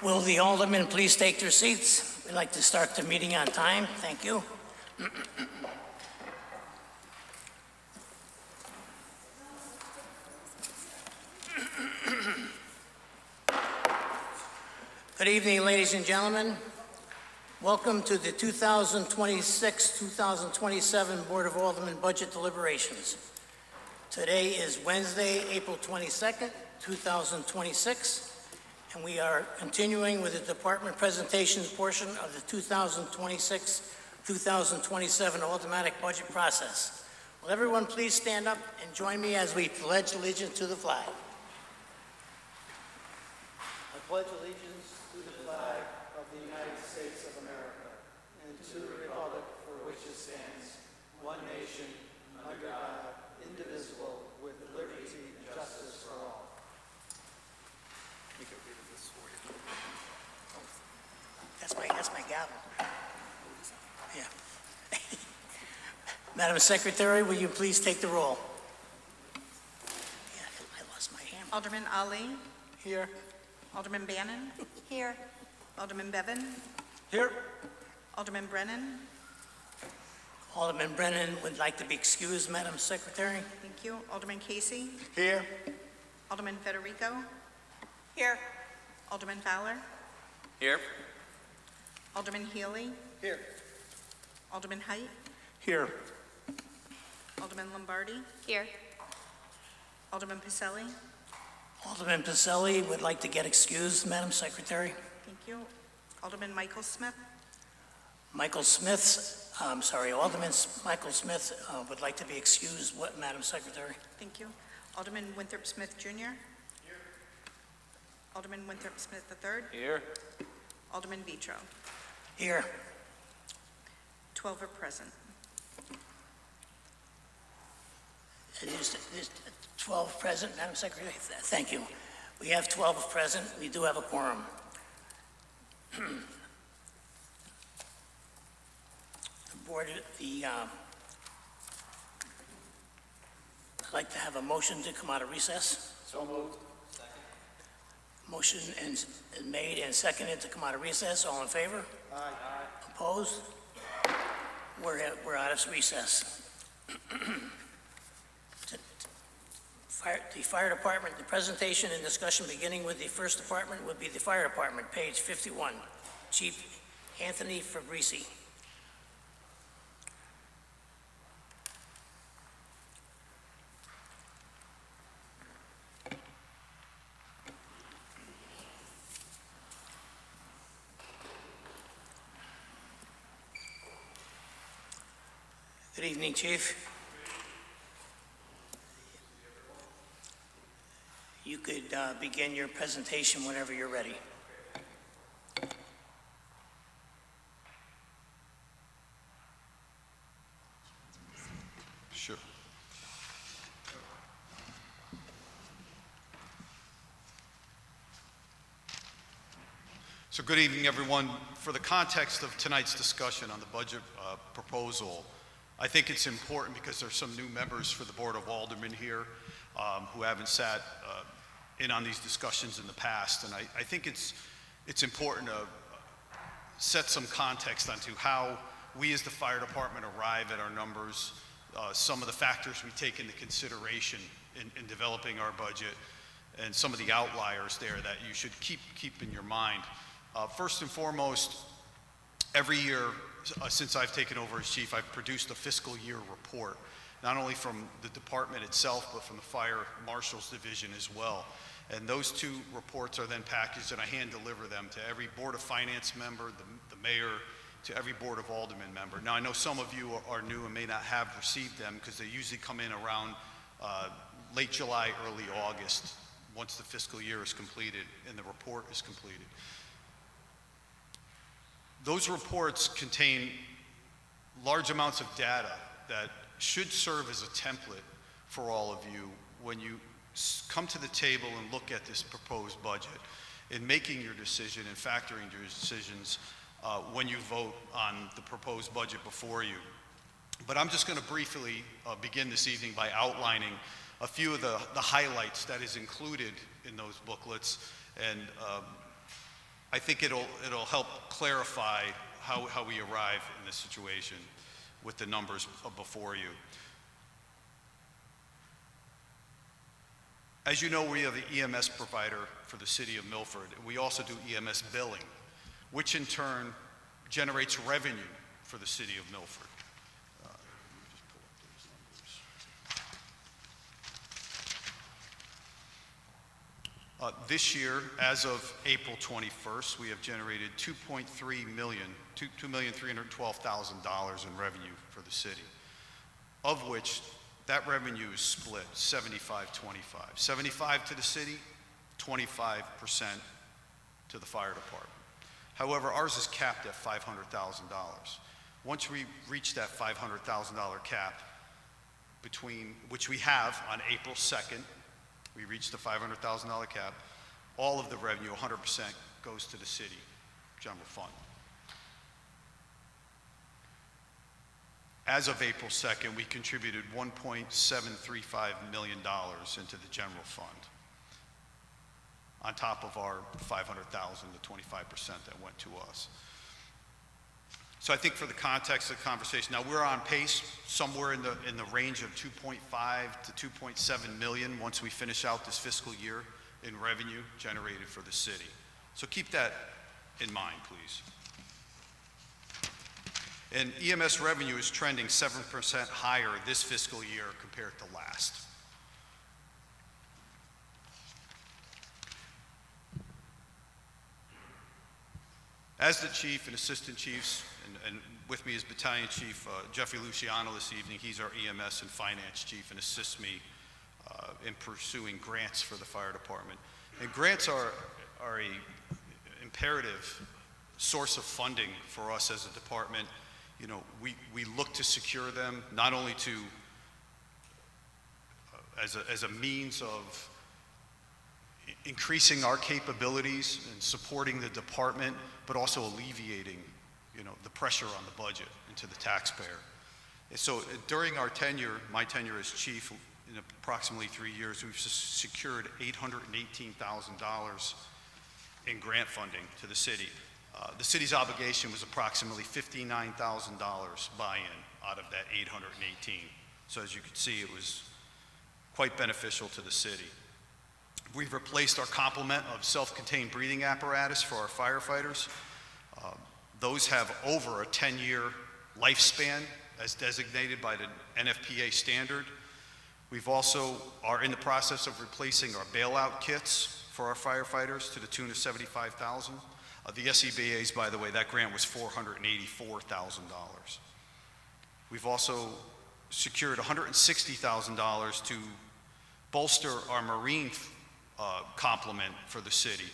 Will the aldermen please take their seats? We'd like to start the meeting on time. Thank you. Good evening, ladies and gentlemen. Welcome to the 2026-2027 Board of Aldermen budget deliberations. Today is Wednesday, April 22nd, 2026. And we are continuing with the department presentations portion of the 2026-2027 automatic budget process. Will everyone please stand up and join me as we pledge allegiance to the flag? I pledge allegiance to the flag of the United States of America and to the republic for which it stands, one nation, under God, indivisible, with liberty and justice for all. That's my gavel. Yeah. Madam Secretary, will you please take the roll? Yeah, I lost my hammer. Alderman Ali. Here. Alderman Bannon. Here. Alderman Bevan. Here. Alderman Brennan. Alderman Brennan would like to be excused, Madam Secretary. Thank you. Alderman Casey. Here. Alderman Federico. Here. Alderman Fowler. Here. Alderman Healy. Here. Alderman Height. Here. Alderman Lombardi. Here. Alderman Pacelli. Alderman Pacelli would like to get excused, Madam Secretary. Thank you. Alderman Michael Smith. Alderman Michael Smith would like to be excused, Madam Secretary? Thank you. Alderman Winthrop Smith Jr. Here. Alderman Winthrop Smith III. Here. Alderman Vitro. Here. 12 are present. There's 12 present, Madam Secretary. Thank you. We have 12 present. We do have a quorum. I'd like to have a motion to come out of recess. So moved. Motion is made and seconded to come out of recess. All in favor? Aye. Opposed? We're out of recess. The fire department, the presentation and discussion beginning with the first department would be the fire department, page 51. Chief Anthony Fabrici. Good evening, Chief. You could begin your presentation whenever you're ready. Sure. So good evening, everyone. For the context of tonight's discussion on the budget proposal, I think it's important because there's some new members for the Board of Aldermen here who haven't sat in on these discussions in the past, and I think it's important to set some context onto how we as the fire department arrive at our numbers, some of the factors we take into consideration in developing our budget, and some of the outliers there that you should keep in your mind. First and foremost, every year since I've taken over as chief, I've produced a fiscal year report, not only from the department itself, but from the Fire Marshal's Division as well. And those two reports are then packaged and I hand deliver them to every Board of Finance member, the mayor, to every Board of Aldermen member. Now I know some of you are new and may not have received them because they usually come in around late July, early August, once the fiscal year is completed and the report is completed. Those reports contain large amounts of data that should serve as a template for all of you when you come to the table and look at this proposed budget in making your decision and factoring your decisions when you vote on the proposed budget before you. But I'm just going to briefly begin this evening by outlining a few of the highlights that is included in those booklets and I think it'll help clarify how we arrive in this situation with the numbers before you. As you know, we are the EMS provider for the city of Milford. We also do EMS billing, which in turn generates revenue for the city of Milford. Let me just pull up those numbers. This year, as of April 21st, we have generated $2,312,000 in revenue for the city, of which that revenue is split 75-25. 75 to the city, 25% to the fire department. However, ours is capped at $500,000. Once we reach that $500,000 cap, which we have on April 2nd, we reach the $500,000 cap, all of the revenue, 100%, goes to the city general fund. As of April 2nd, we contributed $1.735 million into the general fund, on top of our $500,000, the 25% that went to us. So I think for the context of the conversation, now we're on pace somewhere in the range of 2.5 to 2.7 million once we finish out this fiscal year in revenue generated for the city. So keep that in mind, please. And EMS revenue is trending 7% higher this fiscal year compared to last. As the chief and assistant chiefs, and with me is Battalion Chief Jeffrey Luciano this evening. He's our EMS and finance chief and assists me in pursuing grants for the fire department. And grants are a imperative source of funding for us as a department. You know, we look to secure them not only to as a means of increasing our capabilities and supporting the department, but also alleviating, you know, the pressure on the budget and to the taxpayer. And so during our tenure, my tenure as chief, in approximately 3 years, we've secured $818,000 in grant funding to the city. The city's obligation was approximately $59,000 buy-in out of that 818. So as you can see, it was quite beneficial to the city. We've replaced our complement of self-contained breathing apparatus for our firefighters. Those have over a 10-year lifespan as designated by the NFPA standard. We've also are in the process of replacing our bailout kits for our firefighters to the tune of $75,000. The SCBA's, by the way, that grant was $484,000. We've also secured $160,000 to bolster our Marine complement for the city,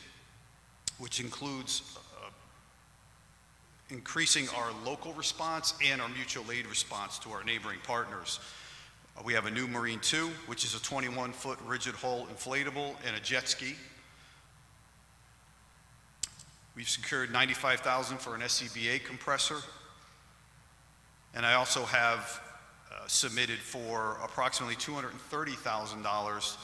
which includes increasing our local response and our mutual aid response to our neighboring partners. We have a new Marine 2, which is a 21-foot rigid hull inflatable and a jet ski. We've secured $95,000 for an SCBA compressor. And I also have submitted for approximately $230,000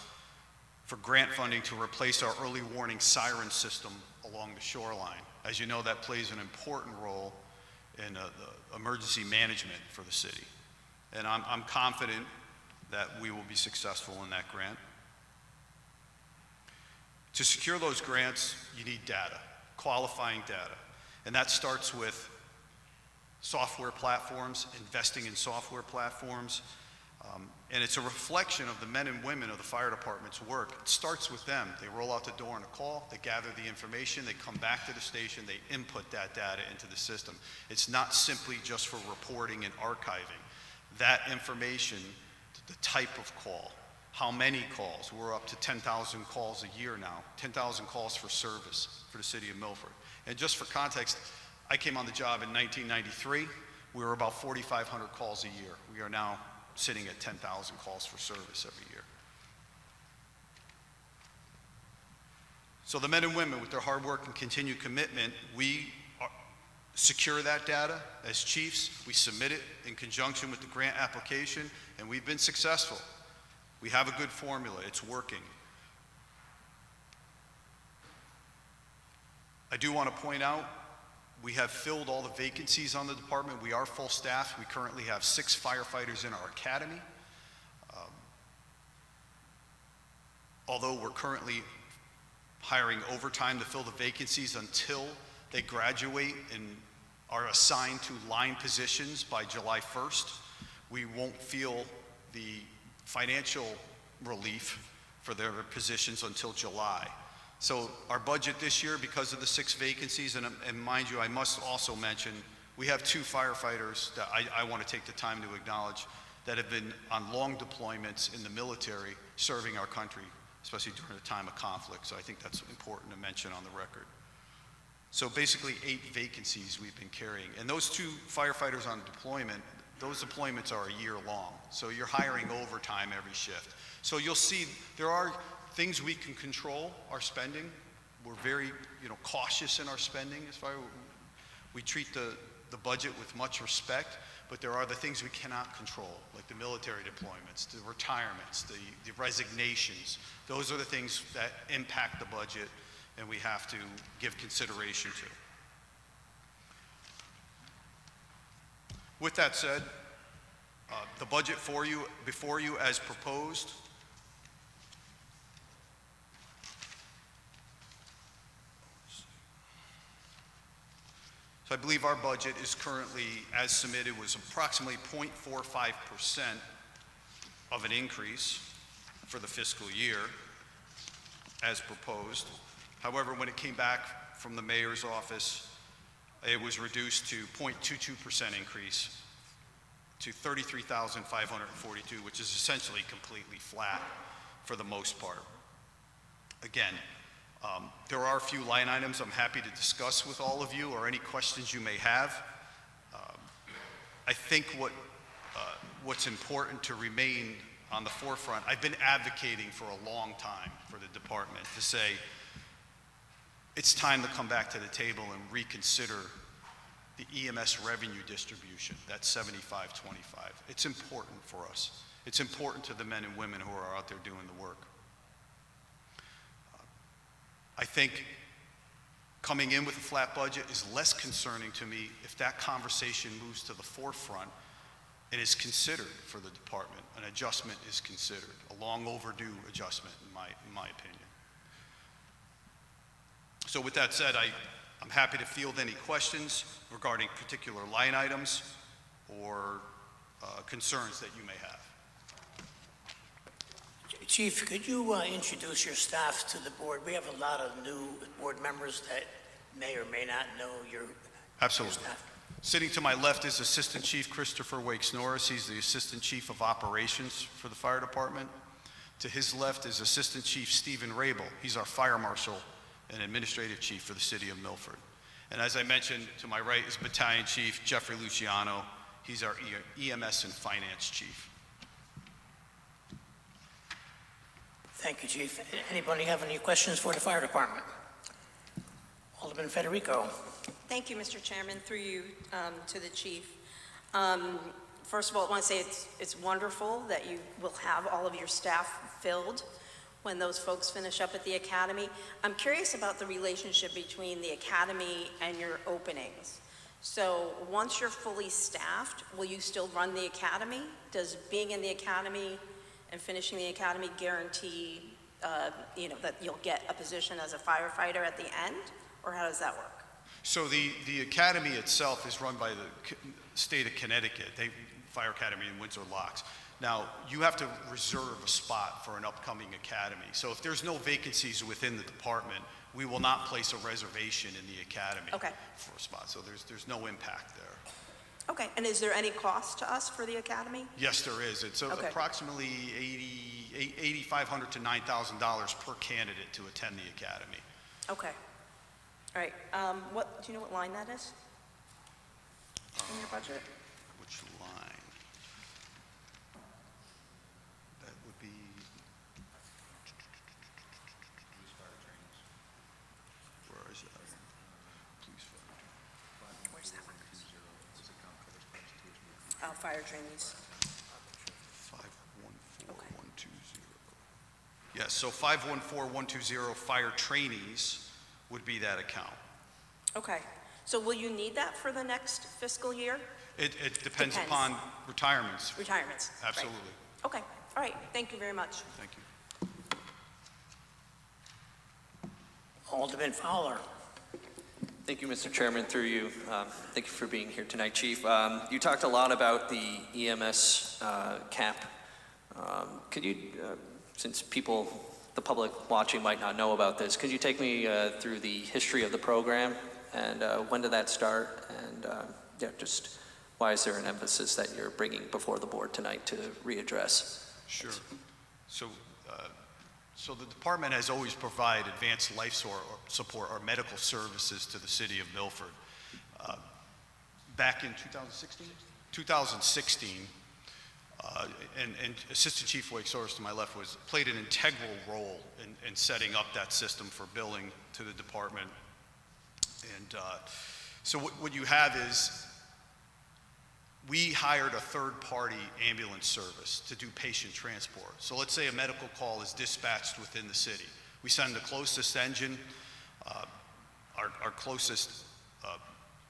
for grant funding to replace our early warning siren system along the shoreline. As you know, that plays an important role in the emergency management for the city. And I'm confident that we will be successful in that grant. To secure those grants, you need data, qualifying data. And that starts with software platforms, investing in software platforms. And it's a reflection of the men and women of the fire department's work. It starts with them. They roll out the door on a call, they gather the information, they come back to the station, they input that data into the system. It's not simply just for reporting and archiving. That information, the type of call, how many calls, we're up to 10,000 calls a year now, 10,000 calls for service for the city of Milford. And just for context, I came on the job in 1993. We were about 4,500 calls a year. We are now sitting at 10,000 calls for service every year. So the men and women, with their hard work and continued commitment, we secure that data as chiefs. We submit it in conjunction with the grant application, and we've been successful. We have a good formula. It's working. I do want to point out, we have filled all the vacancies on the department. We are full staff. We currently have 6 firefighters in our academy. Although we're currently hiring overtime to fill the vacancies until they graduate and are assigned to line positions by July 1st, we won't feel the financial relief for their positions until July. So our budget this year, because of the 6 vacancies, and mind you, I must also mention, we have 2 firefighters that I want to take the time to acknowledge that have been on long deployments in the military serving our country, especially during a time of conflict. So I think that's important to mention on the record. So basically 8 vacancies we've been carrying. And those 2 firefighters on deployment, those deployments are a year long. So you're hiring overtime every shift. So you'll see there are things we can control our spending. We're very, cautious in our spending as far as we treat the budget with much respect, but there are the things we cannot control, like the military deployments, the retirements, the resignations. Those are the things that impact the budget and we have to give consideration to. With that said, the budget before you as proposed, so I believe our budget is currently, as submitted, was approximately 0.45% of an increase for the fiscal year as proposed. However, when it came back from the mayor's office, it was reduced to 0.22% increase to $33,542, which is essentially completely flat for the most part. Again, there are a few line items I'm happy to discuss with all of you or any questions you may have. I think what's important to remain on the forefront, I've been advocating for a long time for the department to say, it's time to come back to the table and reconsider the EMS revenue distribution, that 75-25. It's important for us. It's important to the men and women who are out there doing the work. I think coming in with a flat budget is less concerning to me if that conversation moves to the forefront and is considered for the department. An adjustment is considered, a long overdue adjustment in my opinion. So with that said, I'm happy to field any questions regarding particular line items or concerns that you may have. Chief, could you introduce your staff to the board? We have a lot of new board members that may or may not know your Absolutely. staff. Sitting to my left is Assistant Chief Christopher Wakes Norris. He's the Assistant Chief of Operations for the fire department. To his left is Assistant Chief Stephen Rabel. He's our Fire Marshal and Administrative Chief for the City of Milford. And as I mentioned, to my right is Battalion Chief Jeffrey Luciano. He's our EMS and Finance Chief. Thank you, Chief. Anybody have any questions for the fire department? Alderman Federico. Thank you, Mr. Chairman. Through you to the chief. First of all, I want to say it's wonderful that you will have all of your staff filled when those folks finish up at the academy. I'm curious about the relationship between the academy and your openings. So once you're fully staffed, will you still run the academy? Does being in the academy and finishing the academy guarantee that you'll get a position as a firefighter at the end, or how does that work? So the academy itself is run by the state of Connecticut, Fire Academy in Windsor Locks. Now, you have to reserve a spot for an upcoming academy. So if there's no vacancies within the department, we will not place a reservation in the academy for a spot. So there's no impact there. Okay, and is there any cost to us for the academy? Yes, there is. It's approximately $8,500 to $9,000 per candidate to attend the academy. Okay. All right. Do you know what line that is in your budget? Which line? That would be... Where is that? Police fire. Where's that one? Oh, fire trainees. 514120. Yes, so 514120 fire trainees would be that account. Okay, so will you need that for the next fiscal year? It depends Depends. upon retirements. Retirements? Right. Absolutely. Okay, all right, thank you very much. Thank you. Alderman Fowler. Thank you, Mr. Chairman, through you. Thank you for being here tonight, Chief. You talked a lot about the EMS cap. Could you, since the public watching might not know about this, could you take me through the history of the program and when did that start? And yeah, just why is there an emphasis that you're bringing before the board tonight to readdress? Sure. So the department has always provided advanced life support or medical services to the city of Milford. Back in 2016, and Assistant Chief Wake Soros to my left played an integral role in setting up that system for billing to the department. And so what you have is we hired a third-party ambulance service to do patient transport. So let's say a medical call is dispatched within the city. We send the closest engine, our closest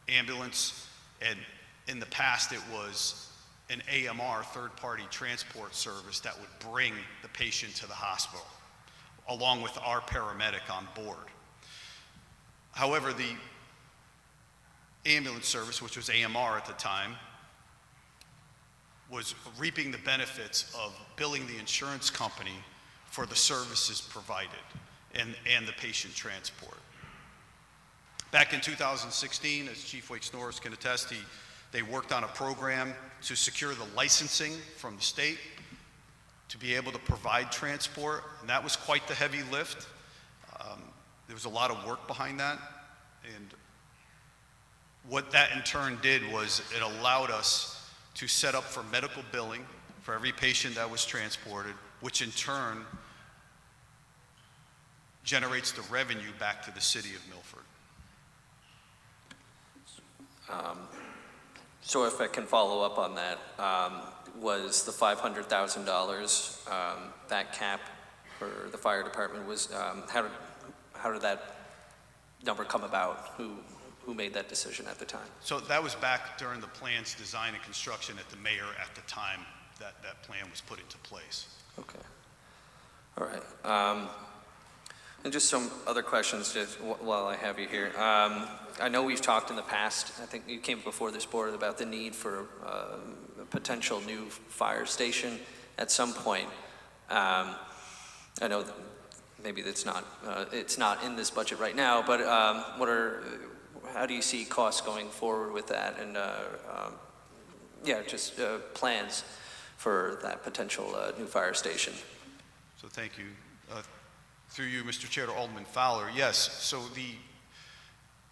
ambulance, and in the past it was an AMR, third-party transport service, that would bring the patient to the hospital, along with our paramedic on board. However, the ambulance service, which was AMR at the time, was reaping the benefits of billing the insurance company for the services provided and the patient transport. Back in 2016, as Chief Wake Norris can attest, they worked on a program to secure the licensing from the state to be able to provide transport, and that was quite the heavy lift. There was a lot of work behind that, and what that in turn did was it allowed us to set up for medical billing for every patient that was transported, which in turn generates the revenue back to the city of Milford. So if I can follow up on that, was the $500,000 that cap for the fire department was, how did that number come about? Who made that decision at the time? So that was back during the plan's design and construction at the mayor at the time that plan was put into place. Okay. All right. And just some other questions just while I have you here. I know we've talked in the past, I think you came before this board, about the need for a potential new fire station at some point. I know that maybe it's not in this budget right now, but how do you see costs going forward with that, and just plans for that potential new fire station? So thank you. Through you, Mr. Chair, to Alderman Fowler. Yes, so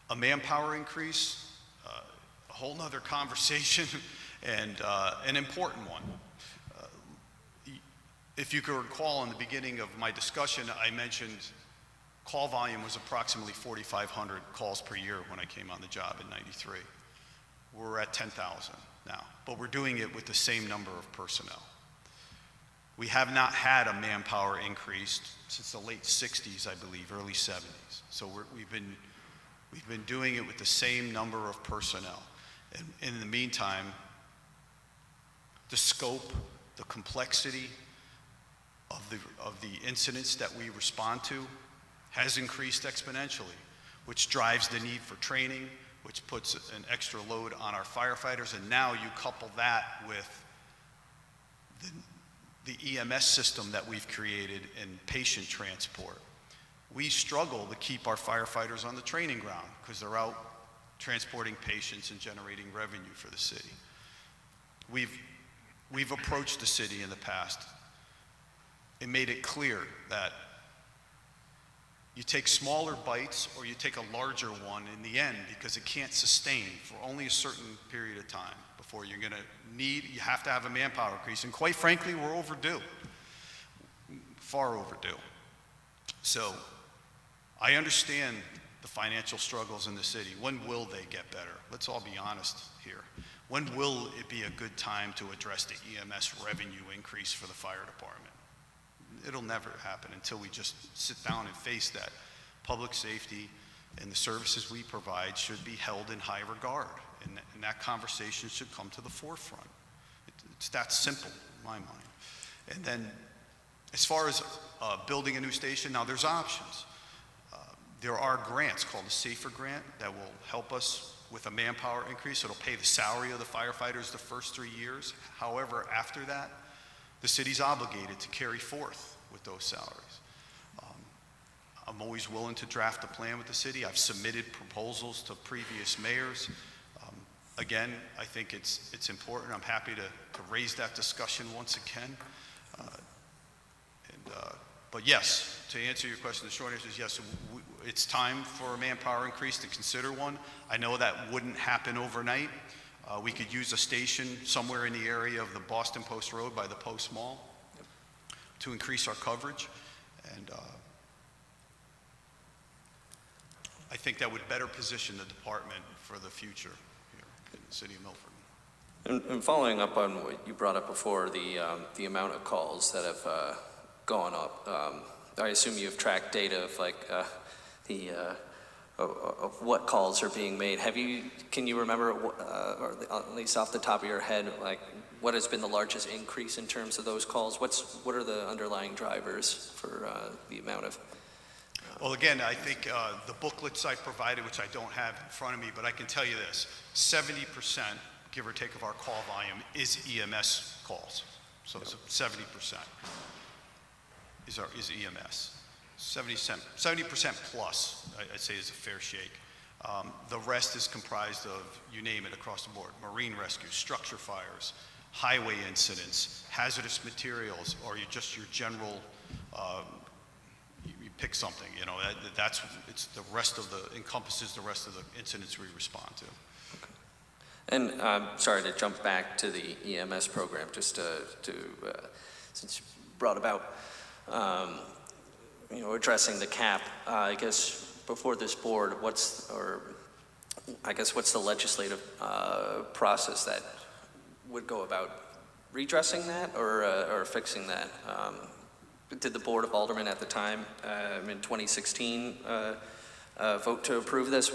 a manpower increase, a whole nother conversation, and an important one. If you could recall in the beginning of my discussion, I mentioned call volume was approximately 4,500 calls per year when I came on the job in '93. We're at 10,000 now, but we're doing it with the same number of personnel. We have not had a manpower increase since the late 60s, I believe, early 70s. So we've been doing it with the same number of personnel. And in the meantime, the scope, the complexity of the incidents that we respond to has increased exponentially, which drives the need for training, which puts an extra load on our firefighters. And now you couple that with the EMS system that we've created in patient transport. We struggle to keep our firefighters on the training ground because they're out transporting patients and generating revenue for the city. We've approached the city in the past and made it clear that you take smaller bites or you take a larger one in the end, because it can't sustain for only a certain period of time before you have to have a manpower increase. And quite frankly, we're overdue, far overdue. So I understand the financial struggles in the city. When will they get better? Let's all be honest here. When will it be a good time to address the EMS revenue increase for the fire department? It'll never happen until we just sit down and face that public safety and the services we provide should be held in high regard, and that conversation should come to the forefront. It's that simple in my mind. And then as far as building a new station, now there's options. There are grants called the SAFER grant that will help us with a manpower increase. It'll pay the salary of the firefighters the first 3 years. However, after that, the city's obligated to carry forth with those salaries. I'm always willing to draft a plan with the city. I've submitted proposals to previous mayors. Again, I think it's important. I'm happy to raise that discussion once again. But yes, to answer your question, the short answer is yes, it's time for a manpower increase, to consider one. I know that wouldn't happen overnight. We could use a station somewhere in the area of the Boston Post Road by the Post Mall to increase our coverage. And I think that would better position the department for the future here in the city of Milford. And following up on what you brought up before, the amount of calls that have gone up, I assume you've tracked data of like of what calls are being made. Can you remember, or at least off the top of your head, like what has been the largest increase in terms of those calls? What are the underlying drivers for the amount of? Well, again, I think the booklets I provided, which I don't have in front of me, but I can tell you this: 70%, give or take, of our call volume is EMS calls. So it's 70%. Is EMS. 70% plus, I'd say, is a fair shake. The rest is comprised of, you name it, across the board: marine rescue, structure fires, highway incidents, hazardous materials, or your general, you pick something, you know, it's the rest of encompasses the rest of the incidents we respond to. And sorry to jump back to the EMS program, just since you brought about addressing the cap. I guess before this board, what's the legislative process that would go about redressing that or fixing that? Did the Board of Aldermen at the time in 2016 vote to approve this?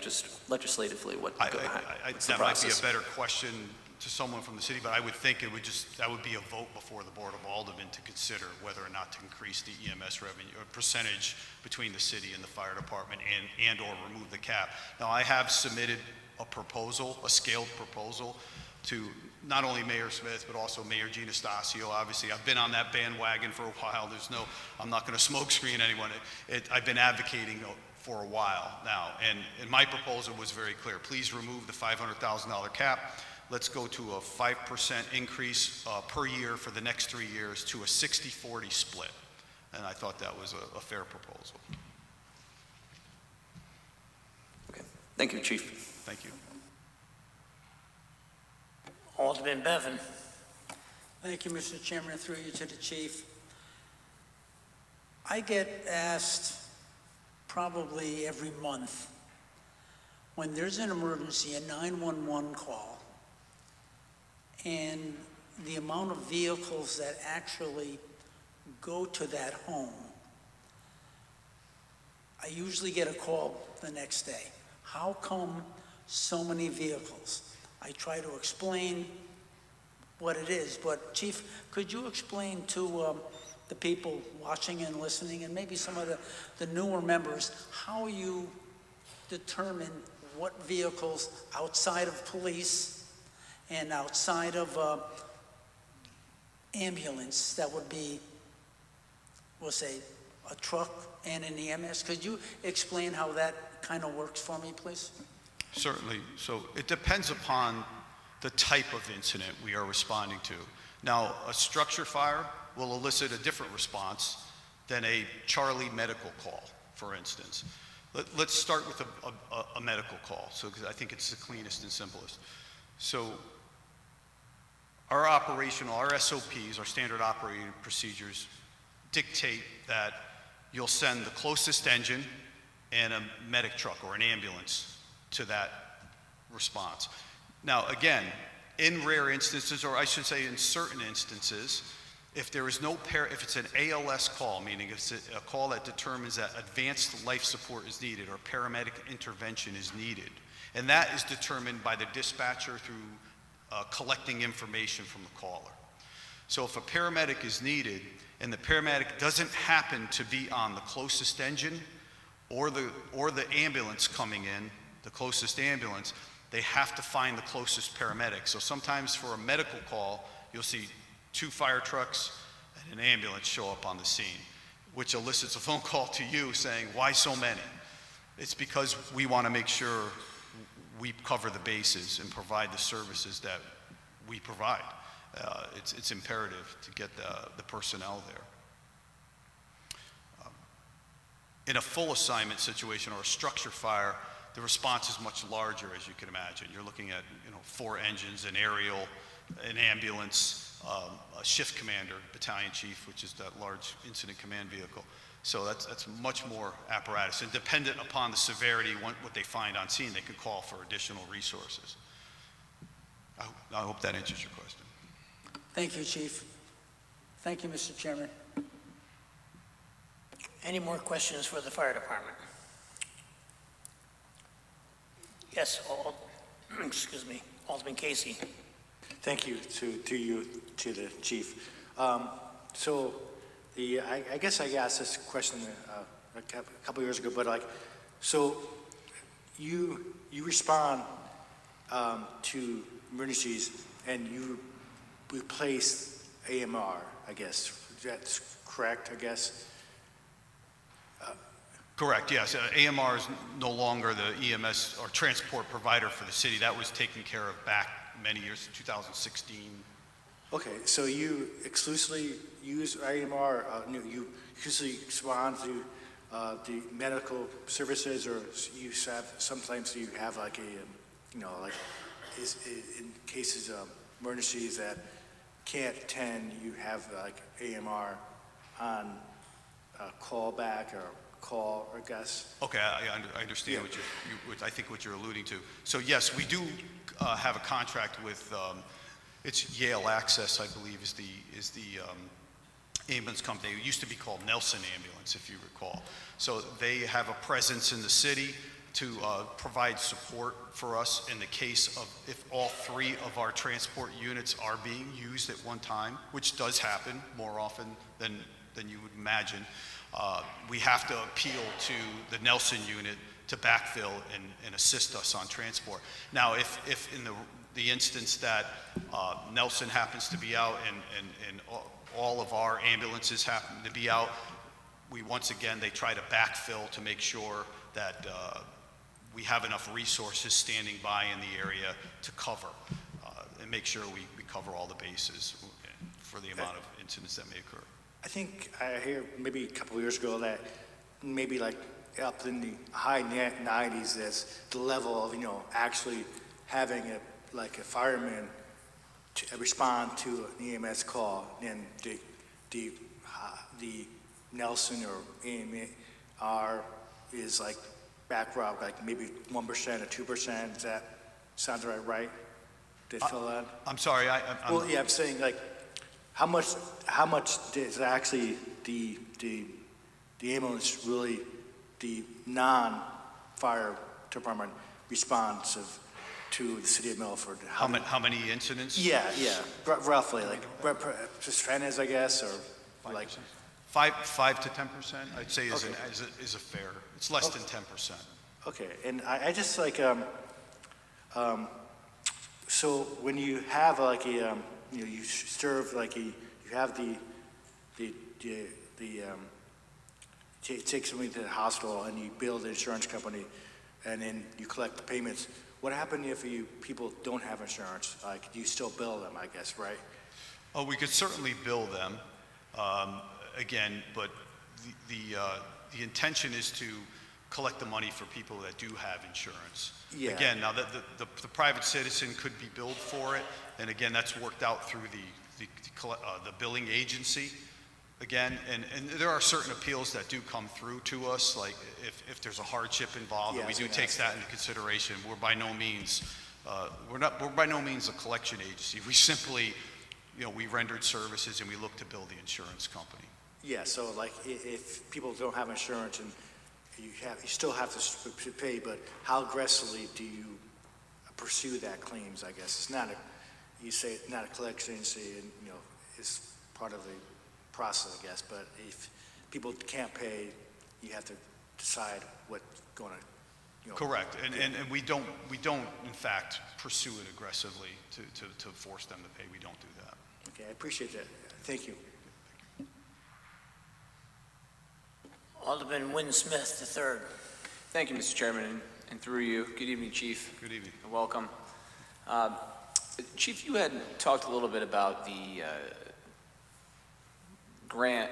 Just legislatively, what's the process? That might be a better question to someone from the city, but I would think that would be a vote before the Board of Aldermen to consider whether or not to increase the EMS revenue or percentage between the city and the fire department and or remove the cap. Now, I have submitted a proposal, a scaled proposal, to not only Mayor Smith, but also Mayor Gianastasio. Obviously, I've been on that bandwagon for a while. I'm not going to smokescreen anyone. I've been advocating for a while now, and my proposal was very clear. Please remove the $500,000 cap. Let's go to a 5% increase per year for the next 3 years to a 60-40 split. And I thought that was a fair proposal. Okay. Thank you, Chief. Thank you. Alderman Bevan. Thank you, Mr. Chairman. Through you to the chief. I get asked probably every month when there's an emergency, a 911 call, and the amount of vehicles that actually go to that home. I usually get a call the next day. How come so many vehicles? I try to explain what it is, but Chief, could you explain to the people watching and listening, and maybe some of the newer members, how you determine what vehicles outside of police and outside of ambulance, that would be, we'll say, a truck and an EMS? Could you explain how that kind of works for me, please? Certainly. So it depends upon the type of incident we are responding to. Now, a structure fire will elicit a different response than a Charlie medical call, for instance. Let's start with a medical call, because I think it's the cleanest and simplest. So our SOPs, our standard operating procedures, dictate that you'll send the closest engine and a medic truck or an ambulance to that response. Now, again, in rare instances, or I should say in certain instances, if there is no if it's an ALS call, meaning it's a call that determines that advanced life support is needed or paramedic intervention is needed, and that is determined by the dispatcher through collecting information from the caller. So if a paramedic is needed and the paramedic doesn't happen to be on the closest engine or the ambulance coming in, the closest ambulance, they have to find the closest paramedic. So sometimes for a medical call, you'll see 2 fire trucks and an ambulance show up on the scene, which elicits a phone call to you saying, why so many? It's because we want to make sure we cover the bases and provide the services that we provide. It's imperative to get the personnel there. In a full assignment situation or a structure fire, the response is much larger, as you can imagine. You're looking at 4 engines, an aerial, an ambulance, a shift commander, battalion chief, which is that large incident command vehicle. So that's much more apparatus, and dependent upon the severity, what they find on scene, they can call for additional resources. I hope that answers your question. Thank you, Chief. Thank you, Mr. Chairman. Any more questions for the fire department? Yes, excuse me, Alderman Casey. Thank you to the chief. I guess I asked this question a couple years ago, but so you respond to emergencies and you replace AMR, I guess. That's correct, I guess? Correct, yes. AMR is no longer the EMS or transport provider for the city. That was taken care of back many years, 2016. Okay, so you exclusively use AMR, you exclusively respond to the medical services, or you have, sometimes you have like a, in cases of emergencies that can't attend, you have like AMR on call back or call, I guess. Okay, I understand what I think what you're alluding to. So yes, we do have a contract with, it's Yale Access, I believe, is the ambulance company. It used to be called Nelson Ambulance, if you recall. So they have a presence in the city to provide support for us in the case of if all 3 of our transport units are being used at one time, which does happen more often than you would imagine. We have to appeal to the Nelson unit to backfill and assist us on transport. Now, if in the instance that Nelson happens to be out and all of our ambulances happen to be out, once again, they try to backfill to make sure that we have enough resources standing by in the area to cover and make sure we cover all the bases for the amount of incidents that may occur. I think I hear maybe a couple of years ago that maybe like up in the high 90s, that's the level of, actually having a fireman to respond to an EMS call, and the Nelson or AMR is like back route, like maybe 1% or 2%. Does that sound right? Did fill that? I'm sorry, I'm saying like, how much is actually the ambulance really the non-fire department responsive to the city of Milford? how many incidents? Yeah, roughly, like percentage, I guess, or like 5 to 10%, I'd say is a fair. It's less than 10%. Okay, and I just like so when you have like a you serve like you have take somebody to the hospital and you bill the insurance company and then you collect the payments. What happens if people don't have insurance? Like, you still bill them, I guess, right? Oh, we could certainly bill them, again, but the intention is to collect the money for people that do have insurance. Yeah. Again, now the private citizen could be billed for it, and again, that's worked out through the billing agency. Again, and there are certain appeals that do come through to us, like if there's a hardship involved, and we do take that into consideration. We're by no means a collection agency. We simply we rendered services and we looked to bill the insurance company. Yeah, so like if people don't have insurance and you still have to pay, but how aggressively do you pursue that claims, I guess? It's not you say it's not a collection agency and, it's part of the process, I guess, but if people can't pay, you have to decide what's going to, Correct, and we don't in fact pursue it aggressively to force them to pay. We don't do that. Okay, I appreciate that. Thank you. Alderman Wynn Smith III. Thank you, Mr. Chairman, and through you, good evening, Chief. Good evening. And welcome. Chief, you had talked a little bit about the grant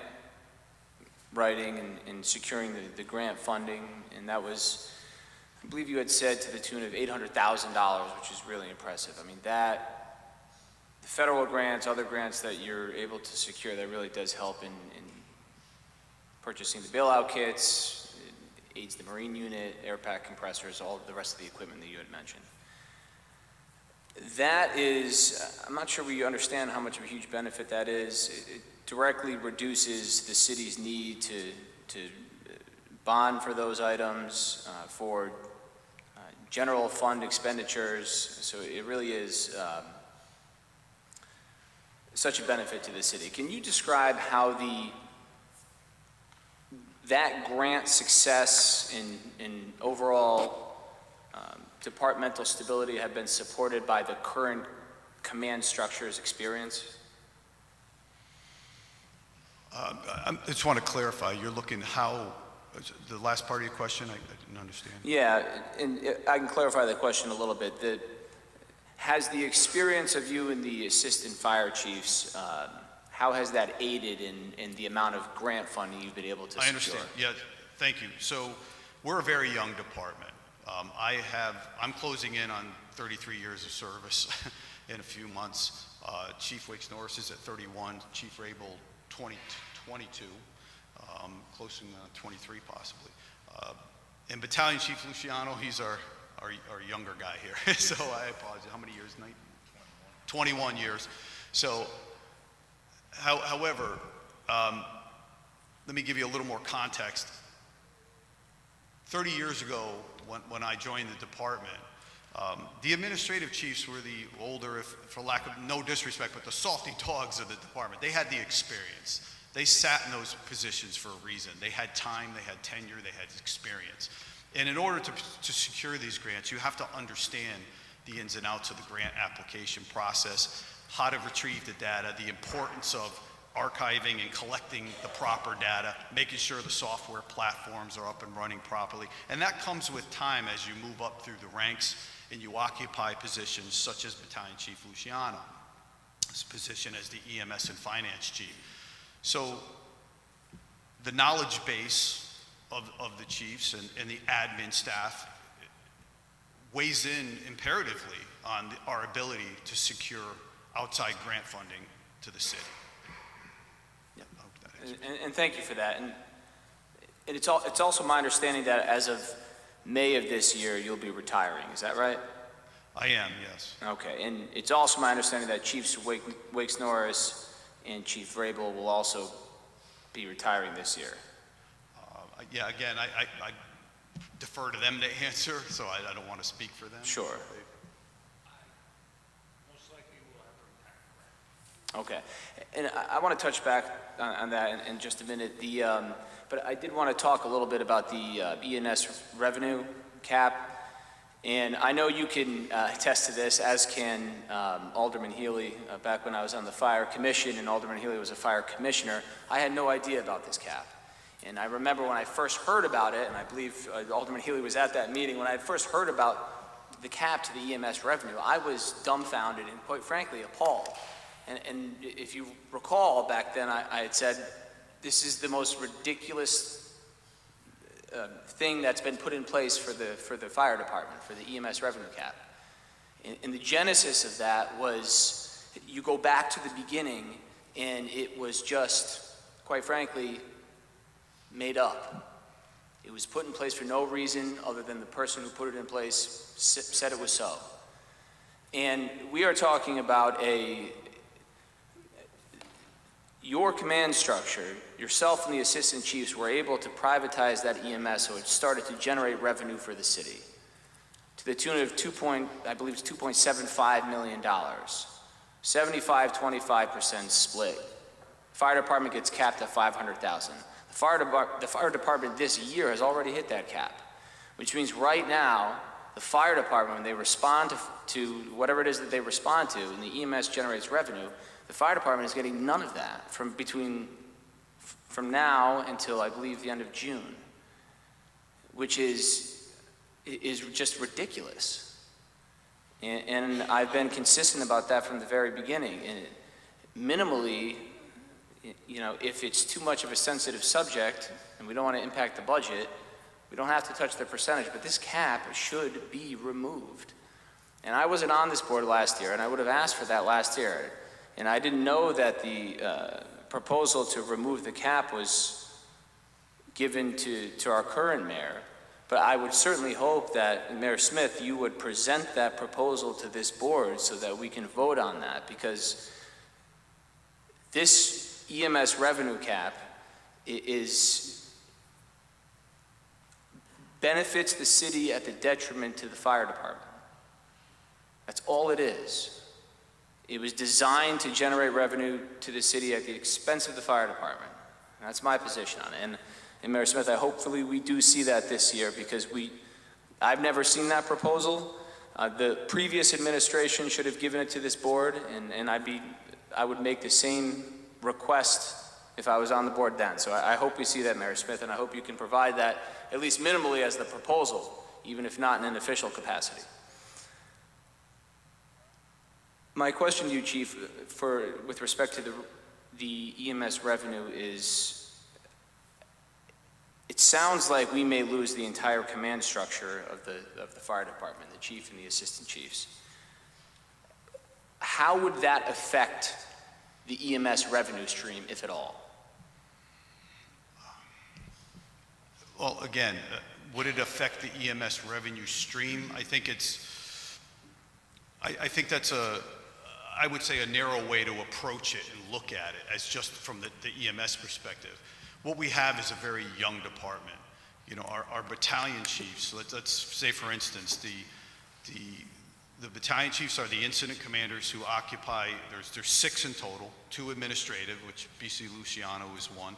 writing and securing the grant funding, and that was, I believe you had said, to the tune of $800,000, which is really impressive. I mean, the federal grants, other grants that you're able to secure, that really does help in purchasing the bailout kits, it aids the Marine unit, air pack compressors, all of the rest of the equipment that you had mentioned. That is, I'm not sure we understand how much of a huge benefit that is. It directly reduces the city's need to bond for those items, for general fund expenditures. So it really is such a benefit to the city. Can you describe how that grant success in overall departmental stability have been supported by the current command structure's experience? I just want to clarify, you're looking how, the last part of your question, I didn't understand. Yeah, and I can clarify the question a little bit. Has the experience of you and the assistant fire chiefs, how has that aided in the amount of grant funding you've been able to secure? I understand, yeah, thank you. So we're a very young department. I'm closing in on 33 years of service in a few months. Chief Wakes Norris is at 31, Chief Rabel 22, closing 23 possibly. And Battalion Chief Luciano, he's our younger guy here. So I apologize, how many years, 21 years. So, however, let me give you a little more context. 30 years ago, when I joined the department, the administrative chiefs were the older, for lack of no disrespect, but the salty dogs of the department. They had the experience. They sat in those positions for a reason. They had time, they had tenure, they had experience. And in order to secure these grants, you have to understand the ins and outs of the grant application process, how to retrieve the data, the importance of archiving and collecting the proper data, making sure the software platforms are up and running properly. And that comes with time as you move up through the ranks and you occupy positions such as Battalion Chief Luciano's position as the EMS and Finance Chief. So the knowledge base of the chiefs and the admin staff weighs in imperatively on our ability to secure outside grant funding to the city. And thank you for that. And it's also my understanding that as of May of this year, you'll be retiring. Is that right? I am, yes. Okay. And it's also my understanding that Chiefs Wakes Norris and Chief Rabel will also be retiring this year. Yeah, again, I defer to them to answer, so I don't want to speak for them. Sure. Okay, and I want to touch back on that in just a minute. But I did want to talk a little bit about the E&S revenue cap. And I know you can attest to this, as can Alderman Healy. Back when I was on the Fire Commission and Alderman Healy was a fire commissioner, I had no idea about this cap. And I remember when I first heard about it, and I believe Alderman Healy was at that meeting, when I first heard about the cap to the EMS revenue, I was dumbfounded and quite frankly appalled. And if you recall back then, I had said, this is the most ridiculous thing that's been put in place for the fire department, for the EMS revenue cap. And the genesis of that was, you go back to the beginning, and it was just, quite frankly, made up. It was put in place for no reason other than the person who put it in place said it was so. And we are talking about your command structure, yourself and the assistant chiefs were able to privatize that EMS so it started to generate revenue for the city to the tune of $2.75 million. 75-25% split. Fire department gets capped at $500,000. The fire department this year has already hit that cap, which means right now, the fire department, when they respond to whatever it is that they respond to, and the EMS generates revenue, the fire department is getting none of that from now until, I believe, the end of June, which is just ridiculous. And I've been consistent about that from the very beginning. And minimally, you know, if it's too much of a sensitive subject and we don't want to impact the budget, we don't have to touch the percentage, but this cap should be removed. And I wasn't on this board last year, and I would have asked for that last year. And I didn't know that the proposal to remove the cap was given to our current mayor. But I would certainly hope that, Mayor Smith, you would present that proposal to this board so that we can vote on that, because this EMS revenue cap benefits the city at the detriment to the fire department. That's all it is. It was designed to generate revenue to the city at the expense of the fire department. And that's my position on it. And Mayor Smith, hopefully we do see that this year, because I've never seen that proposal. The previous administration should have given it to this board, and I would make the same request if I was on the board then. So I hope we see that, Mayor Smith, and I hope you can provide that at least minimally as the proposal, even if not in an official capacity. My question to you, Chief, with respect to the EMS revenue is, it sounds like we may lose the entire command structure of the fire department, the chief and the assistant chiefs. How would that affect the EMS revenue stream, if at all? Well, again, would it affect the EMS revenue stream? I think that's I would say a narrow way to approach it and look at it as just from the EMS perspective. What we have is a very young department. You know, our battalion chiefs, let's say for instance, the battalion chiefs are the incident commanders who occupy, there's 6 in total, 2 administrative, which BC Luciano is one,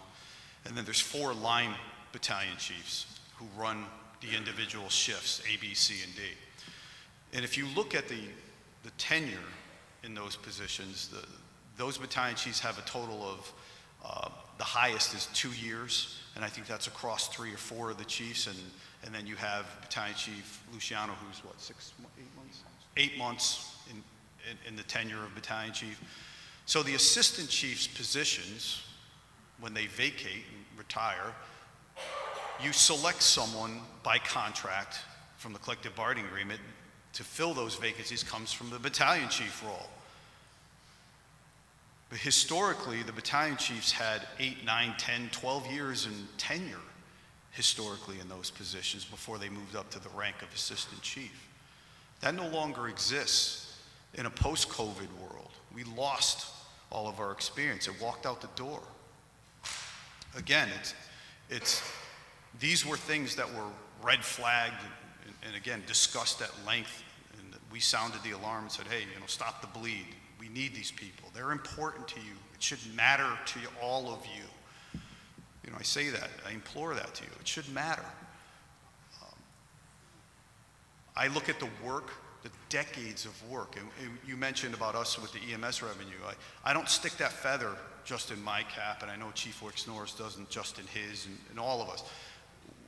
and then there's 4 line battalion chiefs who run the individual shifts, A, B, C, and D. And if you look at the tenure in those positions, those battalion chiefs have a total of, the highest is 2 years, and I think that's across 3 or 4 of the chiefs, and then you have Battalion Chief Luciano, who's what, 8 months? 8 months in the tenure of battalion chief. So the assistant chief's positions, when they vacate and retire, you select someone by contract from the collective bargaining agreement to fill those vacancies comes from the battalion chief role. But historically, the battalion chiefs had 8, 9, 10, 12 years in tenure historically in those positions before they moved up to the rank of assistant chief. That no longer exists in a post-COVID world. We lost all of our experience. It walked out the door. Again, these were things that were red flagged and again, discussed at length. And we sounded the alarm and said, hey, stop the bleed. We need these people. They're important to you. It should matter to all of you. I say that. I implore that to you. It should matter. I look at the work, the decades of work, and you mentioned about us with the EMS revenue. I don't stick that feather just in my cap, and I know Chief Wick Norris doesn't just in his, and all of us.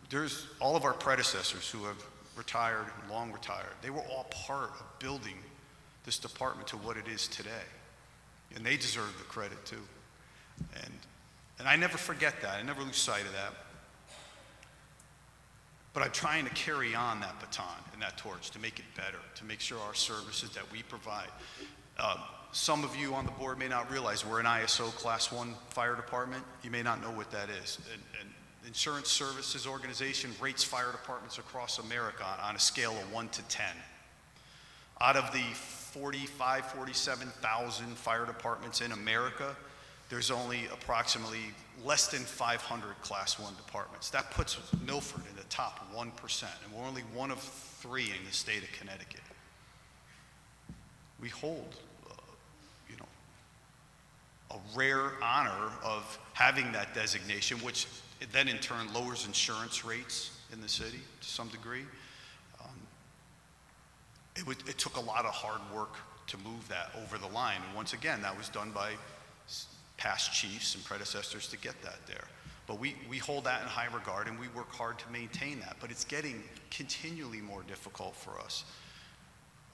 There's all of our predecessors who have retired, long retired. They were all part of building this department to what it is today, and they deserve the credit too. And I never forget that. I never lose sight of that. But I'm trying to carry on that baton and that torch to make it better, to make sure our services that we provide. Some of you on the board may not realize we're an ISO Class 1 fire department. You may not know what that is. And Insurance Services Organization rates fire departments across America on a scale of 1 to 10. Out of the 45,000, 47,000 fire departments in America, there's only approximately less than 500 Class 1 departments. That puts Milford in the top 1%, and we're only one of 3 in the state of Connecticut. We hold, a rare honor of having that designation, which then in turn lowers insurance rates in the city to some degree. It took a lot of hard work to move that over the line. And once again, that was done by past chiefs and predecessors to get that there. But we hold that in high regard, and we work hard to maintain that. But it's getting continually more difficult for us.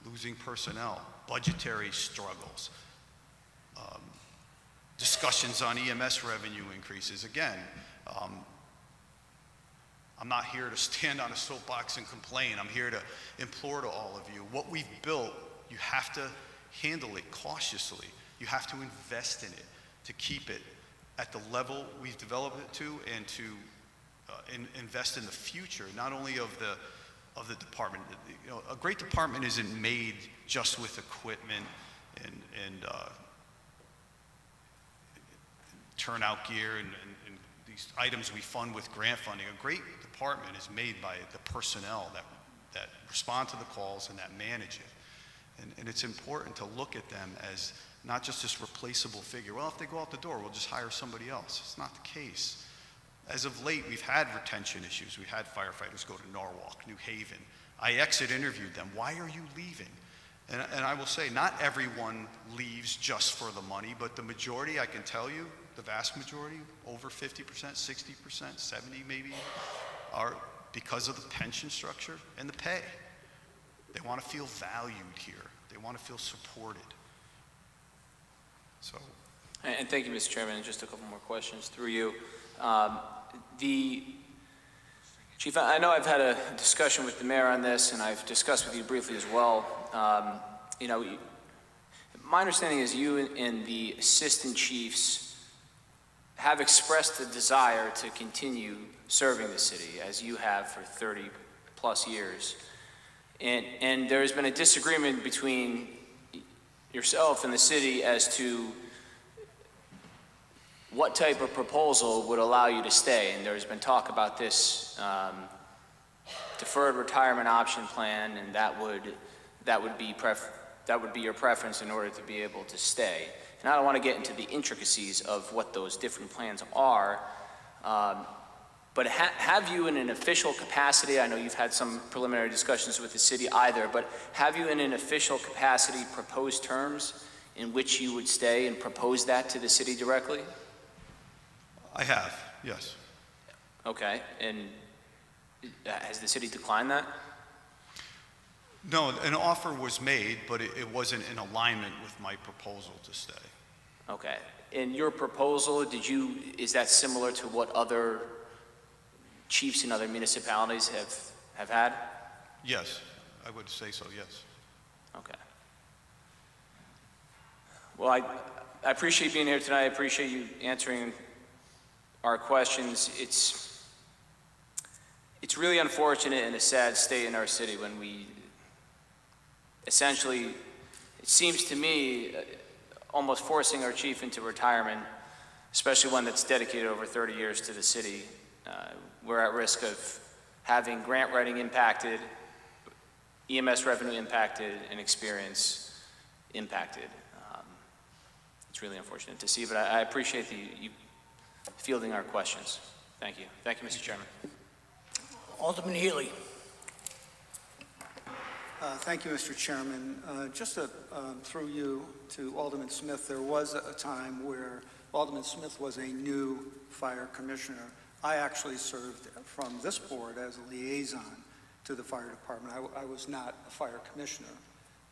Losing personnel, budgetary struggles, discussions on EMS revenue increases. Again, I'm not here to stand on a soapbox and complain. I'm here to implore to all of you, what we've built, you have to handle it cautiously. You have to invest in it to keep it at the level we've developed it to, and to invest in the future, not only of the department. A great department isn't made just with equipment and turnout gear and these items we fund with grant funding. A great department is made by the personnel that respond to the calls and that manage it. And it's important to look at them as not just this replaceable figure. Well, if they go out the door, we'll just hire somebody else. It's not the case. As of late, we've had retention issues. We've had firefighters go to Norwalk, New Haven. I interviewed them. Why are you leaving? And I will say, not everyone leaves just for the money, but the majority, I can tell you, the vast majority, over 50%, 60%, 70 maybe, are because of the pension structure and the pay. They want to feel valued here. They want to feel supported. So. And thank you, Mr. Chairman. Just a couple more questions through you. Chief, I know I've had a discussion with the mayor on this, and I've discussed with you briefly as well. My understanding is you and the assistant chiefs have expressed the desire to continue serving the city as you have for 30 plus years. And there's been a disagreement between yourself and the city as to what type of proposal would allow you to stay. And there's been talk about this deferred retirement option plan, and that would be your preference in order to be able to stay. And I don't want to get into the intricacies of what those different plans are, but have you in an official capacity, I know you've had some preliminary discussions with the city either, but have you in an official capacity proposed terms in which you would stay and propose that to the city directly? I have, yes. Okay, and has the city declined that? No, an offer was made, but it wasn't in alignment with my proposal to stay. Okay, and your proposal, is that similar to what other chiefs in other municipalities have had? Yes, I would say so, yes. Okay. Well, I appreciate being here tonight. I appreciate you answering our questions. It's really unfortunate and a sad state in our city when we essentially, it seems to me, almost forcing our chief into retirement, especially one that's dedicated over 30 years to the city. We're at risk of having grant writing impacted, EMS revenue impacted, and experience impacted. It's really unfortunate to see, but I appreciate you fielding our questions. Thank you. Thank you, Mr. Chairman. Alderman Healy. Thank you, Mr. Chairman. Just through you to Alderman Smith, there was a time where Alderman Smith was a new fire commissioner. I actually served from this board as a liaison to the fire department. I was not a fire commissioner,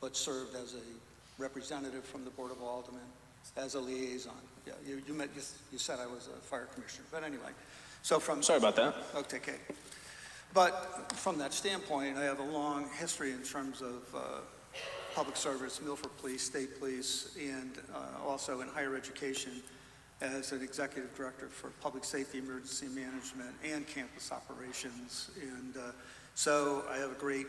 but served as a representative from the Board of Aldermen as a liaison. Yeah, you said I was a fire commissioner, but anyway. So from Sorry about that. Okay. But from that standpoint, I have a long history in terms of public service, Milford Police, State Police, and also in higher education as an executive director for public safety, emergency management, and campus operations. And so I have a great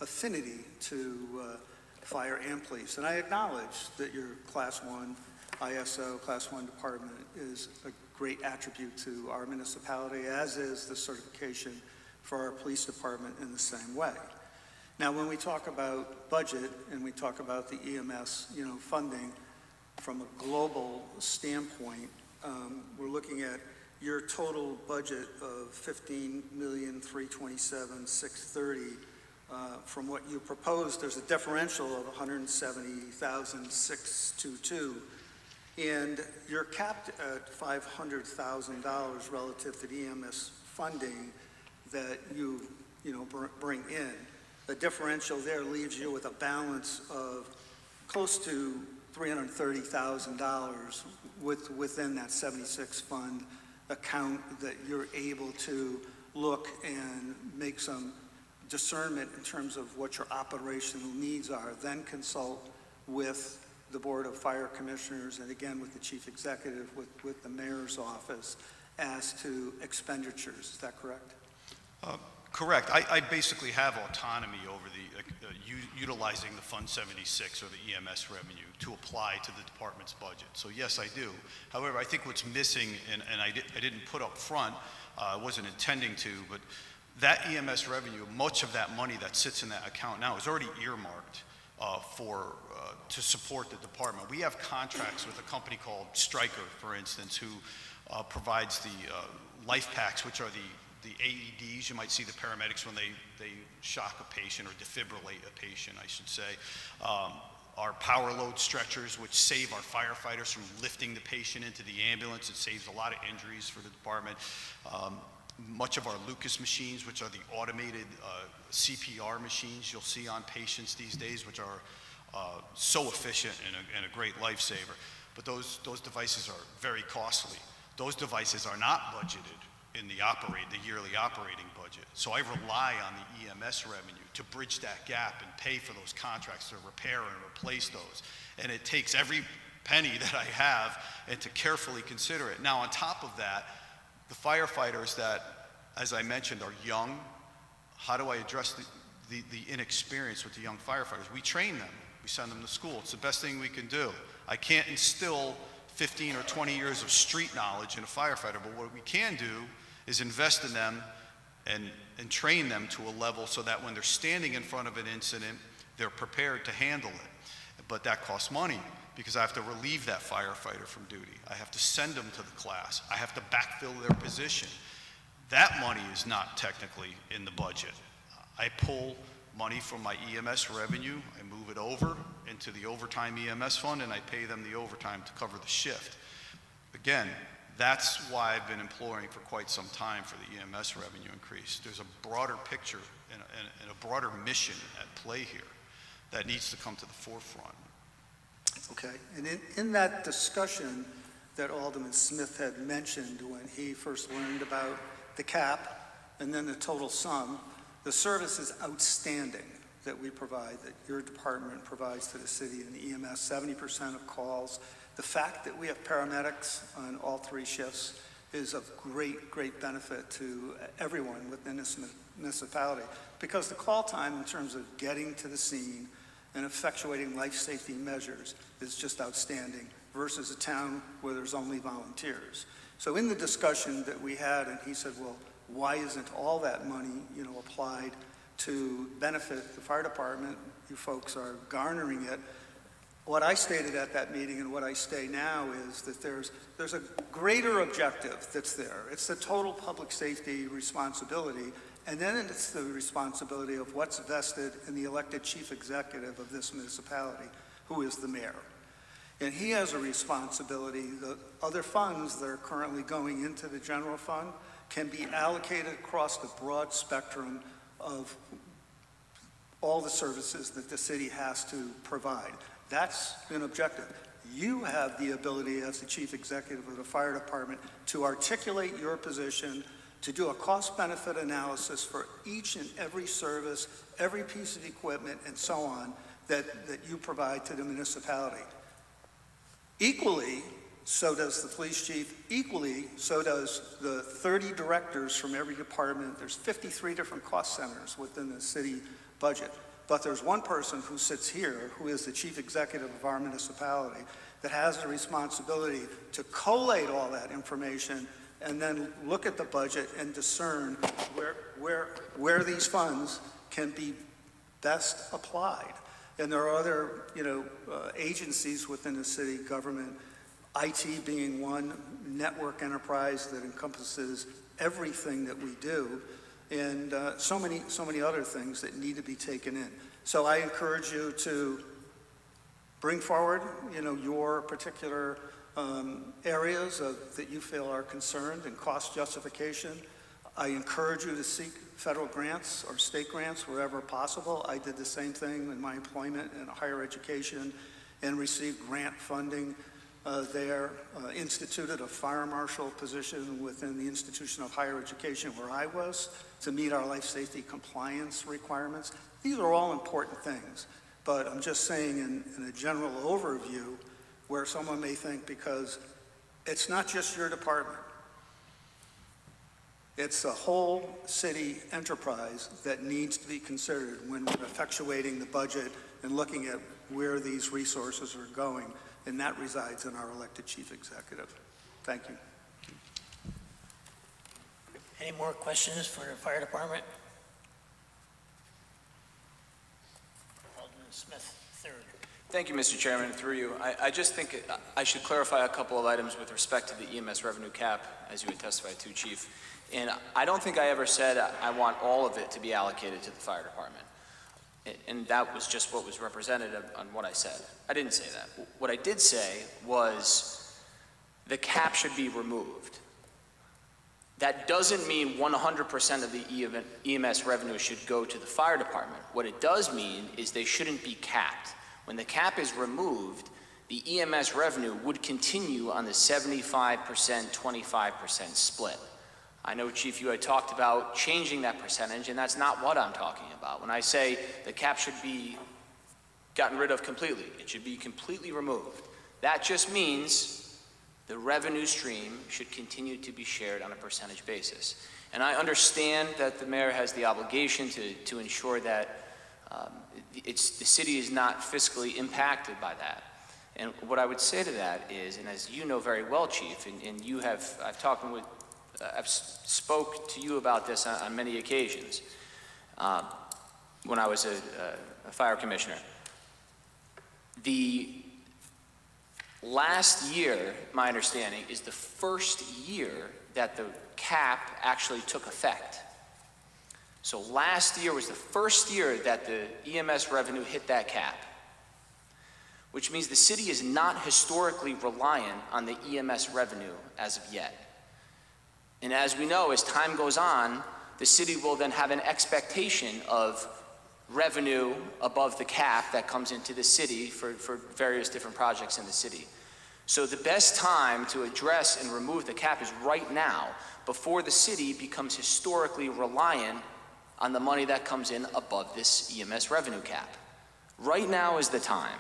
affinity to fire and police. And I acknowledge that you're Class 1 ISO Class 1 department is a great attribute to our municipality, as is the certification for our police department in the same way. Now, when we talk about budget and we talk about the EMS, funding from a global standpoint, we're looking at your total budget of $15,327,630. From what you proposed, there's a differential of $170,622, and you're capped at $500,000 relative to the EMS funding that you bring in. The differential there leaves you with a balance of close to $330,000 within that 76 fund account that you're able to look and make some discernment in terms of what your operational needs are, then consult with the Board of Fire Commissioners and again with the Chief Executive, with the Mayor's office as to expenditures. Is that correct? Correct. I basically have autonomy over the utilizing the Fund 76 or the EMS revenue to apply to the department's budget. So yes, I do. However, I think what's missing, and I didn't put up front, I wasn't intending to, but that EMS revenue, much of that money that sits in that account now is already earmarked to support the department. We have contracts with a company called Stryker, for instance, who provides the life packs, which are the AEDs. You might see the paramedics when they shock a patient or defibrillate a patient, I should say. Our power load stretchers, which save our firefighters from lifting the patient into the ambulance. It saves a lot of injuries for the department. Much of our Lucas machines, which are the automated CPR machines you'll see on patients these days, which are so efficient and a great lifesaver. But those devices are very costly. Those devices are not budgeted in the yearly operating budget. So I rely on the EMS revenue to bridge that gap and pay for those contracts to repair and replace those. And it takes every penny that I have and to carefully consider it. Now, on top of that, the firefighters that, as I mentioned, are young, how do I address the inexperience with the young firefighters? We train them. We send them to school. It's the best thing we can do. I can't instill 15 or 20 years of street knowledge in a firefighter, but what we can do is invest in them and train them to a level so that when they're standing in front of an incident, they're prepared to handle it. But that costs money because I have to relieve that firefighter from duty. I have to send them to the class. I have to backfill their position. That money is not technically in the budget. I pull money from my EMS revenue, I move it over into the overtime EMS fund, and I pay them the overtime to cover the shift. Again, that's why I've been imploring for quite some time for the EMS revenue increase. There's a broader picture and a broader mission at play here that needs to come to the forefront. Okay, and in that discussion that Alderman Smith had mentioned when he first learned about the cap and then the total sum, the service is outstanding that we provide, that your department provides to the city and the EMS, 70% of calls. The fact that we have paramedics on all three shifts is of great benefit to everyone within this municipality, because the call time in terms of getting to the scene and effectuating life safety measures is just outstanding versus a town where there's only volunteers. So in the discussion that we had, and he said, well, why isn't all that money, applied to benefit the fire department? You folks are garnering it. What I stated at that meeting and what I say now is that there's a greater objective that's there. It's the total public safety responsibility, and then it's the responsibility of what's vested in the elected chief executive of this municipality, who is the mayor. And he has a responsibility. The other funds that are currently going into the general fund can be allocated across the broad spectrum of all the services that the city has to provide. That's an objective. You have the ability as the chief executive of the fire department to articulate your position, to do a cost-benefit analysis for each and every service, every piece of equipment, and so on, that you provide to the municipality. Equally, so does the police chief. Equally, so does the 30 directors from every department. There's 53 different cost centers within the city budget. but there's one person who sits here, who is the chief executive of our municipality, that has the responsibility to collate all that information and then look at the budget and discern where these funds can be best applied. And there are other, agencies within the city government, IT being one, network enterprise that encompasses everything that we do, and so many other things that need to be taken in. So I encourage you to bring forward, your particular areas that you feel are concerned and cost justification. I encourage you to seek federal grants or state grants wherever possible. I did the same thing in my employment in higher education and received grant funding there, instituted a fire marshal position within the institution of higher education where I was to meet our life safety compliance requirements. These are all important things, but I'm just saying in a general overview where someone may think, because it's not just your department, it's a whole city enterprise that needs to be considered when we're effectuating the budget and looking at where these resources are going, and that resides in our elected chief executive. Thank you. Any more questions for the fire department? Alderman Smith, third. Thank you, Mr. Chairman. Through you, I just think I should clarify a couple of items with respect to the EMS revenue cap, as you had testified to, Chief. And I don't think I ever said I want all of it to be allocated to the fire department. And that was just what was represented on what I said. I didn't say that. What I did say was the cap should be removed. That doesn't mean 100% of the EMS revenue should go to the fire department. What it does mean is they shouldn't be capped. When the cap is removed, the EMS revenue would continue on the 75%, 25% split. I know, Chief, you had talked about changing that percentage, and that's not what I'm talking about. When I say the cap should be gotten rid of completely, it should be completely removed. That just means the revenue stream should continue to be shared on a percentage basis. And I understand that the mayor has the obligation to ensure that the city is not fiscally impacted by that. And what I would say to that is, and as you know very well, Chief, and you have, I've spoke to you about this on many occasions when I was a fire commissioner. The last year, my understanding, is the first year that the cap actually took effect. So last year was the first year that the EMS revenue hit that cap, which means the city is not historically reliant on the EMS revenue as of yet. And as we know, as time goes on, the city will then have an expectation of revenue above the cap that comes into the city for various different projects in the city. So the best time to address and remove the cap is right now, before the city becomes historically reliant on the money that comes in above this EMS revenue cap. Right now is the time.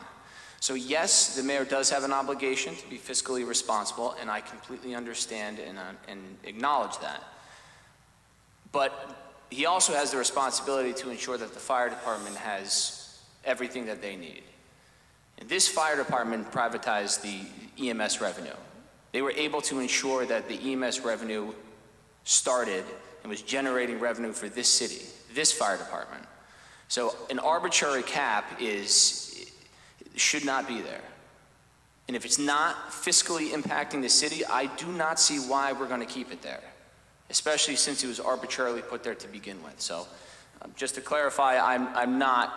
So yes, the mayor does have an obligation to be fiscally responsible, and I completely understand and acknowledge that. But he also has the responsibility to ensure that the fire department has everything that they need. And this fire department privatized the EMS revenue. They were able to ensure that the EMS revenue started and was generating revenue for this city, this fire department. So an arbitrary cap should not be there. And if it's not fiscally impacting the city, I do not see why we're going to keep it there, especially since it was arbitrarily put there to begin with. So just to clarify, I'm not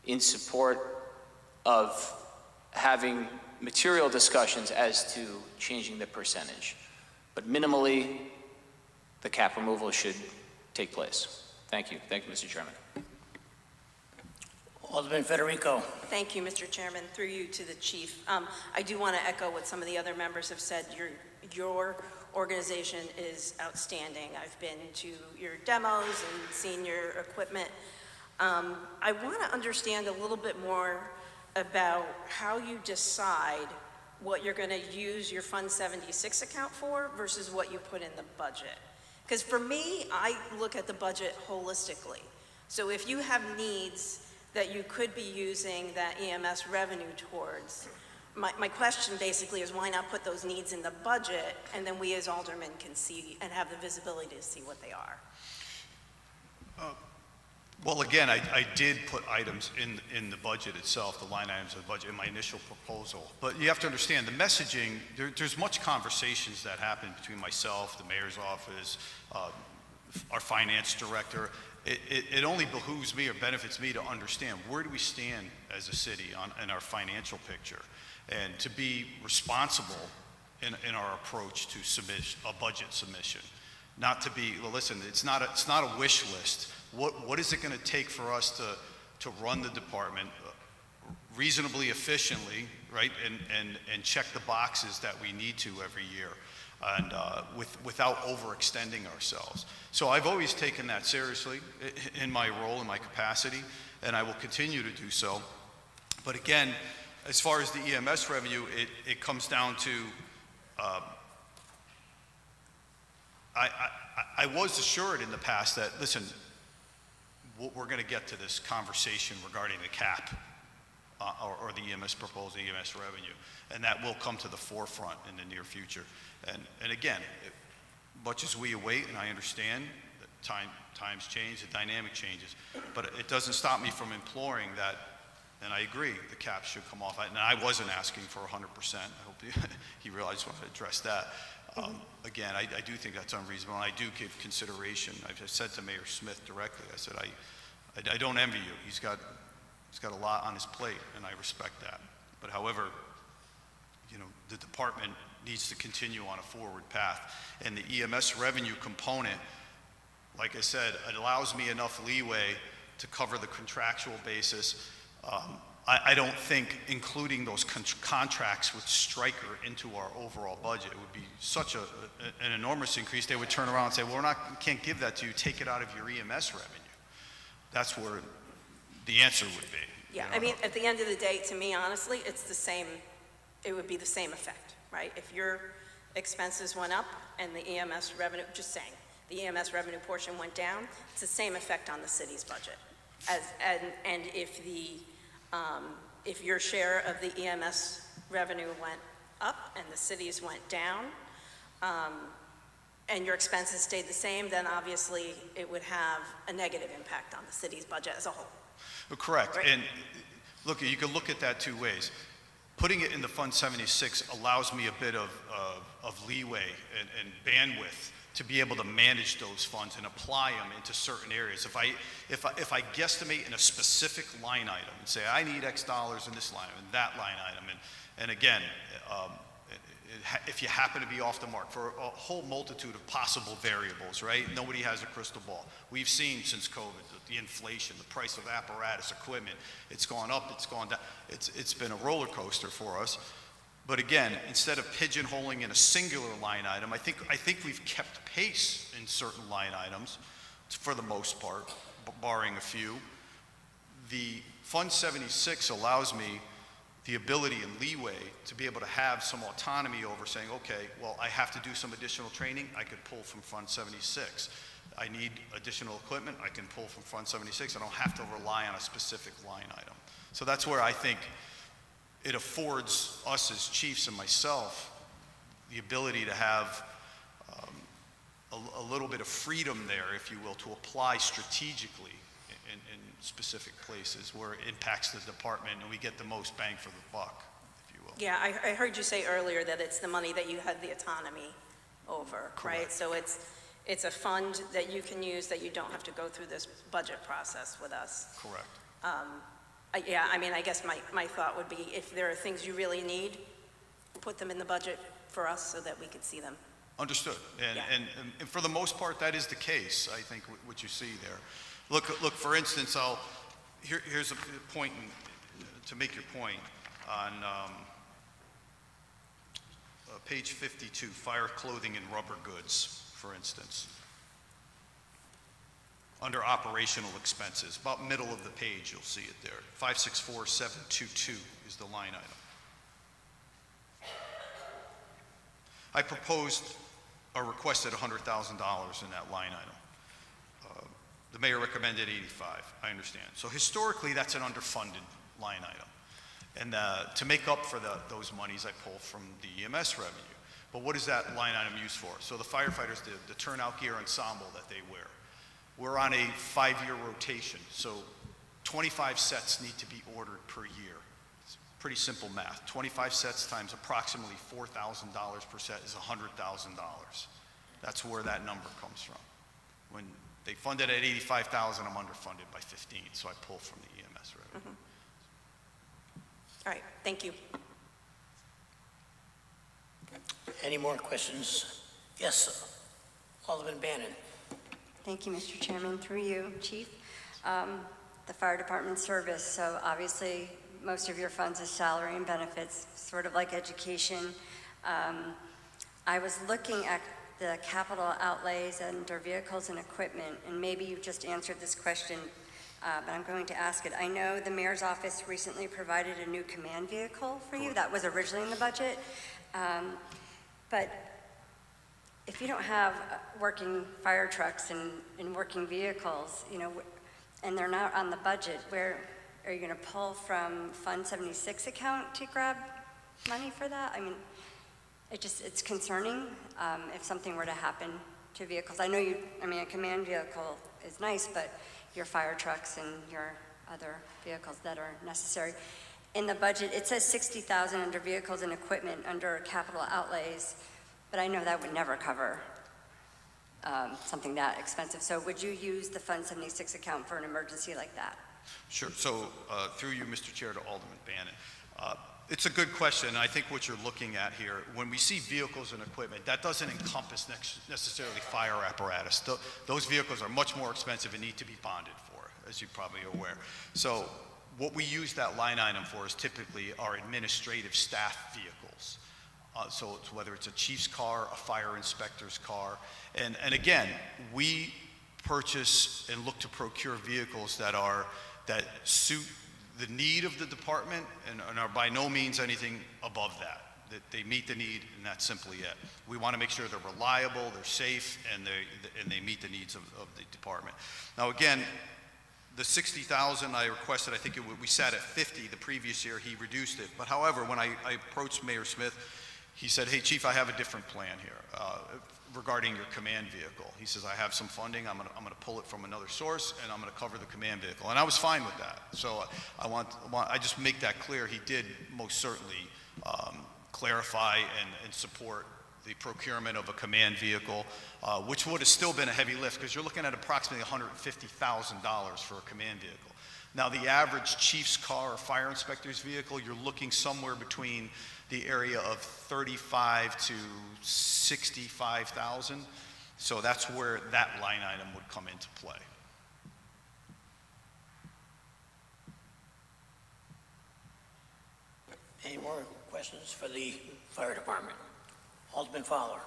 in support of having material discussions as to changing the percentage, but minimally, the cap removal should take place. Thank you. Thank you, Mr. Chairman. Alderman Federico. Thank you, Mr. Chairman. Through you to the chief. I do want to echo what some of the other members have said. Your organization is outstanding. I've been to your demos and seen your equipment. I want to understand a little bit more about how you decide what you're going to use your Fund 76 account for versus what you put in the budget. Because for me, I look at the budget holistically. So if you have needs that you could be using that EMS revenue towards, my question basically is why not put those needs in the budget, and then we as aldermen can see and have the visibility to see what they are? Well, again, I did put items in the budget itself, the line items of the budget in my initial proposal. But you have to understand, the messaging, there's much conversations that happen between myself, the mayor's office, our finance director. It only behooves me or benefits me to understand where do we stand as a city in our financial picture, and to be responsible in our approach to a budget submission. Not to be, well, listen, it's not a wish list. What is it going to take for us to run the department reasonably efficiently, right, and check the boxes that we need to every year, and without overextending ourselves. So I've always taken that seriously in my role, in my capacity, and I will continue to do so. But again, as far as the EMS revenue, it comes down to I was assured in the past that, listen, we're going to get to this conversation regarding the cap or the EMS proposal, EMS revenue, and that will come to the forefront in the near future. And again, much as we await, and I understand that times change, the dynamic changes, but it doesn't stop me from imploring that, and I agree, the cap should come off. And I wasn't asking for 100%. I hope he realized I want to address that. Again, I do think that's unreasonable, and I do give consideration. I've said to Mayor Smith directly, I said, I don't envy you. He's got a lot on his plate, and I respect that. But however, you know, the department needs to continue on a forward path. And the EMS revenue component, like I said, it allows me enough leeway to cover the contractual basis. I don't think including those contracts with Stryker into our overall budget would be such an enormous increase. They would turn around and say, well, we can't give that to you, take it out of your EMS revenue. That's where the answer would be. Yeah, You know? I mean, at the end of the day, to me, honestly, it's the same, it would be the same effect, right? If your expenses went up and the EMS revenue, just saying, the EMS revenue portion went down, it's the same effect on the city's budget. And if your share of the EMS revenue went up and the city's went down, and your expenses stayed the same, then obviously it would have a negative impact on the city's budget as a whole. Correct. Right. And look, you can look at that two ways. Putting it in the Fund 76 allows me a bit of leeway and bandwidth to be able to manage those funds and apply them into certain areas. If I guesstimate in a specific line item and say, I need X dollars in this line item and that line item, and again, if you happen to be off the mark for a whole multitude of possible variables, right? Nobody has a crystal ball. We've seen since COVID the inflation, the price of apparatus, equipment, it's gone up, it's gone down. It's been a roller coaster for us. But again, instead of pigeonholing in a singular line item, I think we've kept pace in certain line items for the most part, barring a few. The Fund 76 allows me the ability and leeway to be able to have some autonomy over saying, okay, well, I have to do some additional training, I could pull from Fund 76. I need additional equipment, I can pull from Fund 76. I don't have to rely on a specific line item. So that's where I think it affords us as chiefs and myself the ability to have a little bit of freedom there, if you will, to apply strategically in specific places where it impacts the department and we get the most bang for the buck, if you will. Yeah, I heard you say earlier that it's the money that you had the autonomy over, Correct. right? So it's a fund that you can use that you don't have to go through this budget process with us. Correct. Yeah, I mean, I guess my thought would be if there are things you really need, put them in the budget for us so that we could see them. Understood. Yeah. And for the most part, that is the case, I think, what you see there. Look, for instance, here's a point, to make your point, on page 52, fire clothing and rubber goods, for instance. Under operational expenses, about middle of the page, you'll see it there. 564722 is the line item. I proposed or requested $100,000 in that line item. The mayor recommended 85, I understand. So historically, that's an underfunded line item. And to make up for those monies, I pull from the EMS revenue. But what is that line item used for? So the firefighters, the turnout gear ensemble that they wear. We're on a 5-year rotation, so 25 sets need to be ordered per year. It's pretty simple math. 25 sets times approximately $4,000 per set is $100,000. That's where that number comes from. When they funded at 85,000, I'm underfunded by 15, so I pull from the EMS revenue. All right, thank you. Any more questions? Yes, Alderman Bannon. Thank you, Mr. Chairman. Through you, Chief. The fire department service, so obviously most of your funds is salary and benefits, sort of like education. I was looking at the capital outlays under vehicles and equipment, and maybe you've just answered this question, but I'm going to ask it. I know the mayor's office recently provided a new command vehicle for you. That was originally in the budget. But if you don't have working fire trucks and working vehicles, you know, and they're not on the budget, where are you going to pull from Fund 76 account to grab money for that? I mean, it's concerning if something were to happen to vehicles. I know a command vehicle is nice, but your fire trucks and your other vehicles that are necessary. In the budget, it says $60,000 under vehicles and equipment under capital outlays, but I know that would never cover something that expensive. So would you use the Fund 76 account for an emergency like that? Sure. So through you, Mr. Chair, to Alderman Bannon. It's a good question. I think what you're looking at here, when we see vehicles and equipment, that doesn't encompass necessarily fire apparatus. Those vehicles are much more expensive and need to be bonded for, as you probably are aware. So what we use that line item for is typically our administrative staff vehicles. So it's whether it's a chief's car, a fire inspector's car. And again, we purchase and look to procure vehicles that suit the need of the department and are by no means anything above that they meet the need, and that's simply it. We want to make sure they're reliable, they're safe, and they meet the needs of the department. Now again, the 60,000 I requested, I think we sat at 50 the previous year. He reduced it. But however, when I approached Mayor Smith, he said, "Hey, Chief, I have a different plan here regarding your command vehicle." He says, "I have some funding. I'm going to pull it from another source, and I'm going to cover the command vehicle." And I was fine with that. So I just make that clear. He did most certainly clarify and support the procurement of a command vehicle, which would have still been a heavy lift because you're looking at approximately $150,000 for a command vehicle. Now, the average chief's car or fire inspector's vehicle, you're looking somewhere between the area of $35,000 to $65,000. So that's where that line item would come into play. Any more questions for the fire department? Alderman Fowler.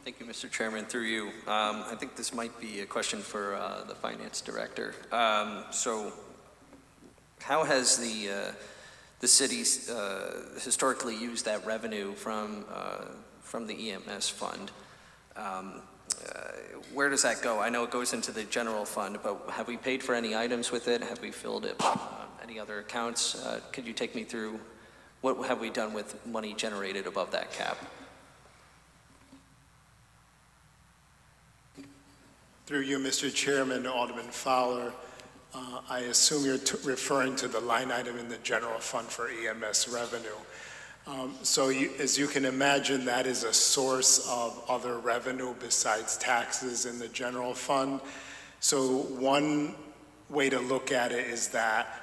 Thank you, Mr. Chairman. Through you, I think this might be a question for the finance director. So how has the city historically used that revenue from the EMS fund? Where does that go? I know it goes into the general fund, but have we paid for any items with it? Have we filled it? Any other accounts? Could you take me through what have we done with money generated above that cap? Through you, Mr. Chairman, Alderman Fowler, I assume you're referring to the line item in the general fund for EMS revenue. So as you can imagine, that is a source of other revenue besides taxes in the general fund. So one way to look at it is that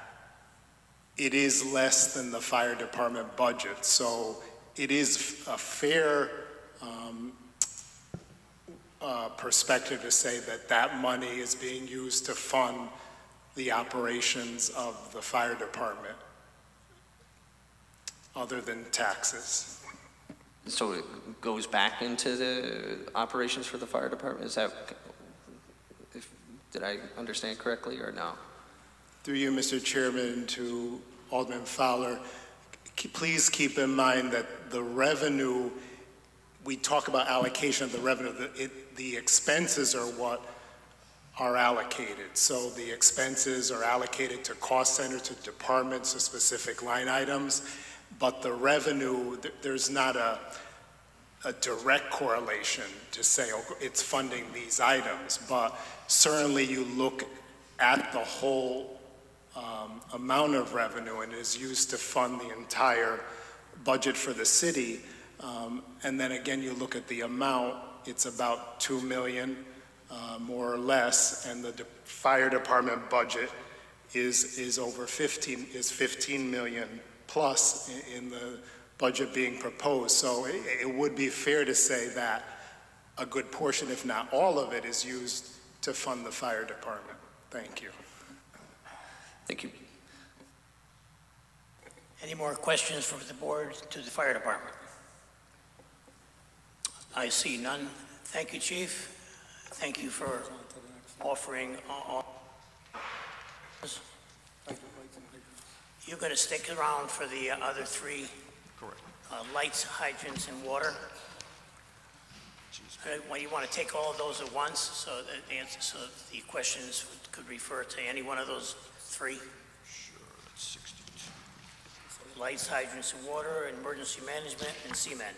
it is less than the fire department budget. So it is a fair perspective to say that that money is being used to fund the operations of the fire department, other than taxes. So it goes back into the operations for the fire department? Is that, did I understand correctly or no? Through you, Mr. Chairman, to Alderman Fowler, please keep in mind that the revenue, we talk about allocation of the revenue, the expenses are what are allocated. So the expenses are allocated to cost centers, to departments, to specific line items, but the revenue, there's not a direct correlation to say, oh, it's funding these items, but certainly you look at the whole amount of revenue and is used to fund the entire budget for the city. And then again, you look at the amount, it's about 2 million, more or less, and the fire department budget is over 15 million plus in the budget being proposed. So it would be fair to say that a good portion, if not all of it, is used to fund the fire department. Thank you. Thank you. Any more questions from the board to the fire department? I see none. Thank you, Chief. Thank you for offering all. You're going to stick around for the other three? Correct. Lights, hydrants, and water? Well, you want to take all of those at once, so the questions could refer to any one of those three? Sure, that's 62. Lights, hydrants, and water, emergency management, and CMed.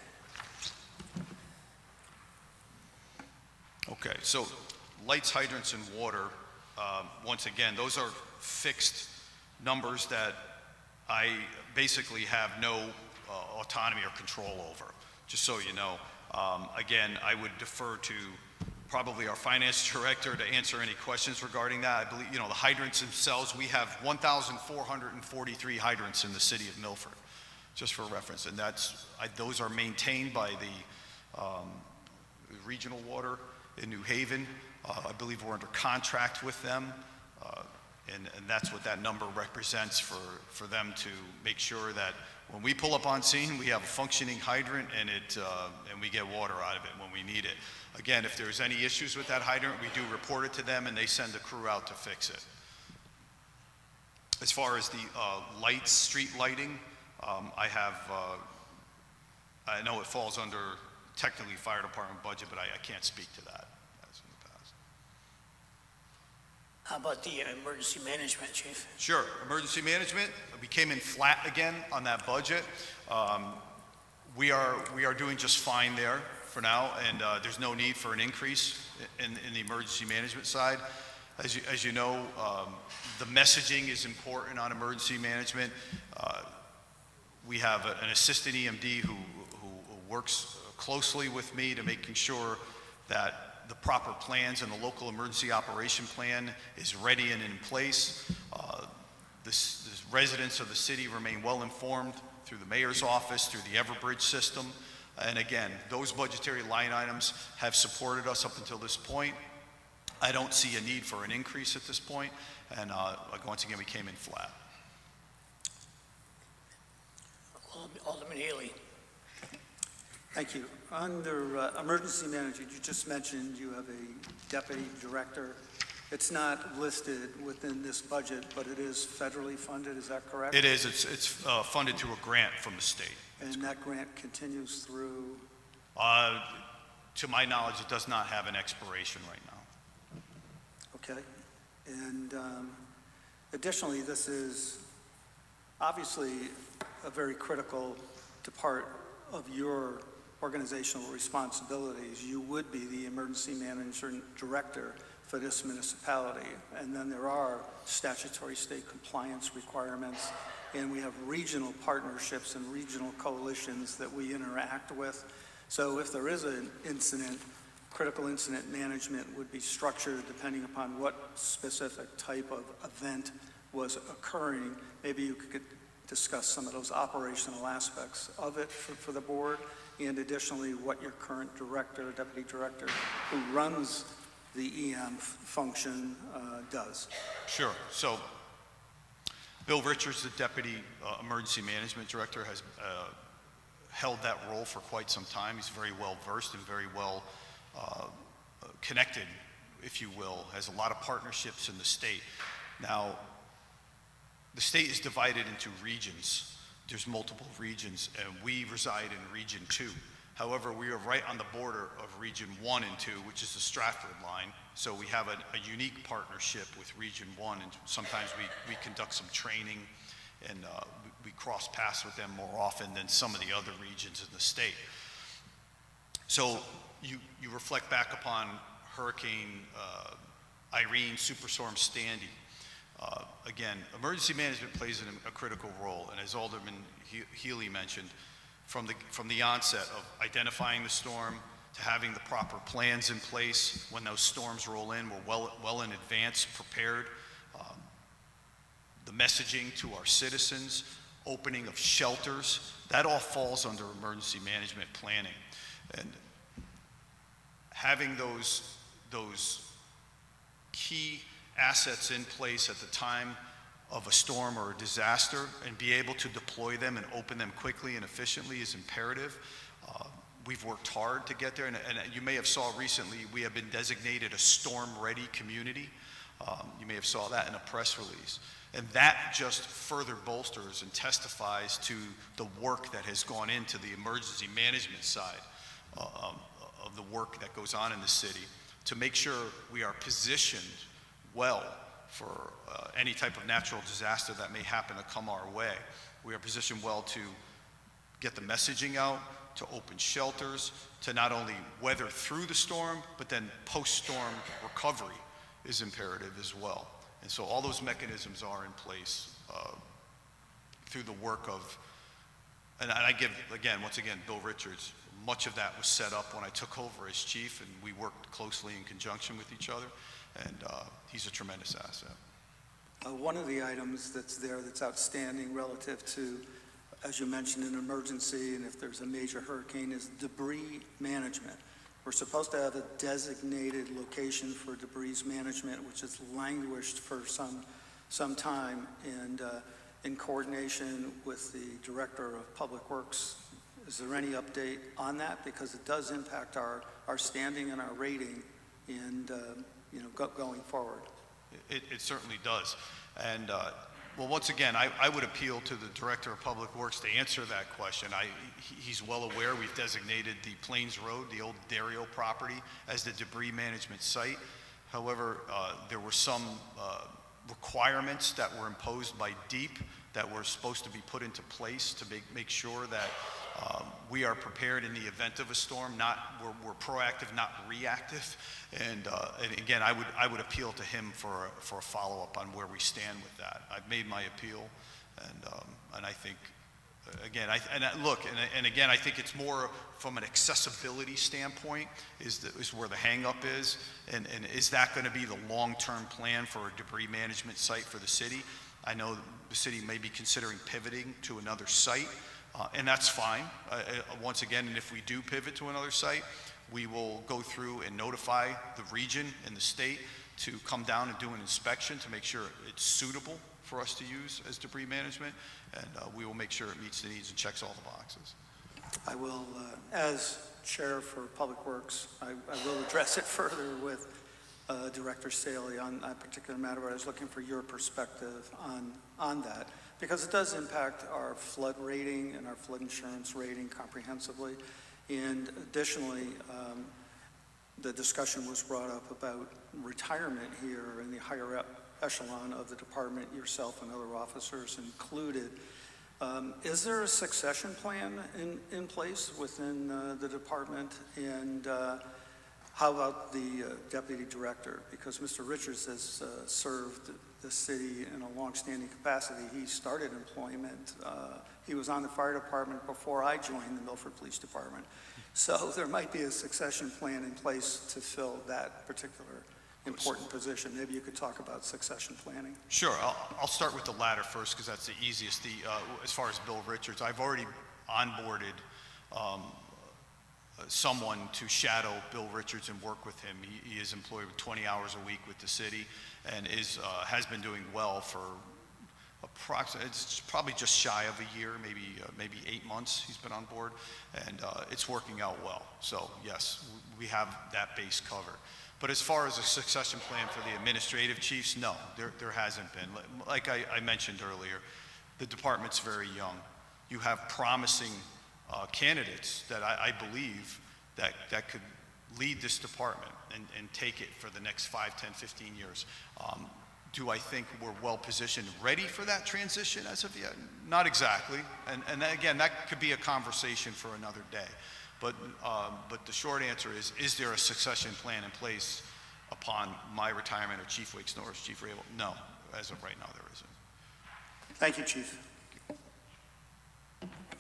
Okay, so lights, hydrants, and water, once again, those are fixed numbers that I basically have no autonomy or control over, just so you know. Again, I would defer to probably our finance director to answer any questions regarding that. I believe, the hydrants themselves, we have 1,443 hydrants in the city of Milford, just for reference, and those are maintained by the regional water in New Haven. I believe we're under contract with them, and that's what that number represents for them to make sure that when we pull up on scene, we have a functioning hydrant and we get water out of it when we need it. Again, if there's any issues with that hydrant, we do report it to them and they send a crew out to fix it. As far as the lights, street lighting, I know it falls under technically fire department budget, but I can't speak to that as in the past. How about the emergency management, Chief? Sure, emergency management, we came in flat again on that budget. We are doing just fine there for now, and there's no need for an increase in the emergency management side. As you know, the messaging is important on emergency management. We have an assistant EMD who works closely with me to making sure that the proper plans and the local emergency operation plan is ready and in place. The residents of the city remain well informed through the mayor's office, through the Everbridge system. And again, those budgetary line items have supported us up until this point. I don't see a need for an increase at this point. And once again, we came in flat. Alderman Healy. Thank you. Under emergency management, you just mentioned you have a deputy director. It's not listed within this budget, but it is federally funded, is that correct? It is. It's funded through a grant from the state. And that grant continues through? To my knowledge, it does not have an expiration right now. Okay. And additionally, this is obviously a very critical part of your organizational responsibilities. You would be the emergency management director for this municipality. And then there are statutory state compliance requirements, and we have regional partnerships and regional coalitions that we interact with. So if there is an incident, critical incident management would be structured depending upon what specific type of event was occurring. Maybe you could discuss some of those operational aspects of it for the board, and additionally what your current director, deputy director, who runs the EM function does. Sure. So Bill Richards, the deputy emergency management director, has held that role for quite some time. He's very well versed and very well connected, if you will, has a lot of partnerships in the state. Now, the state is divided into regions. There's multiple regions, and we reside in Region 2. However, we are right on the border of Region 1 and 2, which is the Stratford line. So we have a unique partnership with Region 1, and sometimes we conduct some training, and we cross paths with them more often than some of the other regions in the state. So you reflect back upon Hurricane Irene, Superstorm Sandy. Again, emergency management plays a critical role, and as Alderman Healy mentioned, from the onset of identifying the storm to having the proper plans in place when those storms roll in, we're well in advance prepared. The messaging to our citizens, opening of shelters, that all falls under emergency management planning. And having those key assets in place at the time of a storm or a disaster and be able to deploy them and open them quickly and efficiently is imperative. We've worked hard to get there, and you may have saw recently we have been designated a storm-ready community. You may have saw that in a press release. And that just further bolsters and testifies to the work that has gone into the emergency management side of the work that goes on in the city to make sure we are positioned well for any type of natural disaster that may happen to come our way. We are positioned well to get the messaging out, to open shelters, to not only weather through the storm, but then post-storm recovery is imperative as well. And so all those mechanisms are in place through the work of, and I give, once again, Bill Richards, much of that was set up when I took over as chief, and we worked closely in conjunction with each other, and he's a tremendous asset. One of the items that's there that's outstanding relative to, as you mentioned, an emergency and if there's a major hurricane is debris management. We're supposed to have a designated location for debris management, which has languished for some time, and in coordination with the Director of Public Works, is there any update on that? Because it does impact our standing and our rating and going forward. It certainly does. And well, once again, I would appeal to the Director of Public Works to answer that question. He's well aware we've designated the Plains Road, the old Dario property, as the debris management site. However, there were some requirements that were imposed by DEEP that were supposed to be put into place to make sure that we are prepared in the event of a storm. We're proactive, not reactive. And again, I would appeal to him for a follow-up on where we stand with that. I've made my appeal, and I think again, I think it's more from an accessibility standpoint is where the hang-up is, and is that going to be the long-term plan for a debris management site for the city? I know the city may be considering pivoting to another site. And that's fine. Once again, and if we do pivot to another site, we will go through and notify the region and the state to come down and do an inspection to make sure it's suitable for us to use as debris management, and we will make sure it meets the needs and checks all the boxes. I will, as Chair for Public Works, I will address it further with Director Staley on that particular matter, but I was looking for your perspective on that, because it does impact our flood rating and our flood insurance rating comprehensively. And additionally, the discussion was brought up about retirement here in the higher echelon of the department, yourself and other officers included. Is there a succession plan in place within the department? And how about the deputy director? Because Mr. Richards has served the city in a long-standing capacity. He started employment. He was on the fire department before I joined the Milford Police Department. So there might be a succession plan in place to fill that particular important position. Maybe you could talk about succession planning. Sure. I'll start with the latter first because that's the easiest. As far as Bill Richards, I've already onboarded someone to shadow Bill Richards and work with him. He is employed with 20 hours a week with the city and has been doing well for approximately, it's probably just shy of a year, maybe 8 months he's been on board, and it's working out well. So yes, we have that base covered. But as far as a succession plan for the administrative chiefs, no, there hasn't been. Like I mentioned earlier, the department's very young. You have promising candidates that I believe that could lead this department and take it for the next 5, 10, 15 years. Do I think we're well positioned, ready for that transition as of yet? Not exactly. And again, that could be a conversation for another day. But the short answer is there a succession plan in place upon my retirement or Chief Wakes Norris, Chief Rabel? No, as of right now, there isn't. Thank you, Chief.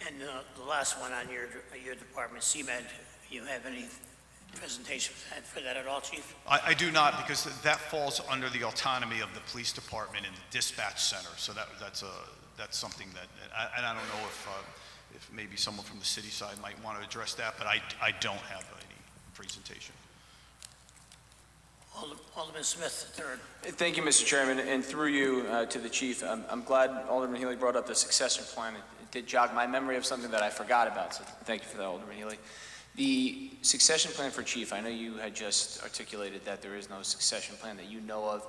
And the last one on your department, CMed, you have any presentation for that at all, Chief? I do not, because that falls under the autonomy of the police department and the dispatch center. So that's something that, and I don't know if maybe someone from the city side might want to address that, but I don't have any presentation. Alderman Smith, the third. Thank you, Mr. Chairman, and through you to the chief. I'm glad Alderman Healy brought up the succession plan. It did jog my memory of something that I forgot about, so thank you for that, Alderman Healy. The succession plan for chief, I know you had just articulated that there is no succession plan that you know of.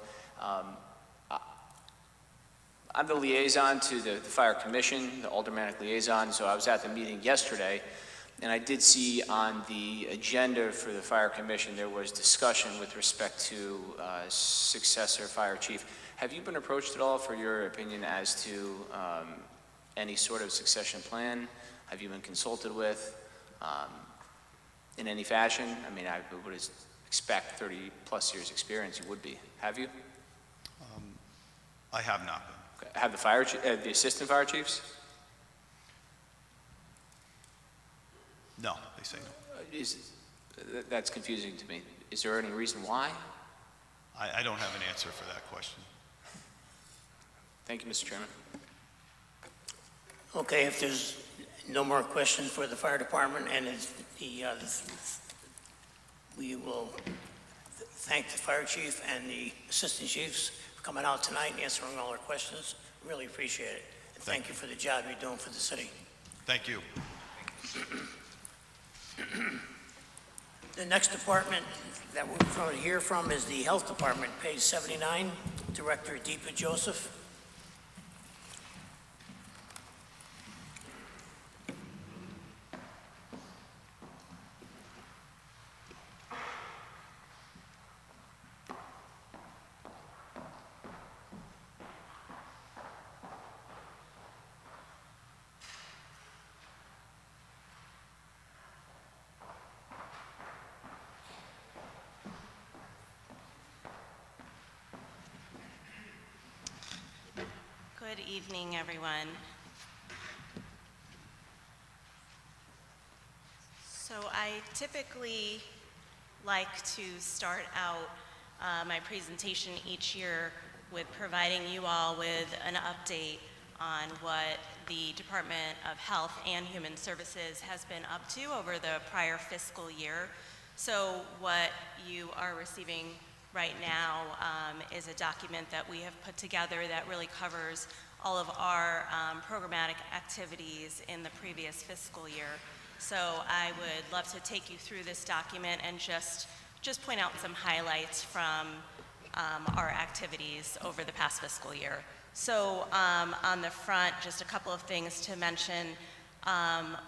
I'm the liaison to the fire commission, the aldermanic liaison, so I was at the meeting yesterday, and I did see on the agenda for the fire commission there was discussion with respect to successor fire chief. Have you been approached at all for your opinion as to any sort of succession plan? Have you been consulted with in any fashion? I mean, I would expect 30 plus years experience you would be. Have you? I have not been. Okay. Have the assistant fire chiefs? No, they say no. That's confusing to me. Is there any reason why? I don't have an answer for that question. Thank you, Mr. Chairman. Okay, if there's no more questions for the fire department, and we will thank the fire chief and the assistant chiefs for coming out tonight and answering all our questions. Really appreciate it. And thank you for the job you're doing for the city. Thank you. The next department that we're going to hear from is the Health Department, page 79, Director Deepa Joseph. Good evening, everyone. So I typically like to start out my presentation each year with providing you all with an update on what the Department of Health and Human Services has been up to over the prior fiscal year. So what you are receiving right now is a document that we have put together that really covers all of our programmatic activities in the previous fiscal year. So I would love to take you through this document and just point out some highlights from our activities over the past fiscal year. So on the front, just a couple of things to mention.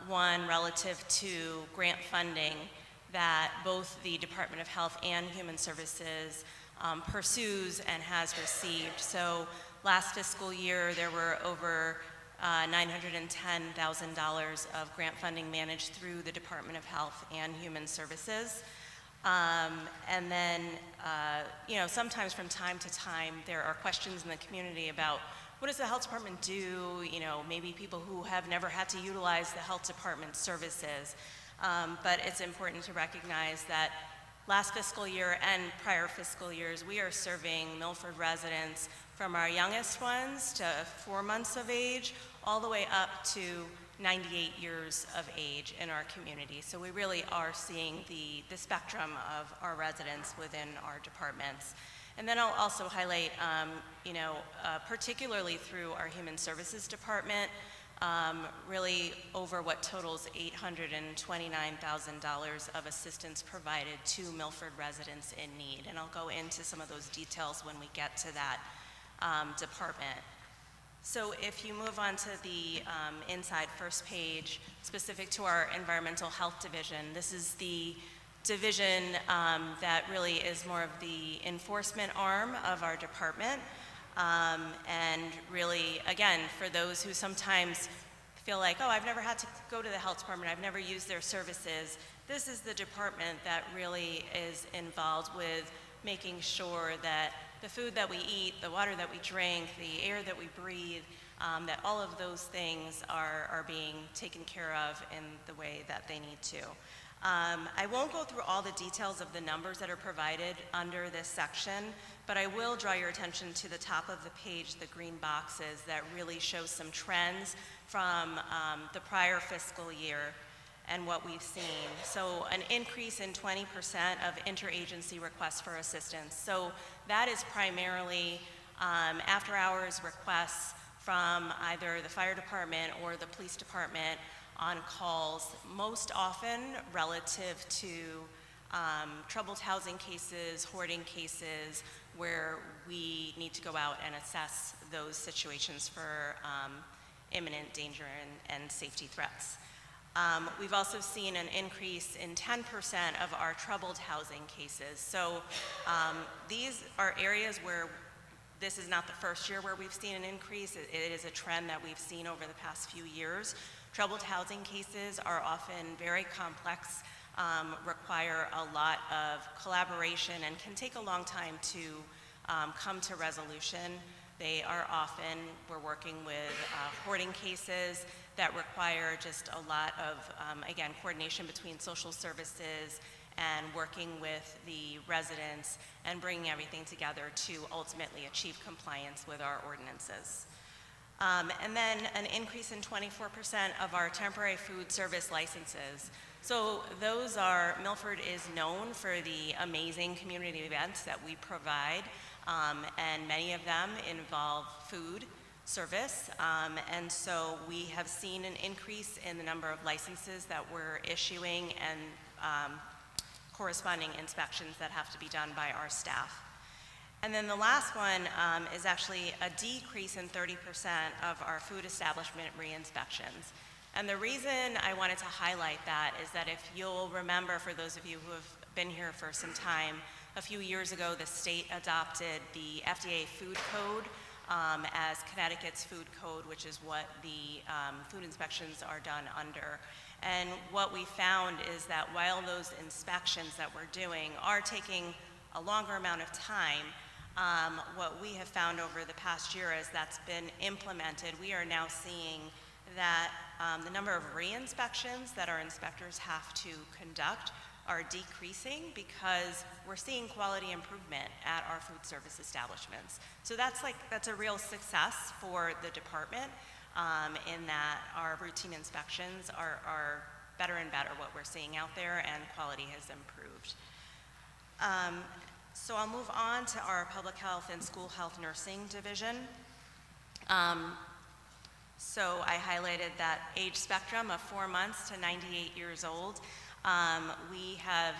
One, relative to grant funding that both the Department of Health and Human Services pursues and has received. So last fiscal year, there were over $910,000 of grant funding managed through the Department of Health and Human Services. And then, sometimes from time to time, there are questions in the community about what does the health department do? Maybe people who have never had to utilize the health department services. But it's important to recognize that last fiscal year and prior fiscal years, we are serving Milford residents from our youngest ones to 4 months of age, all the way up to 98 years of age in our community. So we really are seeing the spectrum of our residents within our departments. And then I'll also highlight, particularly through our Human Services Department, really over what totals $829,000 of assistance provided to Milford residents in need. And I'll go into some of those details when we get to that department. So if you move on to the inside first page, specific to our environmental health division, this is the division that really is more of the enforcement arm of our department. And really, again, for those who sometimes feel like, oh, I've never had to go to the health department, I've never used their services, this is the department that really is involved with making sure that the food that we eat, the water that we drink, the air that we breathe, that all of those things are being taken care of in the way that they need to. I won't go through all the details of the numbers that are provided under this section, but I will draw your attention to the top of the page, the green boxes that really show some trends from the prior fiscal year and what we've seen. So an increase in 20% of interagency requests for assistance. So that is primarily after-hours requests from either the fire department or the police department on calls, most often relative to troubled housing cases, hoarding cases, where we need to go out and assess those situations for imminent danger and safety threats. We've also seen an increase in 10% of our troubled housing cases. So these are areas where this is not the first year where we've seen an increase. It is a trend that we've seen over the past few years. Troubled housing cases are often very complex, require a lot of collaboration, and can take a long time to come to resolution. They are often, we're working with hoarding cases that require just a lot of, again, coordination between social services and working with the residents and bringing everything together to ultimately achieve compliance with our ordinances. And then an increase in 24% of our temporary food service licenses. So those are, Milford is known for the amazing community events that we provide, and many of them involve food service. And so we have seen an increase in the number of licenses that we're issuing and corresponding inspections that have to be done by our staff. And then the last one is actually a decrease in 30% of our food establishment re-inspections. And the reason I wanted to highlight that is that if you'll remember, for those of you who have been here for some time, a few years ago the state adopted the FDA food code as Connecticut's food code, which is what the food inspections are done under. And what we found is that while those inspections that we're doing are taking a longer amount of time, what we have found over the past year as that's been implemented, we are now seeing that the number of re-inspections that our inspectors have to conduct are decreasing because we're seeing quality improvement at our food service establishments. So that's a real success for the department in that our routine inspections are better and better what we're seeing out there, and quality has improved. So I'll move on to our public health and school health nursing division. So I highlighted that age spectrum of 4 months to 98 years old. We have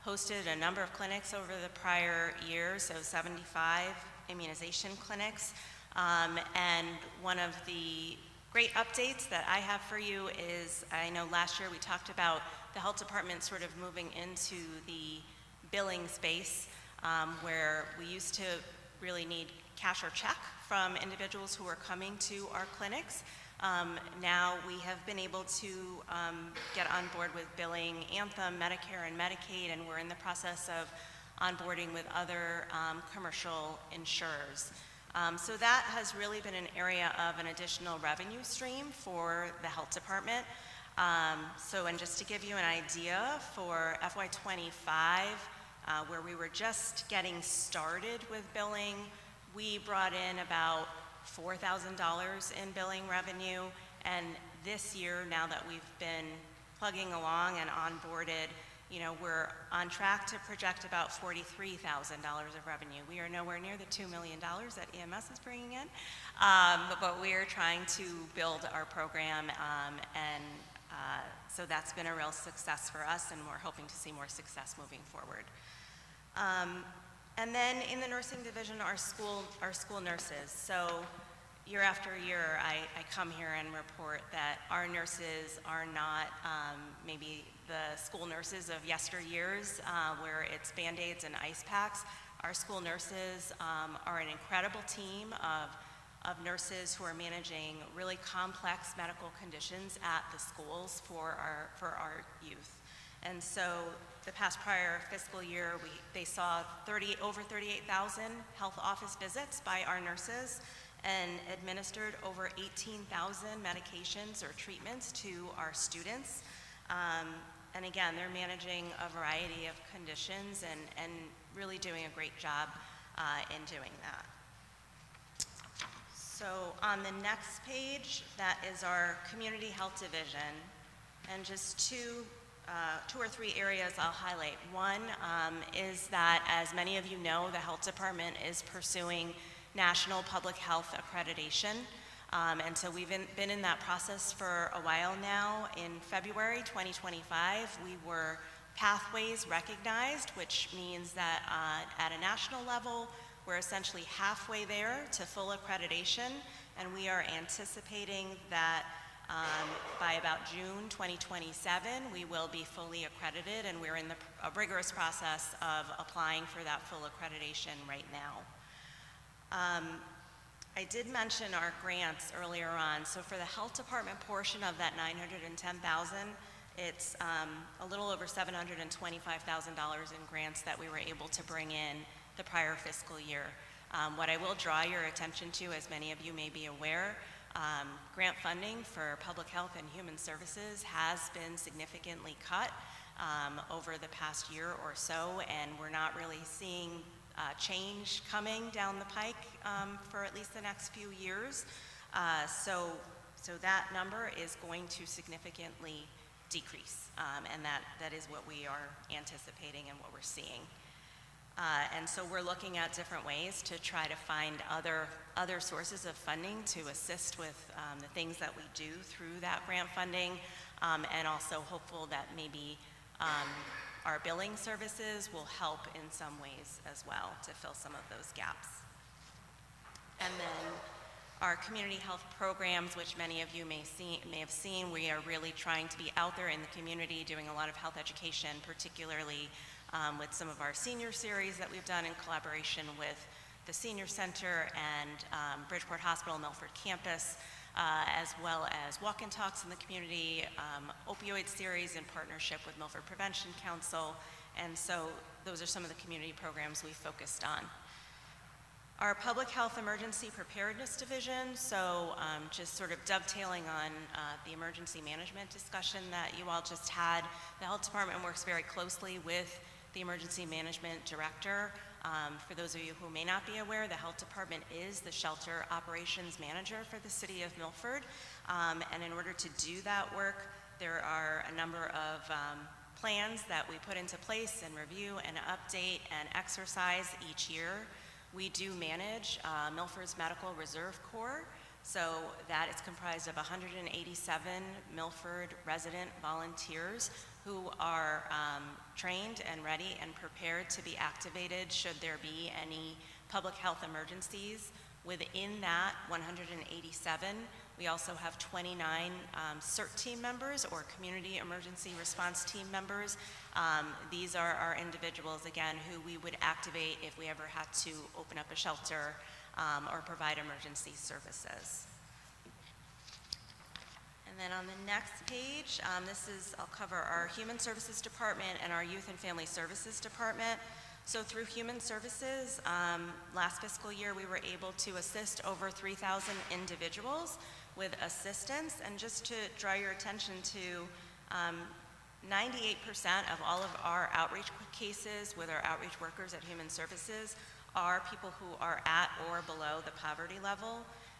hosted a number of clinics over the prior year, so 75 immunization clinics. And one of the great updates that I have for you is, I know last year we talked about the health department sort of moving into the billing space, where we used to really need cash or check from individuals who are coming to our clinics. Now we have been able to get on board with billing Anthem, Medicare, and Medicaid, and we're in the process of onboarding with other commercial insurers. So that has really been an area of an additional revenue stream for the health department. And just to give you an idea, for FY25, where we were just getting started with billing, we brought in about $4,000 in billing revenue, and this year, now that we've been plugging along and onboarded, we're on track to project about $43,000 of revenue. We are nowhere near the $2 million that EMS is bringing in, but we are trying to build our program, so that's been a real success for us, and we're hoping to see more success moving forward. And then in the nursing division, our school nurses. So year after year, I come here and report that our nurses are not maybe the school nurses of yesteryears, where it's Band-Aids and ice packs. Our school nurses are an incredible team of nurses who are managing really complex medical conditions at the schools for our youth. And so the prior fiscal year, they saw over 38,000 health office visits by our nurses and administered over 18,000 medications or treatments to our students. And again, they're managing a variety of conditions and really doing a great job in doing that. So on the next page, that is our Community Health Division. And just two or three areas I'll highlight. One is that, as many of you know, the Health Department is pursuing National Public Health Accreditation. And so we've been in that process for a while now. In February 2025, we were Pathways recognized, which means that at a national level, we're essentially halfway there to full accreditation, and we are anticipating that by about June 2027, we will be fully accredited, and we're in a rigorous process of applying for that full accreditation right now. I did mention our grants earlier on. So for the health department portion of that $910,000, it's a little over $725,000 in grants that we were able to bring in the prior fiscal year. What I will draw your attention to, as many of you may be aware, grant funding for public health and human services has been significantly cut over the past year or so, and we're not really seeing change coming down the pike for at least the next few years. So that number is going to significantly decrease, and that is what we are anticipating and what we're seeing. And so we're looking at different ways to try to find other sources of funding to assist with the things that we do through that grant funding, and also hopeful that maybe our billing services will help in some ways as well to fill some of those gaps. And then our community health programs, which many of you may have seen, we are really trying to be out there in the community doing a lot of health education, particularly with some of our senior series that we've done in collaboration with the Senior Center and Bridgeport Hospital Milford Campus, as well as walk-in talks in the community, opioid series in partnership with Milford Prevention Council, and so those are some of the community programs we focused on. Our Public Health Emergency Preparedness Division, so just sort of dovetailing on the emergency management discussion that you all just had, the Health Department works very closely with the Emergency Management Director. For those of you who may not be aware, the Health Department is the shelter operations manager for the city of Milford. And in order to do that work, there are a number of plans that we put into place and review and update and exercise each year. We do manage Milford's Medical Reserve Corps, so that is comprised of 187 Milford resident volunteers who are trained and ready and prepared to be activated should there be any public health emergencies. Within that 187, we also have 29 CERT team members, or Community Emergency Response Team members. These are our individuals, again, who we would activate if we ever had to open up a shelter or provide emergency services. And then on the next page, I'll cover our Human Services Department and our Youth and Family Services Department. So through Human Services, last fiscal year we were able to assist over 3,000 individuals with assistance. And just to draw your attention to 98% of all of our outreach cases with our outreach workers at Human Services are people who are at or below the poverty level.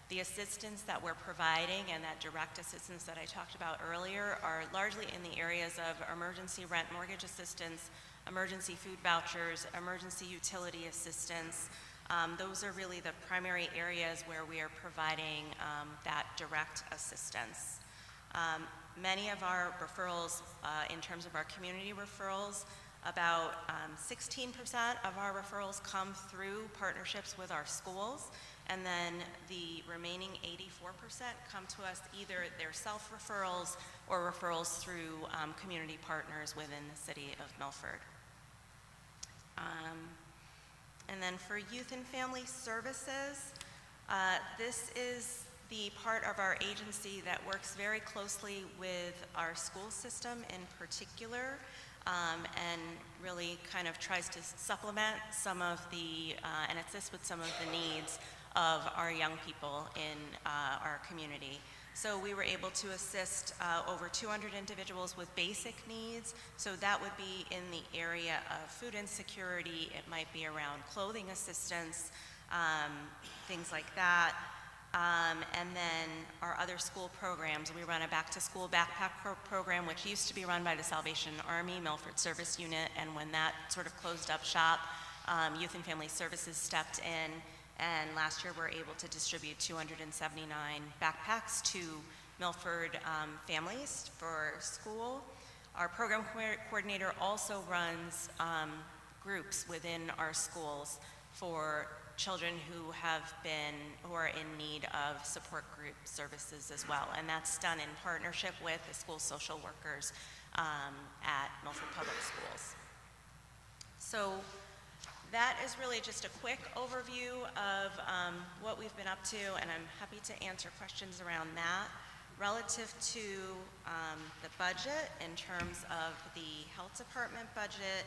The assistance that we're providing and that direct assistance that I talked about earlier are largely in the areas of emergency rent mortgage assistance, emergency food vouchers, emergency utility assistance. Those are really the primary areas where we are providing that direct assistance. Many of our referrals, in terms of our community referrals, about 16% of our referrals come through partnerships with our schools, And then the remaining 84% come to us either their self-referrals or referrals through community partners within the city of Milford. And then for youth and family services, this is the part of our agency that works very closely with our school system in particular, and really kind of tries to supplement some of the, and assist with some of the needs of our young people in our community. So we were able to assist over 200 individuals with basic needs. So that would be in the area of food insecurity. It might be around clothing assistance, things like that. And then our other school programs, we run a back-to-school backpack program, which used to be run by the Salvation Army Milford Service Unit, and when that sort of closed up shop, Youth and Family Services stepped in, and last year we were able to distribute 279 backpacks to Milford families for school. Our program coordinator also runs groups within our schools for children who are in need of support group services as well. And that's done in partnership with the school social workers at Milford Public Schools. So that is really just a quick overview of what we've been up to, and I'm happy to answer questions around that. Relative to the budget, in terms of the health department budget,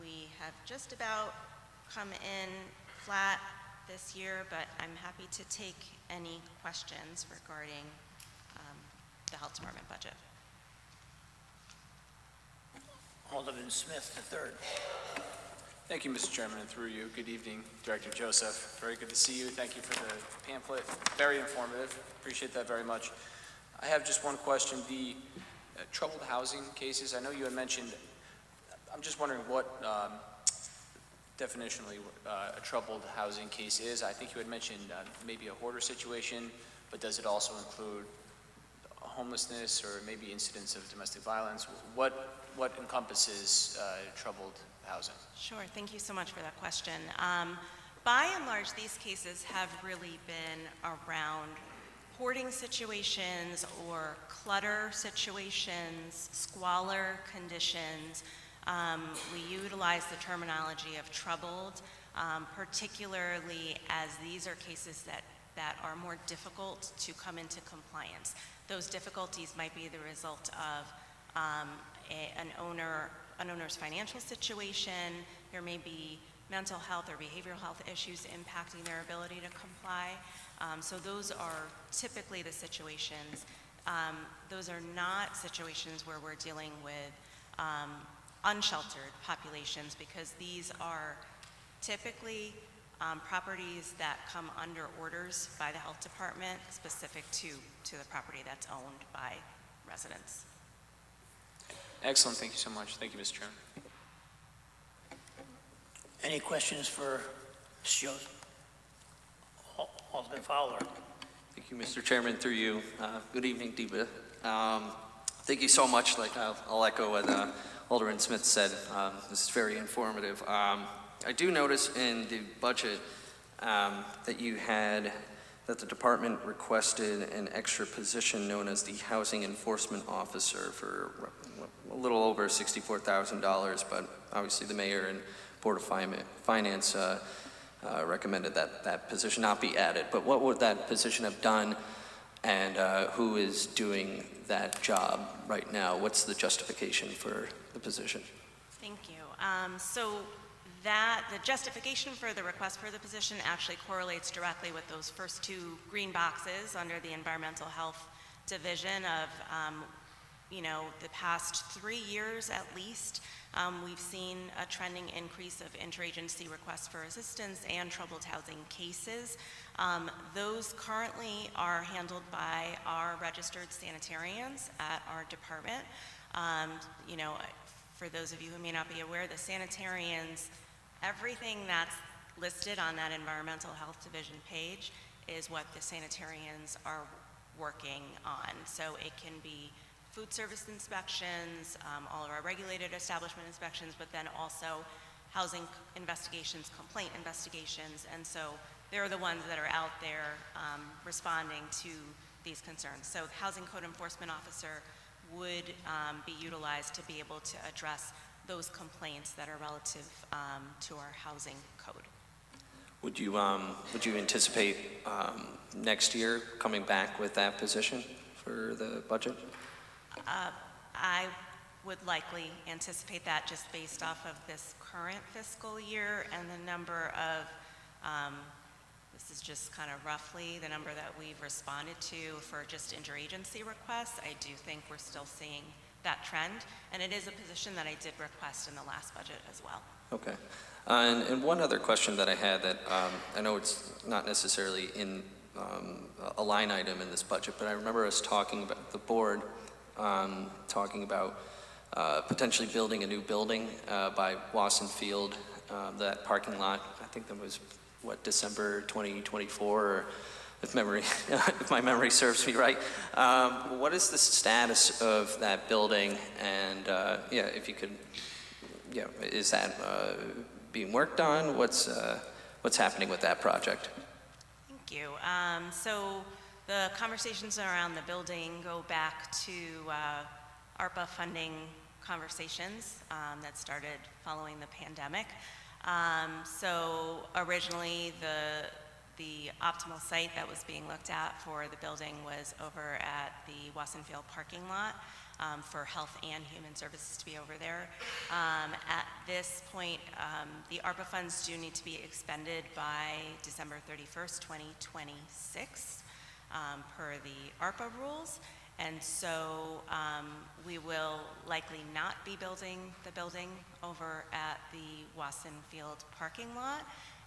we have just about come in flat this year, but I'm happy to take any questions regarding the health department budget. Alderman Smith III. Thank you, Mr. Chairman, and through you, good evening, Director Joseph. Very good to see you. Thank you for the pamphlet. Very informative. Appreciate that very much. I have just one question. The troubled housing cases, I know you had mentioned, I'm just wondering what definitionally a troubled housing case is. I think you had mentioned maybe a hoarder situation, but does it also include homelessness or maybe incidents of domestic violence? What encompasses troubled housing? Sure, thank you so much for that question. By and large, these cases have really been around hoarding situations or clutter situations, squalor conditions. We utilize the terminology of troubled, particularly as these are cases that are more difficult to come into compliance. Those difficulties might be the result of an owner's financial situation. There may be mental health or behavioral health issues impacting their ability to comply. So those are typically the situations. Those are not situations where we're dealing with unsheltered populations, because these are typically properties that come under orders by the health department specific to the property that's owned by residents. Excellent. Thank you so much. Thank you, Mr. Chairman. Any questions for Mr. Joseph? Alderman Fowler. Thank you, Mr. Chairman, through you. Good evening, Diva. Thank you so much. I'll echo what Alderman Smith said. This is very informative. I do notice in the budget that you had that the department requested an extra position known as the Housing Enforcement Officer for a little over $64,000, but obviously the mayor and Board of Finance recommended that that position not be added. But what would that position have done, and who is doing that job right now? What's the justification for the position? Thank you. The justification for the request for the position actually correlates directly with those first two green boxes under the Environmental Health Division of, the past 3 years at least. We've seen a trending increase of interagency requests for assistance and troubled housing cases. Those currently are handled by our registered sanitarians at our department. For those of you who may not be aware, the sanitarians, everything that's listed on that Environmental Health Division page is what the sanitarians are working on. So it can be food service inspections, all of our regulated establishment inspections, but then also housing investigations, complaint investigations. And so they're the ones that are out there responding to these concerns. So the Housing Code Enforcement Officer would be utilized to be able to address those complaints that are relative to our housing code. Would you anticipate next year coming back with that position for the budget? I would likely anticipate that just based off of this current fiscal year and the number of, this is just kind of roughly the number that we've responded to for just interagency requests. I do think we're still seeing that trend, and it is a position that I did request in the last budget as well. Okay. And one other question that I had that I know it's not necessarily in a line item in this budget, but I remember us talking about the board talking about potentially building a new building by Wasson Field, that parking lot. I think that was, what, December 2024, or if my memory serves me right. What is the status of that building? And yeah, if you could, yeah, is that being worked on? What's happening with that project? Thank you. So the conversations around the building go back to ARPA funding conversations that started following the pandemic. So originally the optimal site that was being looked at for the building was over at the Wasson Field parking lot for health and human services to be over there. At this point, the ARPA funds do need to be expended by December 31st, 2026 per the ARPA rules. And so we will likely not be building the building over at the Wasson Field parking lot.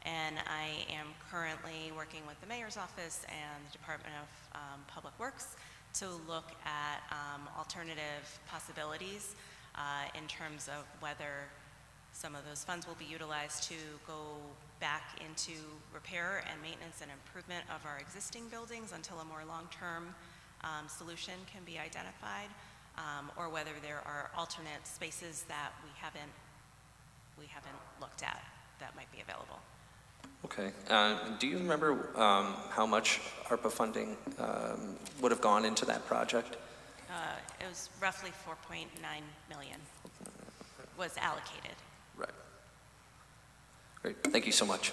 And I am currently working with the Mayor's Office and the Department of Public Works to look at alternative possibilities in terms of whether some of those funds will be utilized to go back into repair and maintenance and improvement of our existing buildings until a more long-term solution can be identified, or whether there are alternate spaces that we haven't looked at that might be available. Okay. Do you remember how much ARPA funding would have gone into that project? It was roughly 4.9 million was allocated. Right. Great. Thank you so much.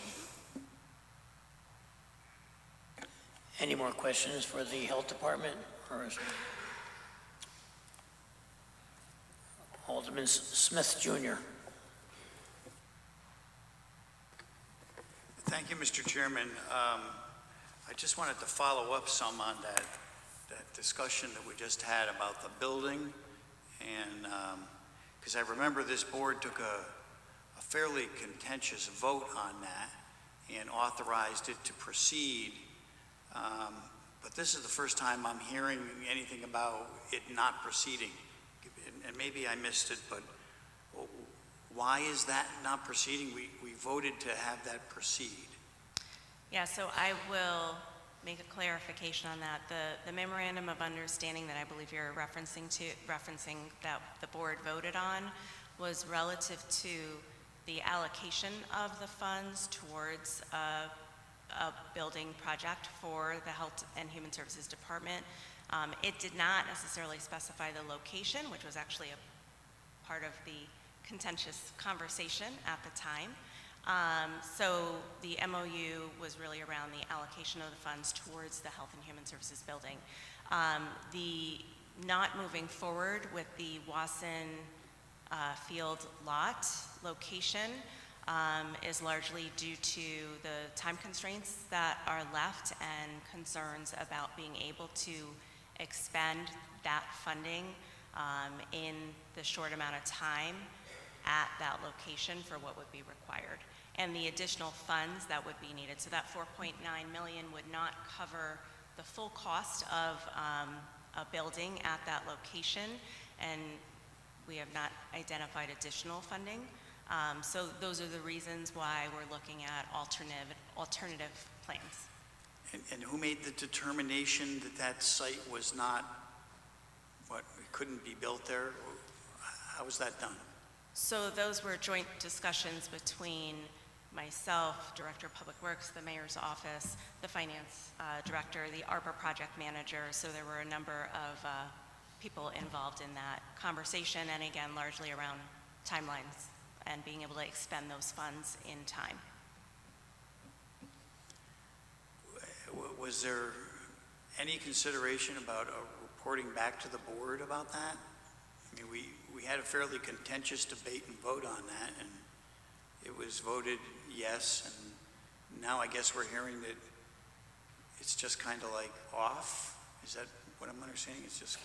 Any more questions for the Health Department? Or Alderman Smith Jr. Thank you, Mr. Chairman. I just wanted to follow up some on that discussion that we just had about the building, and because I remember this board took a fairly contentious vote on that and authorized it to proceed. But this is the first time I'm hearing anything about it not proceeding. And maybe I missed it, but why is that not proceeding? We voted to have that proceed. Yeah, so I will make a clarification on that. The memorandum of understanding that I believe you're referencing that the board voted on was relative to the allocation of the funds towards a building project for the Health and Human Services Department. It did not necessarily specify the location, which was actually a part of the contentious conversation at the time. So the MOU was really around the allocation of the funds towards the Health and Human Services building. The not moving forward with the Wasson Field lot location is largely due to the time constraints that are left and concerns about being able to expend that funding in the short amount of time at that location for what would be required. And the additional funds that would be needed. So that 4.9 million would not cover the full cost of a building at that location, and we have not identified additional funding. So those are the reasons why we're looking at alternative plans. And who made the determination that that site was not, it couldn't be built there? How was that done? So those were joint discussions between myself, Director of Public Works, the Mayor's Office, the Finance Director, the ARPA Project Manager, so there were a number of people involved in that conversation, and again, largely around timelines and being able to expend those funds in time. Was there any consideration about reporting back to the board about that? I mean, we had a fairly contentious debate and vote on that, and it was voted yes, and now I guess we're hearing that it's just kind of like off? Is that what I'm understanding? It's just...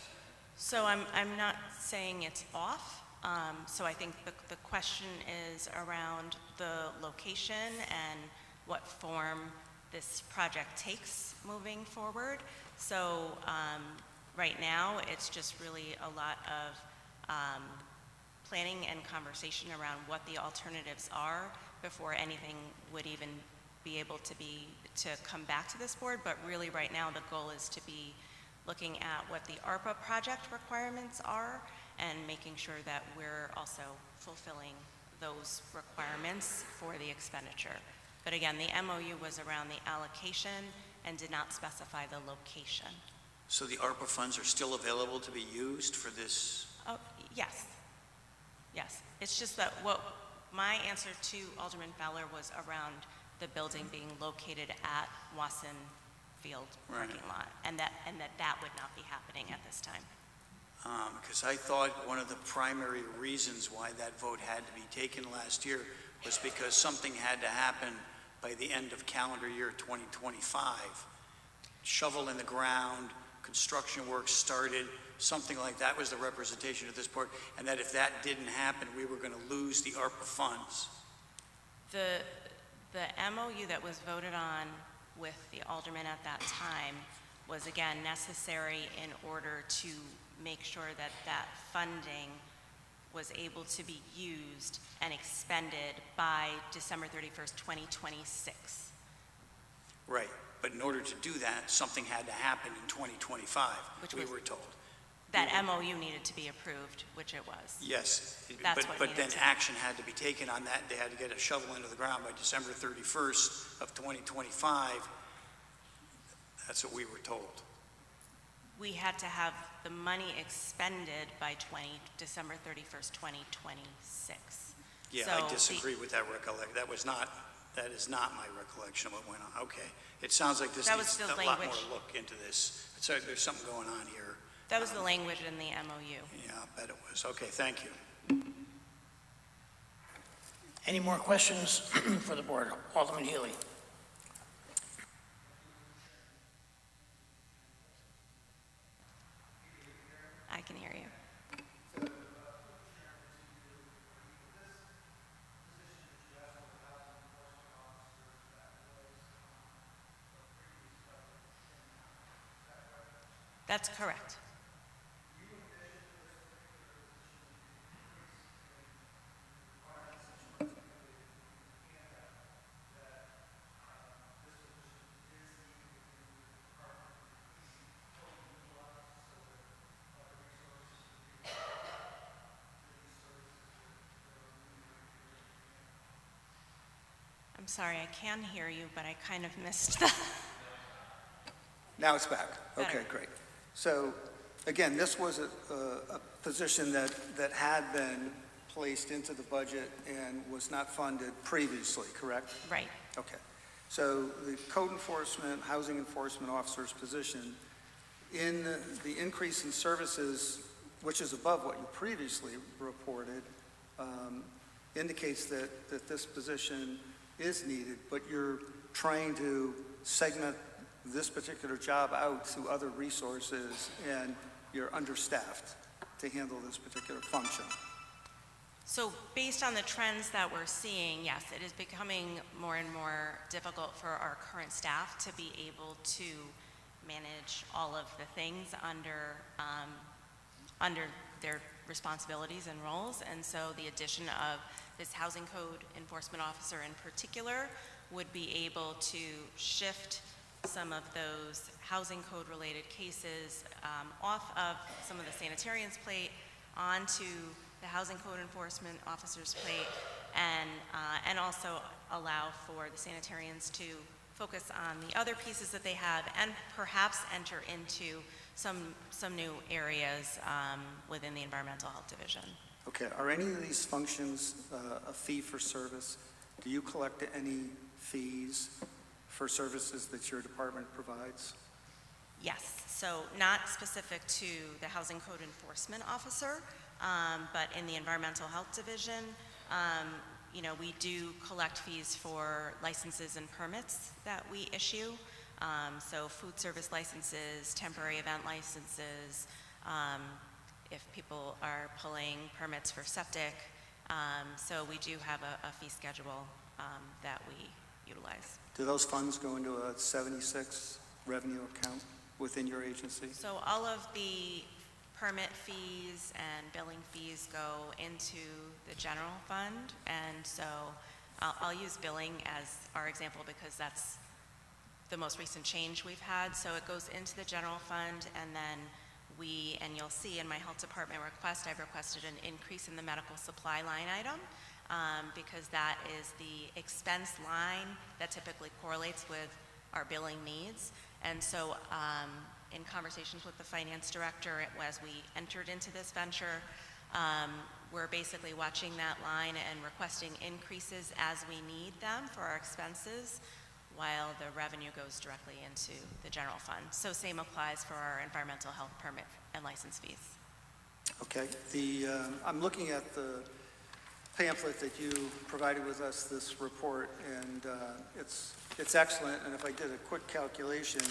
So I'm not saying it's off. So I think the question is around the location and what form this project takes moving forward. So right now, it's just really a lot of planning and conversation around what the alternatives are before anything would even be able to come back to this board. But really right now, the goal is to be looking at what the ARPA project requirements are and making sure that we're also fulfilling those requirements for the expenditure. But again, the MOU was around the allocation and did not specify the location. So the ARPA funds are still available to be used for this? Oh, yes. Yes. It's just that what my answer to Alderman Fowler was around the building being located at Wasson Field parking lot, and that would not be happening at this time. Because I thought one of the primary reasons why that vote had to be taken last year was because something had to happen by the end of calendar year 2025. Shovel in the ground, construction work started, something like that was the representation of this board, and that if that didn't happen, we were going to lose the ARPA funds. The MOU that was voted on with the aldermen at that time was again necessary in order to make sure that that funding was able to be used and expended by December 31st, 2026. Right, but in order to do that, something had to happen in 2025, we were told. That MOU needed to be approved, which it was. Yes, That's but then action had to be taken on that. They had to get a shovel into the ground by December 31st of 2025. That's what we were told. We had to have the money expended by December 31st, 2026. Yeah, So I disagree with that recollection. That is not my recollection of what went on. Okay, it sounds like this needs a lot more look into this. So there's something going on here. That was the language in the MOU. Yeah, I bet it was. Okay, thank you. Any more questions for the board? Alderman Healy. I can hear you. That's correct. I'm sorry, I can hear you, but I kind of missed that. Now it's back. Better. Okay, great. So, again, this was a position that had been placed into the budget and was not funded previously, correct? Right. Okay. So the code enforcement, housing enforcement officer's position, in the increase in services, which is above what you previously reported, indicates that this position is needed, but you're trying to segment this particular job out to other resources, and you're understaffed to handle this particular function. So based on the trends that we're seeing, yes, it is becoming more and more difficult for our current staff to be able to manage all of the things under their responsibilities and roles. And so the addition of this housing code enforcement officer in particular would be able to shift some of those housing code related cases off of some of the sanitarians plate onto the housing code enforcement officer's plate, and also allow for the sanitarians to focus on the other pieces that they have, and perhaps enter into some new areas within the Environmental Health Division. Okay, are any of these functions a fee for service? Do you collect any fees for services that your department provides? Yes, so not specific to the Housing Code Enforcement Officer, but in the Environmental Health Division, we do collect fees for licenses and permits that we issue. So food service licenses, temporary event licenses, if people are pulling permits for septic. So we do have a fee schedule that we utilize. Do those funds go into a 76 revenue account within your agency? So all of the permit fees and billing fees go into the general fund, and so I'll use billing as our example because that's the most recent change we've had. So it goes into the general fund, and then and you'll see in my health department request, I've requested an increase in the medical supply line item because that is the expense line that typically correlates with our billing needs. And so in conversations with the finance director as we entered into this venture, we're basically watching that line and requesting increases as we need them for our expenses, while the revenue goes directly into the general fund. So same applies for our environmental health permit and license fees. Okay, I'm looking at the pamphlet that you provided with us, this report, and it's excellent. And if I did a quick calculation,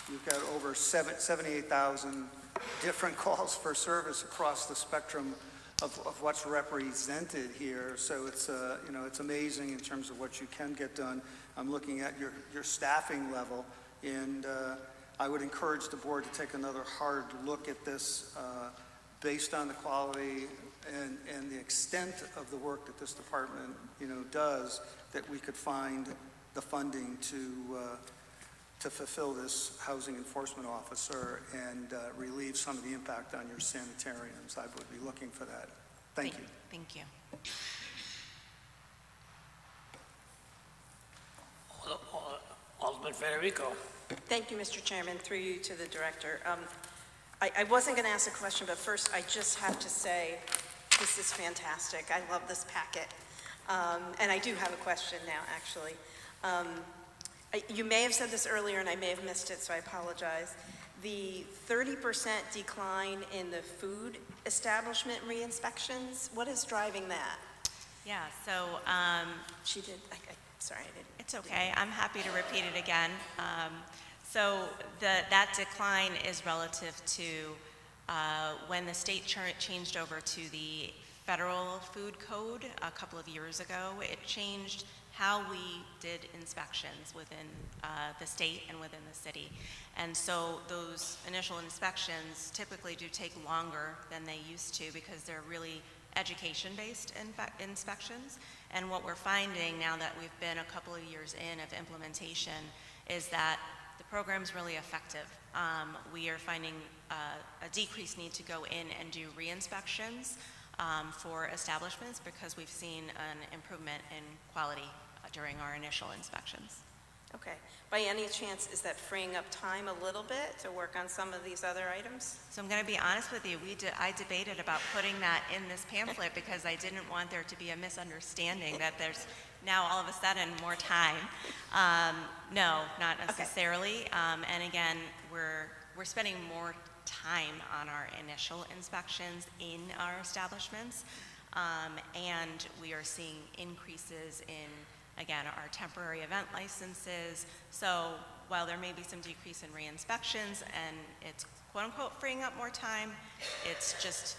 you've got over 78,000 different calls for service across the spectrum of what's represented here. So it's it's amazing in terms of what you can get done. I'm looking at your staffing level, and I would encourage the board to take another hard look at this based on the quality and the extent of the work that this department does, that we could find the funding to fulfill this housing enforcement officer and relieve some of the impact on your sanitariums. I would be looking for that. Thank you. Thank you. Alderman Federico. Thank you, Mr. Chairman, through you to the director. I wasn't going to ask a question, but first I just have to say this is fantastic. I love this packet. And I do have a question now, actually. You may have said this earlier and I may have missed it, so I apologize. The 30% decline in the food establishment re-inspections, what is driving that? Yeah, so She did, sorry, I didn't. it's okay. I'm happy to repeat it again. So that decline is relative to when the state changed over to the federal food code a couple of years ago. It changed how we did inspections within the state and within the city. And so those initial inspections typically do take longer than they used to because they're really education-based inspections. And what we're finding now that we've been a couple of years in of implementation is that the program's really effective. We are finding a decreased need to go in and do re-inspections for establishments because we've seen an improvement in quality during our initial inspections. Okay. By any chance, is that freeing up time a little bit to work on some of these other items? So I'm going to be honest with you, I debated about putting that in this pamphlet because I didn't want there to be a misunderstanding that there's now all of a sudden more time. No, not necessarily. Okay. And again, we're spending more time on our initial inspections in our establishments, and we are seeing increases in, again, our temporary event licenses. So while there may be some decrease in re-inspections and it's quote-unquote freeing up more time, it's just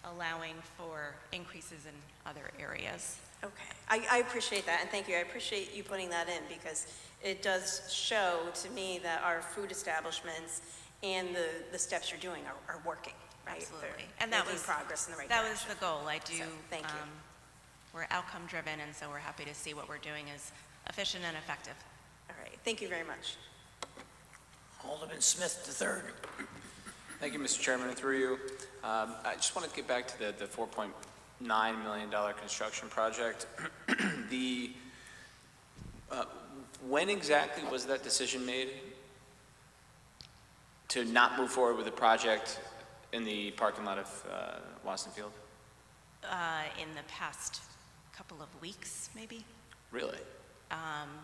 allowing for increases in other areas. Okay, I appreciate that, and thank you. I appreciate you putting that in because it does show to me that our food establishments and the steps you're doing are working, right? Absolutely. They're and that making was progress in the right that direction. was the goal. I do. So, thank you. We're outcome driven, and so we're happy to see what we're doing is efficient and effective. All right, thank you very much. Alderman Smith III. Thank you, Mr. Chairman, and through you. I just want to get back to the $4.9 million construction project. When exactly was that decision made to not move forward with the project in the parking lot of Watson Field? In the past couple of weeks, maybe. Really?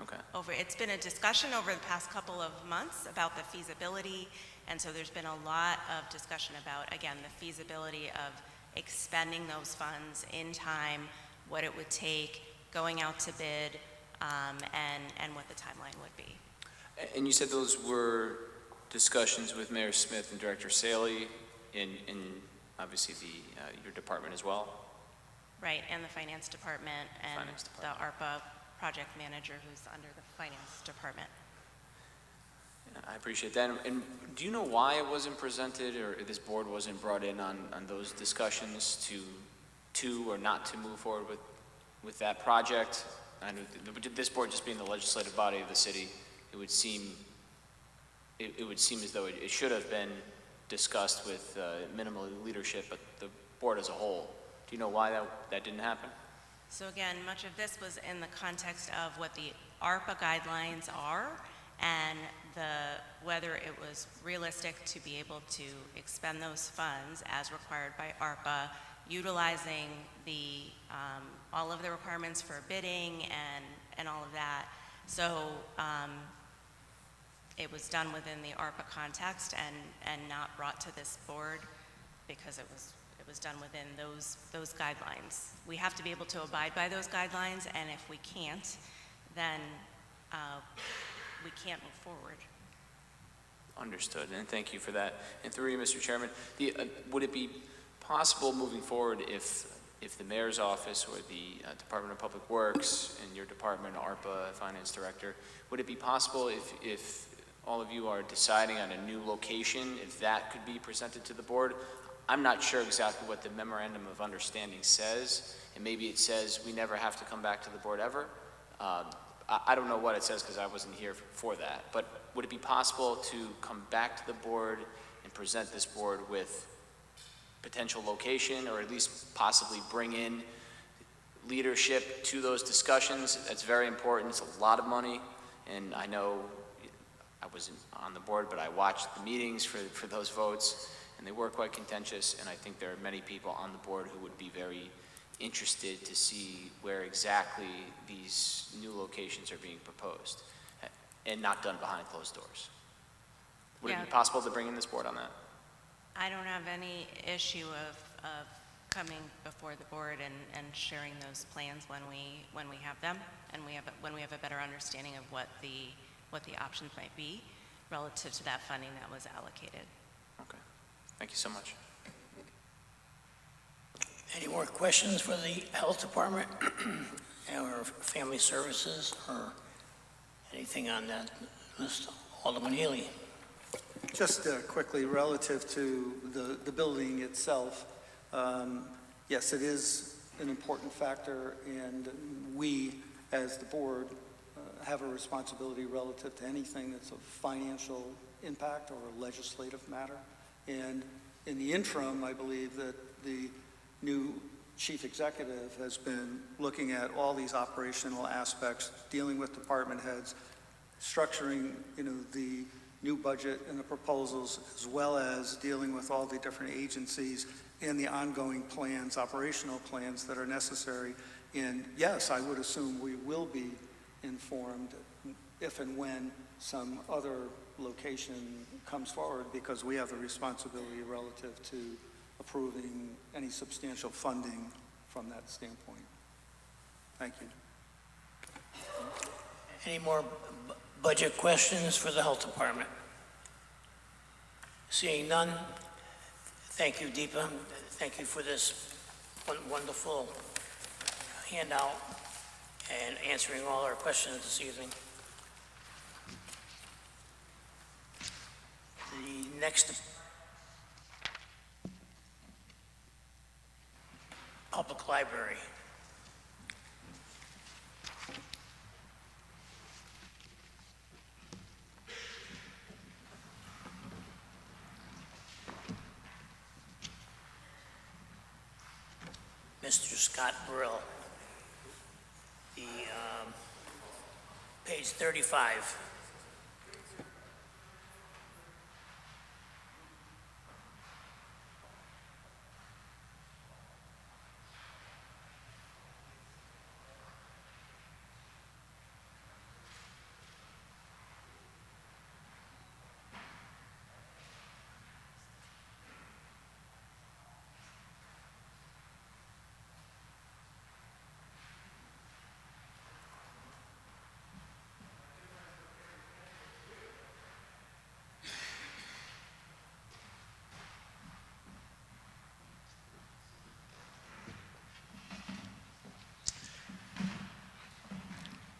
Okay. It's been a discussion over the past couple of months about the feasibility, and so there's been a lot of discussion about, again, the feasibility of expending those funds in time, what it would take, going out to bid, and what the timeline would be. And you said those were discussions with Mayor Smith and Director Saley in obviously your department as well? Right, and the finance department and the ARPA project manager who's under the finance department. I appreciate that. And do you know why it wasn't presented, or this board wasn't brought in on those discussions to or not to move forward with that project? I know this board, just being the legislative body of the city, it would seem as though it should have been discussed with minimal leadership, but the board as a whole. Do you know why that didn't happen? So again, much of this was in the context of what the ARPA guidelines are and whether it was realistic to be able to expend those funds as required by ARPA, utilizing all of the requirements for bidding and all of that. So it was done within the ARPA context and not brought to this board because it was done within those guidelines. We have to be able to abide by those guidelines, and if we can't, then we can't move forward. Understood, and thank you for that. And through you, Mr. Chairman, would it be possible moving forward if the mayor's office or the Department of Public Works and your department, ARPA, Finance Director, would it be possible if all of you are deciding on a new location, if that could be presented to the board? I'm not sure exactly what the memorandum of understanding says, and maybe it says we never have to come back to the board ever. I don't know what it says because I wasn't here for that, but would it be possible to come back to the board and present this board with potential location, or at least possibly bring in leadership to those discussions? That's very important. It's a lot of money, and I know I wasn't on the board, but I watched the meetings for those votes, and they were quite contentious, and I think there are many people on the board who would be very interested to see where exactly these new locations are being proposed and not done behind closed doors. Would it be possible to bring in this board on that? I don't have any issue of coming before the board and sharing those plans when we have them, and when we have a better understanding of what the options might be relative to that funding that was allocated. Okay. Thank you so much. Any more questions for the Health Department or Family Services or anything on that list? Alderman Healy. Just quickly, relative to the building itself, yes, it is an important factor, and we, as the board, have a responsibility relative to anything that's of financial impact or a legislative matter. And in the interim, I believe that the new chief executive has been looking at all these operational aspects, dealing with department heads, structuring, the new budget and the proposals, as well as dealing with all the different agencies and the ongoing plans, operational plans that are necessary. And yes, I would assume we will be informed if and when some other location comes forward, because we have the responsibility relative to approving any substantial funding from that standpoint. Thank you. Any more budget questions for the Health Department? Seeing none, thank you, Deepa. Thank you for this wonderful handout and answering all our questions this evening. The next Public Library. Mr. Scott Brill. The, page 35.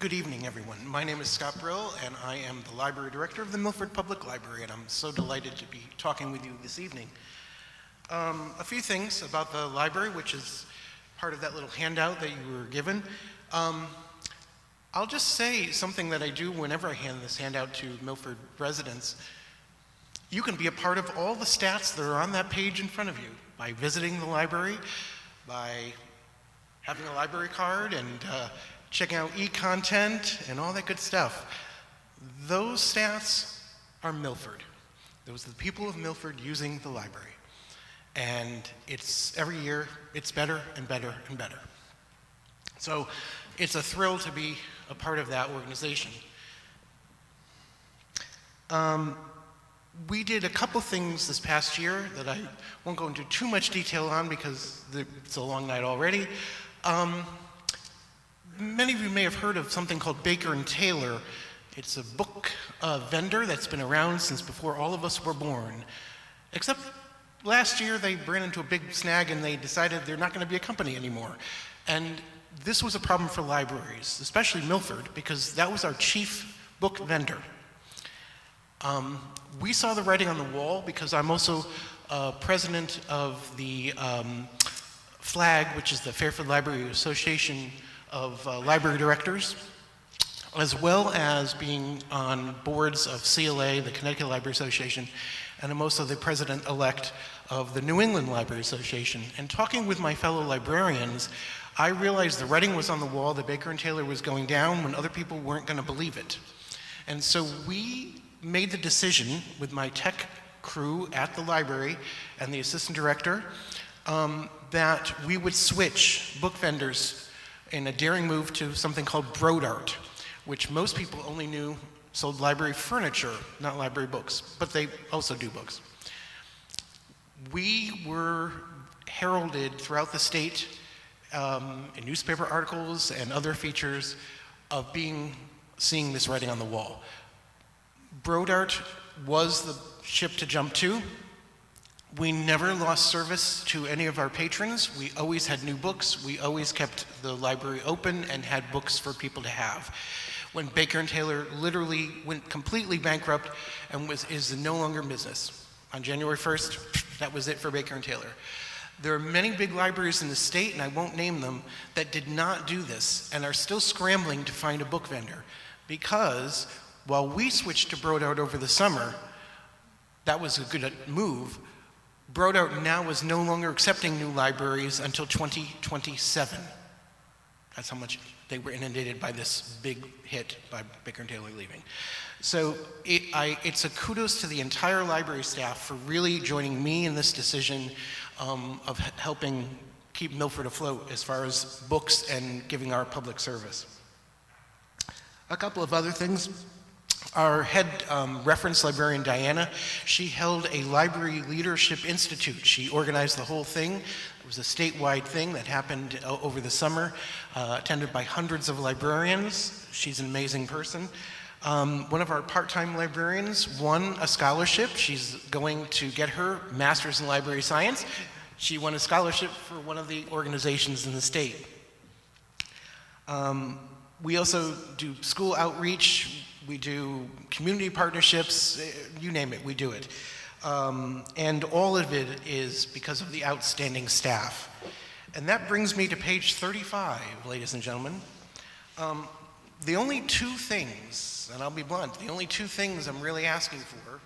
Good evening, everyone. My name is Scott Brill, and I am the Library Director of the Milford Public Library, and I'm so delighted to be talking with you this evening. A few things about the library, which is part of that little handout that you were given. I'll just say something that I do whenever I hand this handout to Milford residents. You can be a part of all the stats that are on that page in front of you by visiting the library, by having a library card, and checking out e-content and all that good stuff. Those stats are Milford. Those are the people of Milford using the library. And it's every year, it's better and better and better. So it's a thrill to be a part of that organization. We did a couple things this past year that I won't go into too much detail on because it's a long night already. Many of you may have heard of something called Baker & Taylor. It's a book vendor that's been around since before all of us were born. Except last year they ran into a big snag and they decided they're not going to be a company anymore. And this was a problem for libraries, especially Milford, because that was our chief book vendor. We saw the writing on the wall because I'm also president of the FLAG, which is the Fairfield Library Association of library directors, as well as being on boards of CLA, the Connecticut Library Association, and I'm also the president-elect of the New England Library Association. And talking with my fellow librarians, I realized the writing was on the wall that Baker & Taylor was going down when other people weren't going to believe it. And so we made the decision with my tech crew at the library and the assistant director that we would switch book vendors in a daring move to something called Brodart, which most people only knew sold library furniture, not library books, but they also do books. We were heralded throughout the state in newspaper articles and other features of seeing this writing on the wall. Brodart was the ship to jump to. We never lost service to any of our patrons. We always had new books. We always kept the library open and had books for people to have. When Baker & Taylor literally went completely bankrupt and is no longer in business. On January 1st, that was it for Baker & Taylor. There are many big libraries in the state, and I won't name them, that did not do this and are still scrambling to find a book vendor. Because while we switched to Brodart over the summer, that was a good move. Brodart now is no longer accepting new libraries until 2027. That's how much they were inundated by this big hit by Baker & Taylor leaving. So it's a kudos to the entire library staff for really joining me in this decision of helping keep Milford afloat as far as books and giving our public service. A couple of other things. Our head reference librarian, Diana, she held a library leadership institute. She organized the whole thing. It was a statewide thing that happened over the summer, attended by hundreds of librarians. She's an amazing person. One of our part-time librarians won a scholarship. She's going to get her master's in library science. She won a scholarship for one of the organizations in the state. We also do school outreach. We do community partnerships, you name it, we do it. And all of it is because of the outstanding staff. And that brings me to page 35, ladies and gentlemen. The only two things, and I'll be blunt, the only two things I'm really asking for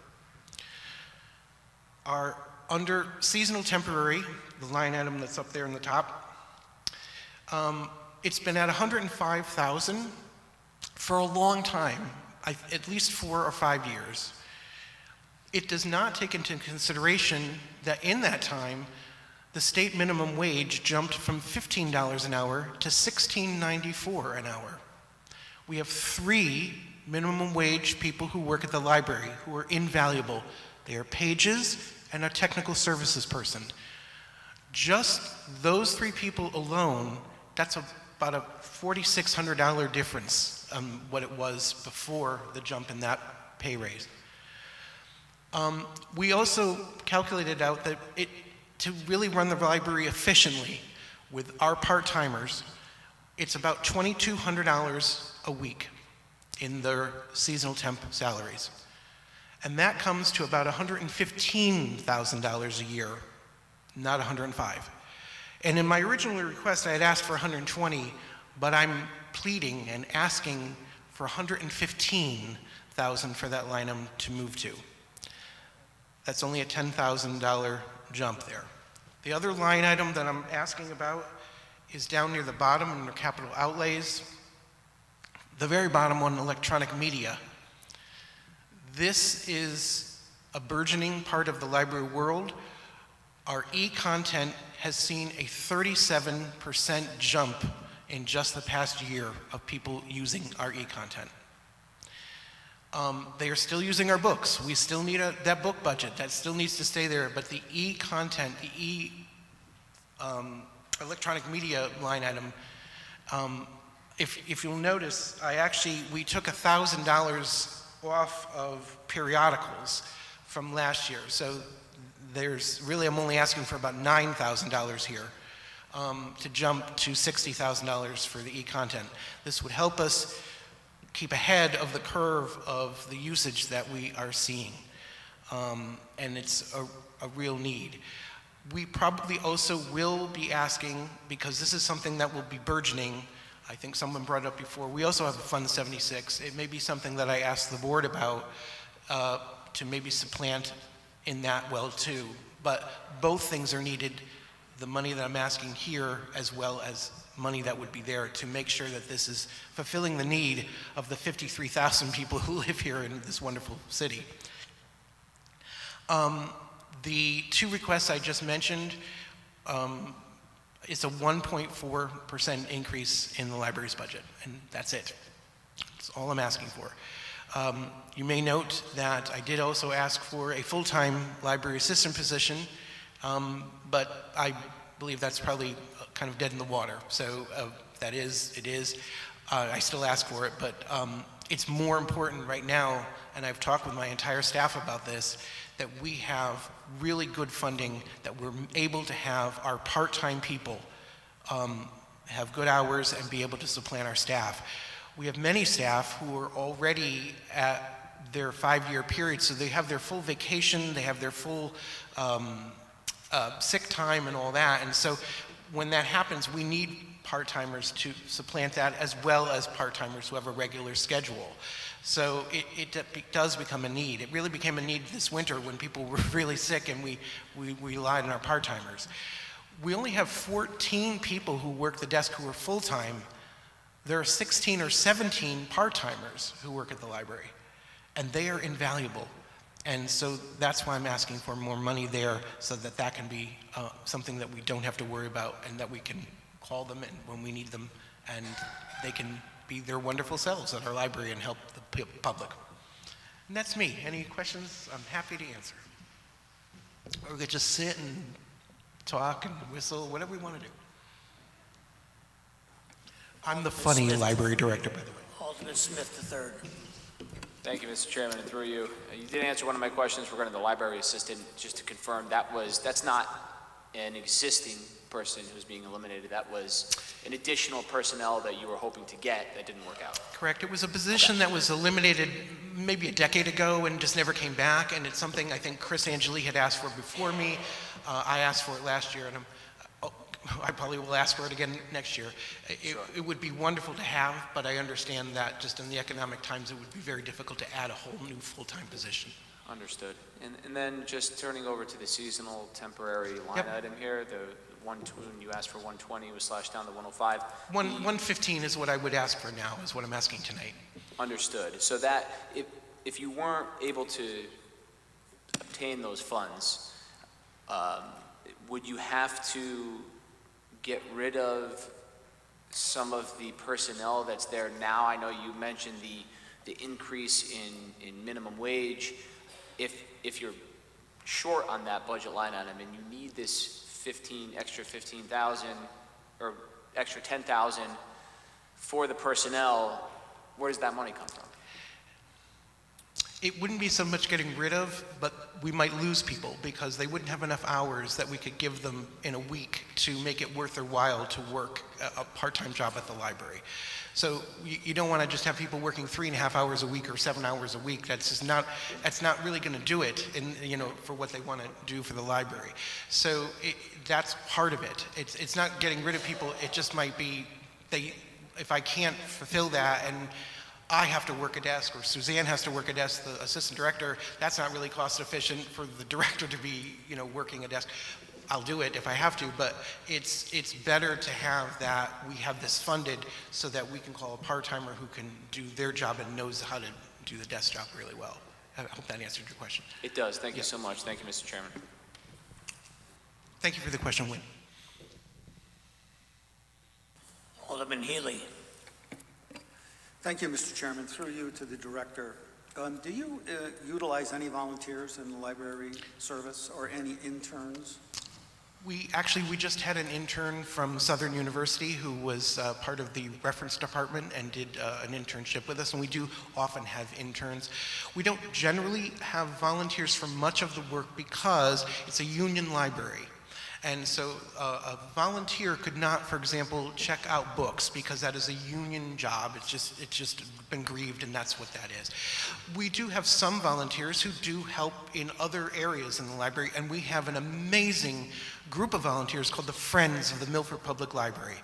are under seasonal temporary, the line item that's up there in the top, It's been at 105,000 for a long time, at least 4 or 5 years. It does not take into consideration that in that time, the state minimum wage jumped from $15 an hour to $16.94 an hour. We have 3 minimum wage people who work at the library who are invaluable. They are pages and a technical services person. Just those 3 people alone, that's about a $4,600 difference what it was before the jump in that pay raise. We also calculated out that to really run the library efficiently with our part-timers, it's about $2,200 a week in their seasonal temp salaries. And that comes to about $115,000 a year, not 105. And in my original request, I had asked for 120, but I'm pleading and asking for 115,000 for that line item to move to. That's only a $10,000 jump there. The other line item that I'm asking about is down near the bottom under capital outlays. The very bottom one, electronic media. This is a burgeoning part of the library world. Our e-content has seen a 37% jump in just the past year of people using our e-content. They are still using our books. We still need that book budget. That still needs to stay there. But the e-content, the electronic media line item, if you'll notice, we took $1,000 off of periodicals from last year. So I'm only asking for about $9,000 here to jump to $60,000 for the e-content. This would help us keep ahead of the curve of the usage that we are seeing. And it's a real need. We probably also will be asking, because this is something that will be burgeoning, I think someone brought it up before, we also have a Fund 76. It may be something that I ask the board about to maybe supplant in that well too. But both things are needed, the money that I'm asking here as well as money that would be there to make sure that this is fulfilling the need of the 53,000 people who live here in this wonderful city. The 2 requests I just mentioned, it's a 1.4% increase in the library's budget, and that's it. That's all I'm asking for. You may note that I did also ask for a full-time library assistant position, but I believe that's probably kind of dead in the water. So it is. I still ask for it, but it's more important right now, and I've talked with my entire staff about this, that we have really good funding, that we're able to have our part-time people have good hours and be able to supplant our staff. We have many staff who are already at their 5-year period, so they have their full vacation, they have their full sick time and all that, and so when that happens, we need part-timers to supplant that as well as part-timers who have a regular schedule. So it does become a need. It really became a need this winter when people were really sick and we relied on our part-timers. We only have 14 people who work the desk who are full-time. There are 16 or 17 part-timers who work at the library, and they are invaluable. And so that's why I'm asking for more money there so that that can be something that we don't have to worry about and that we can call them in when we need them and they can be their wonderful selves at our library and help the public. And that's me. Any questions? I'm happy to answer. Or we could just sit and talk and whistle, whatever we want to do. I'm the funny library director, by the way. Alderman Smith III. Thank you, Mr. Chairman, and through you. You did answer one of my questions regarding the library assistant. Just to confirm, that's not an existing person who's being eliminated. That was an additional personnel that you were hoping to get that didn't work out. Correct. It was a position that was eliminated maybe a decade ago and just never came back, and it's something I think Chris Angeli had asked for before me. I asked for it last year, and I probably will ask for it again next year. It would be wonderful to have, but I understand that just in the economic times it would be very difficult to add a whole new full-time position. Understood. And then just turning over to the seasonal temporary line item here, the you asked for 120, it was slashed down to 105. 115 is what I would ask for now, is what I'm asking tonight. Understood. So that, if you weren't able to obtain those funds, would you have to get rid of some of the personnel that's there now? I know you mentioned the increase in minimum wage. If you're short on that budget line item and you need this extra 15,000 or extra 10,000 for the personnel, where does that money come from? It wouldn't be so much getting rid of, but we might lose people because they wouldn't have enough hours that we could give them in a week to make it worth their while to work a part-time job at the library. So you don't want to just have people working 3.5 hours a week or 7 hours a week. That's not really going to do it for what they want to do for the library. So that's part of it. It's not getting rid of people. It just might be if I can't fulfill that and I have to work a desk or Suzanne has to work a desk, the assistant director, that's not really cost efficient for the director to be working a desk. I'll do it if I have to, but it's better to have that we have this funded so that we can call a part-timer who can do their job and knows how to do the desk job really well. I hope that answered your question. It does. Thank you so much. Thank you, Mr. Chairman. Thank you for the question, Wynn. Alderman Healy. Thank you, Mr. Chairman. Through you to the director. Do you utilize any volunteers in the library service or any interns? We just had an intern from Southern University who was part of the reference department and did an internship with us, and we do often have interns. We don't generally have volunteers for much of the work because it's a union library. And so a volunteer could not, for example, check out books because that is a union job. It's just been grieved, and that's what that is. We do have some volunteers who do help in other areas in the library, and we have an amazing group of volunteers called the Friends of the Milford Public Library.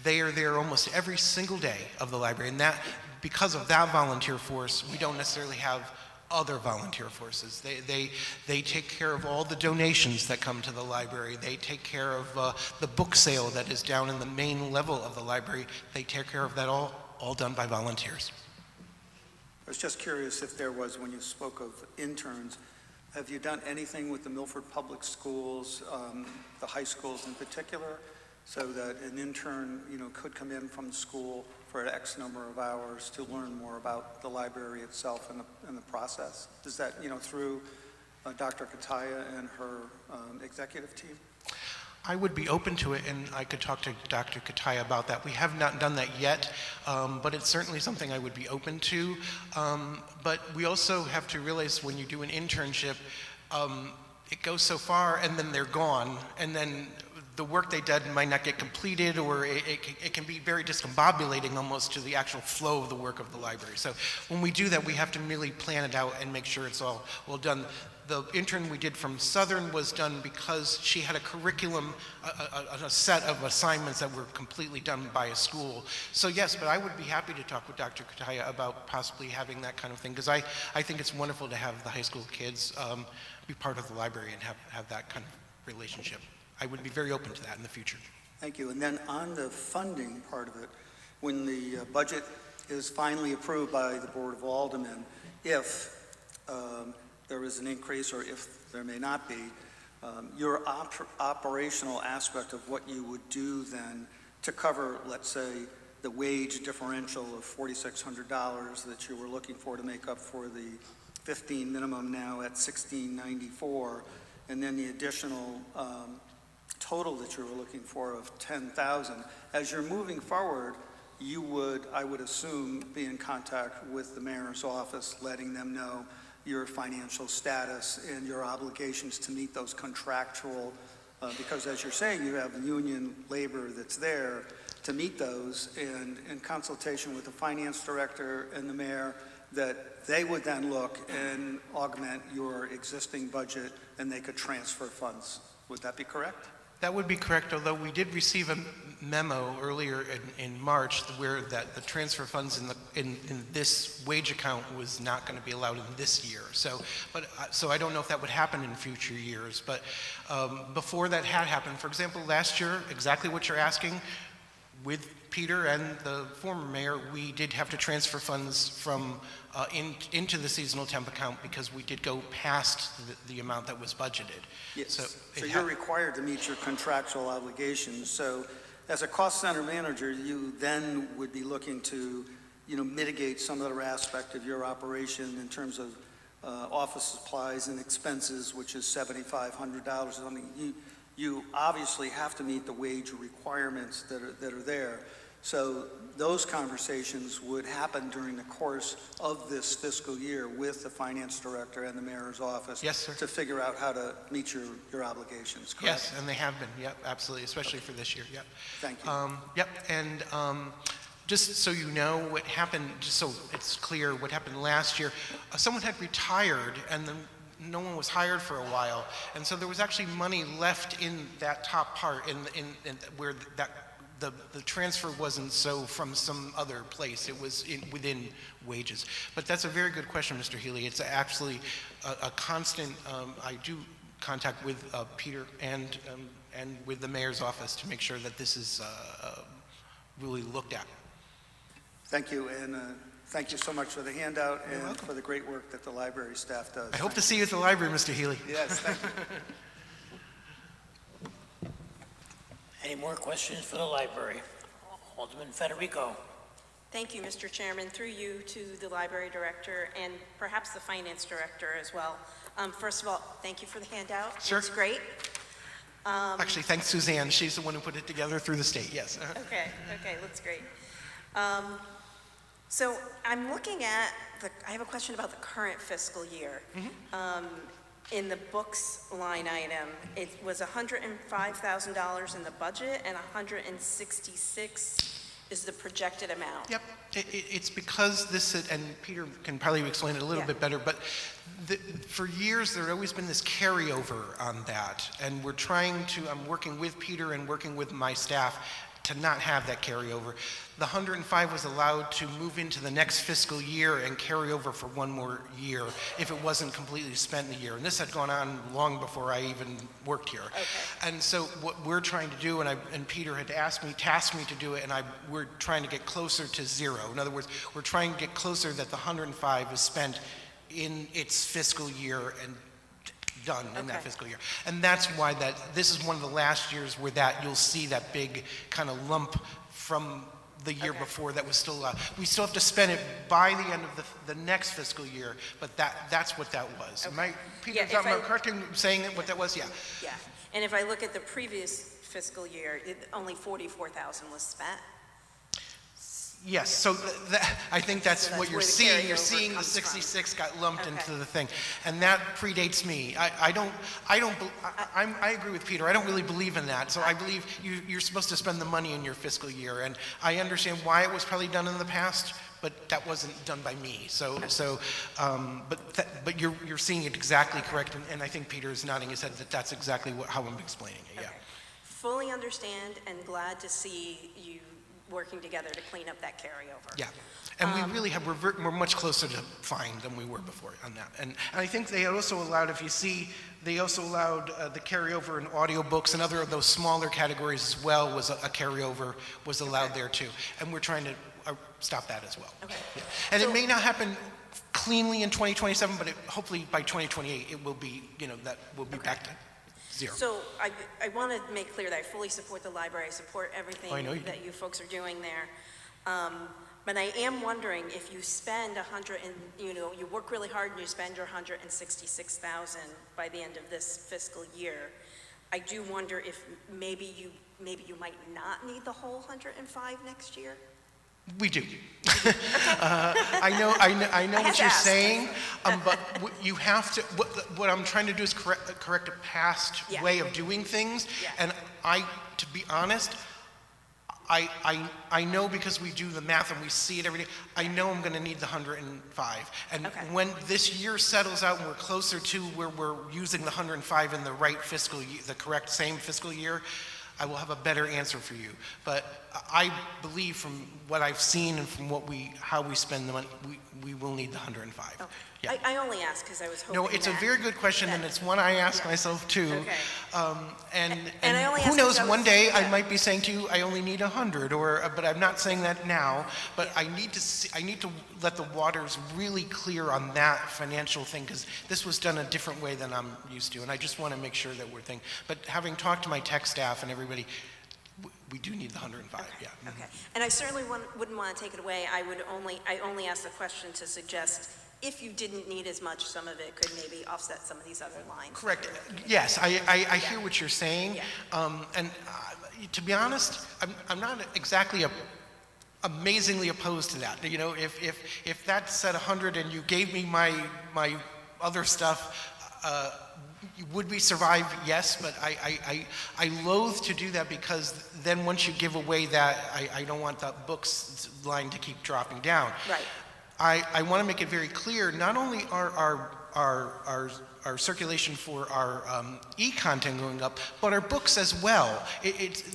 They are there almost every single day of the library, and that because of that volunteer force, we don't necessarily have other volunteer forces. They take care of all the donations that come to the library. They take care of the book sale that is down in the main level of the library. They take care of that all done by volunteers. I was just curious if there was, when you spoke of interns, have you done anything with the Milford Public Schools, the high schools in particular, so that an intern, could come in from the school for an X number of hours to learn more about the library itself and the process? Is that, through Dr. Kataya and her executive team? I would be open to it, and I could talk to Dr. Kataya about that. We have not done that yet, but it's certainly something I would be open to. But we also have to realize when you do an internship, it goes so far and then they're gone, and then the work they did might not get completed, or it can be very discombobulating almost to the actual flow of the work of the library. So when we do that, we have to really plan it out and make sure it's all well done. The intern we did from Southern was done because she had a curriculum, a set of assignments that were completely done by a school. So yes, but I would be happy to talk with Dr. Kataya about possibly having that kind of thing, because I think it's wonderful to have the high school kids be part of the library and have that kind of relationship. I would be very open to that in the future. Thank you. And then on the funding part of it, when the budget is finally approved by the Board of Aldermen, if there is an increase or if there may not be, your operational aspect of what you would do then to cover, let's say, the wage differential of $4,600 that you were looking for to make up for the 15 minimum now at $1,694, and then the additional total that you were looking for of $10,000. As you're moving forward, you would, I would assume, be in contact with the mayor's office, letting them know your financial status and your obligations to meet those contractual, because as you're saying, you have union labor that's there to meet those, and in consultation with the finance director and the mayor, that they would then look and augment your existing budget and they could transfer funds. Would that be correct? That would be correct, although we did receive a memo earlier in March where that the transfer funds in this wage account was not going to be allowed in this year. So I don't know if that would happen in future years. But before that had happened, for example, last year, exactly what you're asking, with Peter and the former mayor, we did have to transfer funds from into the seasonal temp account because we did go past the amount that was budgeted. Yes. So you're required to meet your contractual obligations. So as a cost center manager, you then would be looking to, mitigate some other aspect of your operation in terms of office supplies and expenses, which is $7,500. I mean, you obviously have to meet the wage requirements that are there. So those conversations would happen during the course of this fiscal year with the finance director and the mayor's office. Yes, sir. To figure out how to meet your obligations, correct? Yes, and they have been, yep, absolutely, especially for this year, yep. Thank you. Yep, and just so you know what happened, just so it's clear what happened last year, someone had retired and then no one was hired for a while, and so there was actually money left in that top part, in where the transfer wasn't from some other place. It was within wages. But that's a very good question, Mr. Healy. It's actually a constant. I do contact with Peter and with the mayor's office to make sure that this is really looked at. Thank you, and thank you so much for the handout and for the great work that the library staff does. I hope to see you at the library, Mr. Healy. Yes, thank you. Any more questions for the library? Alderman Federico. Thank you, Mr. Chairman. Through you to the library director and perhaps the finance director as well. First of all, thank you for the handout. Sure. It's great. Actually, thanks, Suzanne. She's the one who put it together through the state, yes. Okay, that's great. So I'm looking at I have a question about the current fiscal year. In the books line item, it was $105,000 in the budget and $166 is the projected amount. Yep, it's because this, and Peter can probably explain it a little bit better, but for years there's always been this carryover on that, and I'm working with Peter and working with my staff to not have that carryover. The 105 was allowed to move into the next fiscal year and carry over for one more year if it wasn't completely spent in the year. And this had gone on long before I even worked here. Okay. And so what we're trying to do, and Peter had tasked me to do it, and we're trying to get closer to zero. In other words, we're trying to get closer that the 105 is spent in its fiscal year and done in that fiscal year. And that's why this is one of the last years where you'll see that big kind of lump from the year before that was still we still have to spend it by the end of the next fiscal year, but that's what that was. Peter, is that correct in saying what that was? Yeah. Yeah, and if I look at the previous fiscal year, only $44,000 was spent. Yes, so I think that's what you're seeing. You're seeing the 66 got lumped into the thing, and that predates me. I agree with Peter. I don't really believe in that. So I believe you're supposed to spend the money in your fiscal year, and I understand why it was probably done in the past, but that wasn't done by me. But you're seeing it exactly correct, and I think Peter is nodding his head that that's exactly how I'm explaining it. Yeah. Fully understand and glad to see you working together to clean up that carryover. Yeah, and we really have, we're much closer to fine than we were before on that. And I think they also allowed, if you see, they also allowed the carryover in audiobooks and other of those smaller categories as well was a carryover was allowed there too. And we're trying to stop that as well. Okay. Yeah. And it may not happen cleanly in 2027, but hopefully by 2028 it will be, that will be back to zero. So I want to make clear that I fully support the library. I support everything that you folks are doing there. But I am wondering if you spend you work really hard and you spend your $166,000 by the end of this fiscal year. I do wonder if maybe you might not need the whole 105 next year. We do. I know what you're saying, but you have to. What I'm trying to do is correct a past way of doing things. Yeah. And to be honest, I know because we do the math and we see it every day, I know I'm gonna need the 105. And Okay. when this year settles out and we're closer to where we're using the 105 in the right fiscal year, the correct same fiscal year, I will have a better answer for you. But I believe from what I've seen and from how we spend the money, we will need the 105. Okay. Yeah. I only asked because I was hoping No, it's a that- very good question, and it's one I ask myself too. Okay. And I only who ask knows, because one day I yeah. might be saying to you, I only need 100, but I'm not saying that now. But I need to let the waters really clear on that financial thing, because this was done a different way than I'm used to, and I just want to make sure that we're thinking. But having talked to my tech staff and everybody, we do need the 105. Yeah. Okay, and I certainly wouldn't want to take it away. I only asked the question to suggest if you didn't need as much, some of it could maybe offset some of these other lines. Correct. Yes, I hear what you're saying. Yeah. And to be honest, I'm not exactly amazingly opposed to that. You know, if that said 100 and you gave me my other stuff, would we survive? Yes, but I loathe to do that, because then once you give away that, I don't want the books line to keep dropping down. Right. I want to make it very clear, not only are our circulation for our e-content going up, but our books as well.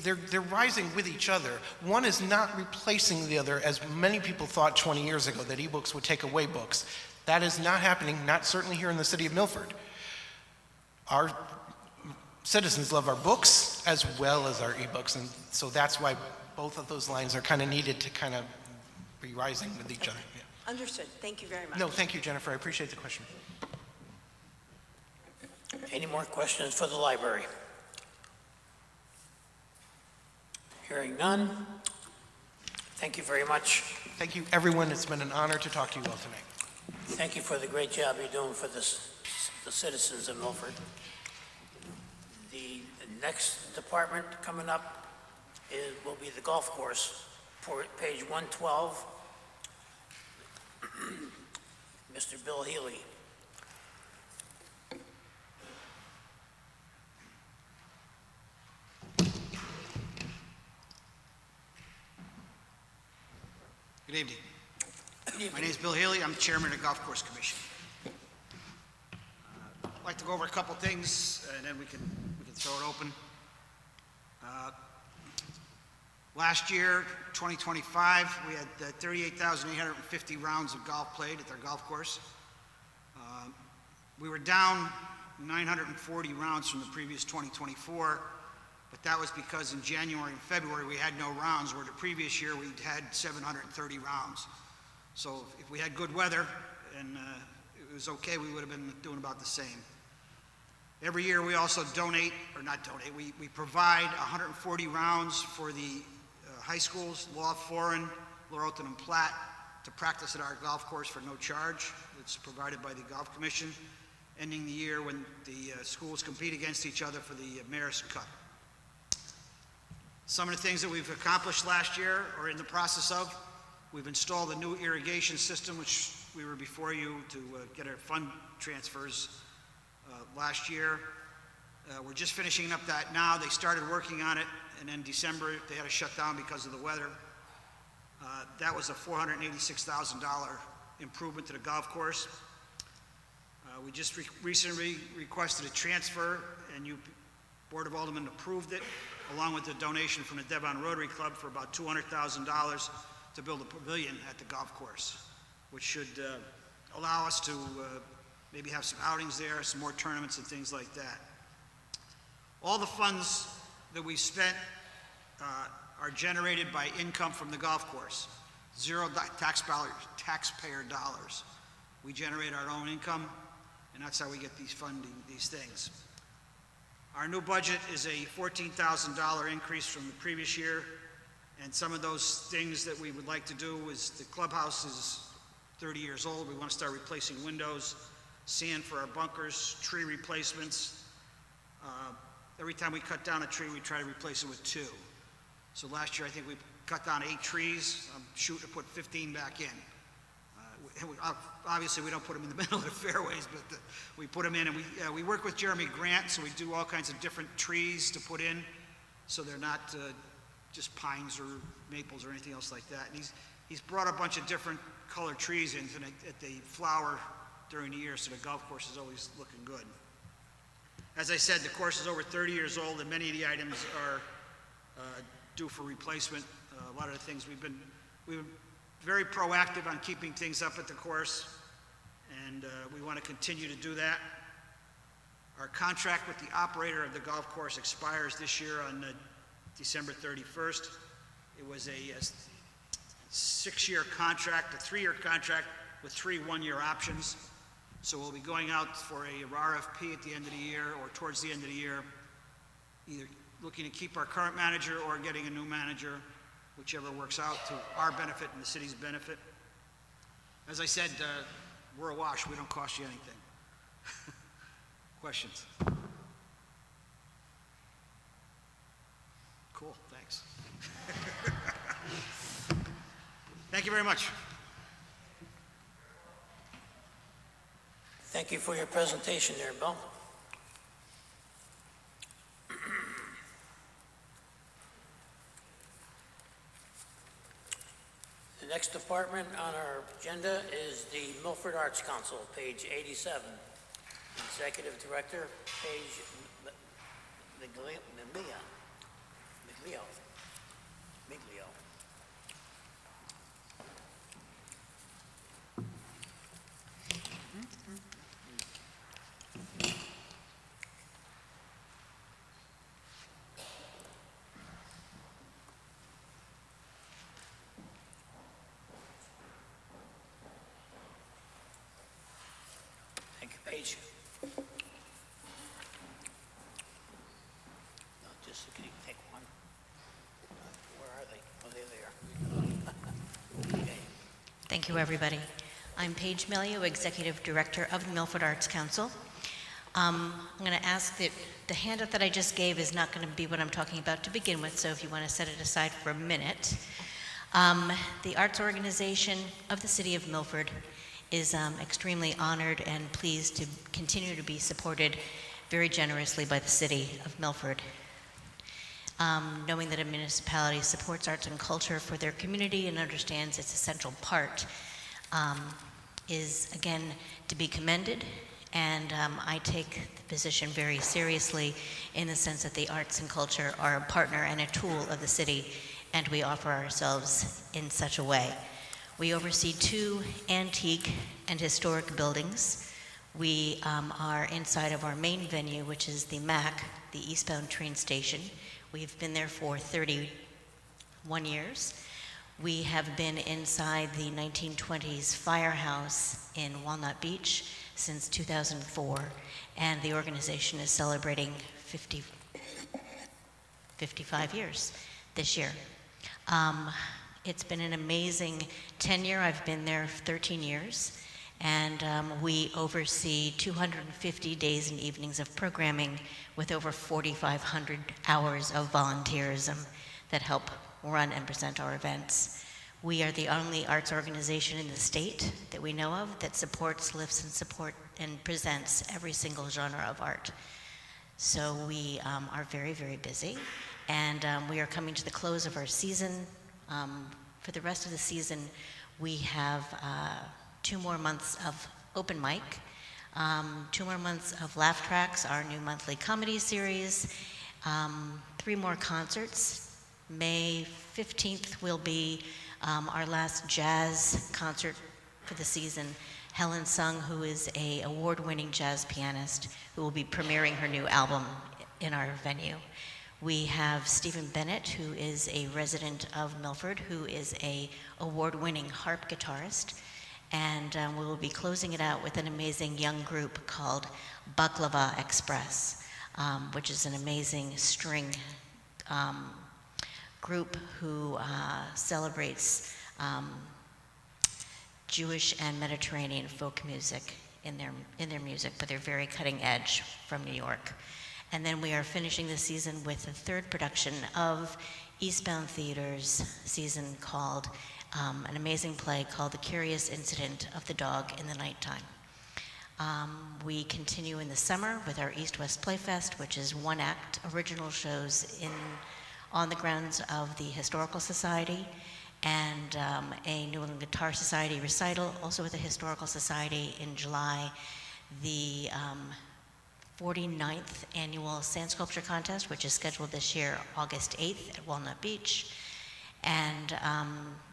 They're rising with each other. One is not replacing the other, as many people thought 20 years ago, that e-books would take away books. That is not happening, not certainly here in the city of Milford. Our citizens love our books as well as our e-books, and so that's why both of those lines are kind of needed to kind of be rising with each other. Yeah. Understood. Thank you very much. No, thank you, Jennifer. I appreciate the question. Any more questions for the library? Hearing none. Thank you very much. Thank you, everyone. It's been an honor to talk to you all tonight. Thank you for the great job you're doing for the citizens of Milford. The next department coming up will be the golf course, page 112. Mr. Bill Healy. Good evening. My name is Bill Healy. I'm chairman of the Golf Course Commission. I'd like to go over a couple things, and then we can throw it open. Last year, 2025, we had 38,850 rounds of golf played at our golf course. We were down 940 rounds from the previous 2024, but that was because in January and February we had no rounds, where the previous year we'd had 730 rounds. So if we had good weather and it was okay, we would have been doing about the same. Every year we also we provide 140 rounds for the high schools, Law Foreign, Laurelton and Platt, to practice at our golf course for no charge. It's provided by the Golf Commission, ending the year when the schools compete against each other for the Mayor's Cup. Some of the things that we've accomplished last year or in the process of, we've installed a new irrigation system, which we were before you to get our fund transfers last year. We're just finishing up that now. They started working on it, and then December they had to shut down because of the weather. That was a $486,000 improvement to the golf course. We just recently requested a transfer, and you, Board of Aldermen, approved it, along with the donation from the Devon Rotary Club for about $200,000 to build a pavilion at the golf course, which should allow us to maybe have some outings there, some more tournaments and things like that. All the funds that we spent are generated by income from the golf course. Zero taxpayer dollars. We generate our own income, and that's how we get these things. Our new budget is a $14,000 increase from the previous year, and some of those things that we would like to do is the clubhouse is 30 years old. We want to start replacing windows, sand for our bunkers, tree replacements. Every time we cut down a tree, we try to replace it with 2. So last year, I think we cut down 8 trees. I'm shooting to put 15 back in. Obviously, we don't put them in the middle of the fairways, but we put them in, and we work with Jeremy Grant, so we do all kinds of different trees to put in, so they're not just pines or maples or anything else like that. And he's brought a bunch of different colored trees in that they flower during the year, so the golf course is always looking good. As I said, the course is over 30 years old, and many of the items are due for replacement. A lot of the things we've been very proactive on keeping things up at the course, and we want to continue to do that. Our contract with the operator of the golf course expires this year on December 31st. It was a 6-year contract, a 3-year contract with 3 one-year options. So we'll be going out for a RFP at the end of the year or towards the end of the year, either looking to keep our current manager or getting a new manager, whichever works out to our benefit and the city's benefit. As I said, we're awash. We don't cost you anything. Questions? Cool, thanks. Thank you very much. Thank you for your presentation there, Bill. The next department on our agenda is the Milford Arts Council, page 87. Executive Director, page Miglio. Thank you, Paige. Just can you take one? Where are they? Oh, they're there. Okay. Thank you, everybody. I'm Paige Melio, Executive Director of the Milford Arts Council. I'm going to ask that the handout that I just gave is not going to be what I'm talking about to begin with, so if you want to set it aside for a minute. The Arts Organization of the City of Milford is extremely honored and pleased to continue to be supported very generously by the City of Milford. Knowing that a municipality supports arts and culture for their community and understands its essential part is, again, to be commended. And I take the position very seriously in the sense that the arts and culture are a partner and a tool of the city, and we offer ourselves in such a way. We oversee 2 antique and historic buildings. We are inside of our main venue, which is the MAC, the eastbound train station. We've been there for 31 years. We have been inside the 1920s firehouse in Walnut Beach since 2004, and the organization is celebrating 55 years this year. It's been an amazing tenure. I've been there 13 years, and we oversee 250 days and evenings of programming with over 4,500 hours of volunteerism that help run and present our events. We are the only arts organization in the state that we know of that supports, lifts, and presents every single genre of art. So we are very, very busy, and we are coming to the close of our season. For the rest of the season, we have 2 more months of open mic, 2 more months of Laugh Tracks, our new monthly comedy series, 3 more concerts. May 15th will be our last jazz concert for the season. Helen Sung, who is an award-winning jazz pianist, who will be premiering her new album in our venue. We have Stephen Bennett, who is a resident of Milford, who is an award-winning harp guitarist. And we will be closing it out with an amazing young group called Baklava Express, which is an amazing string group who celebrates Jewish and Mediterranean folk music in their music, but they're very cutting edge from New York. And then we are finishing the season with the 3rd production of Eastbound Theater's season called an amazing play called The Curious Incident of the Dog in the Nighttime. We continue in the summer with our East-West Playfest, which is 1-act original shows in on the grounds of the Historical Society, and a New England Guitar Society recital, also with the Historical Society in July, the 49th Annual Sand Sculpture Contest, which is scheduled this year, August 8th at Walnut Beach, and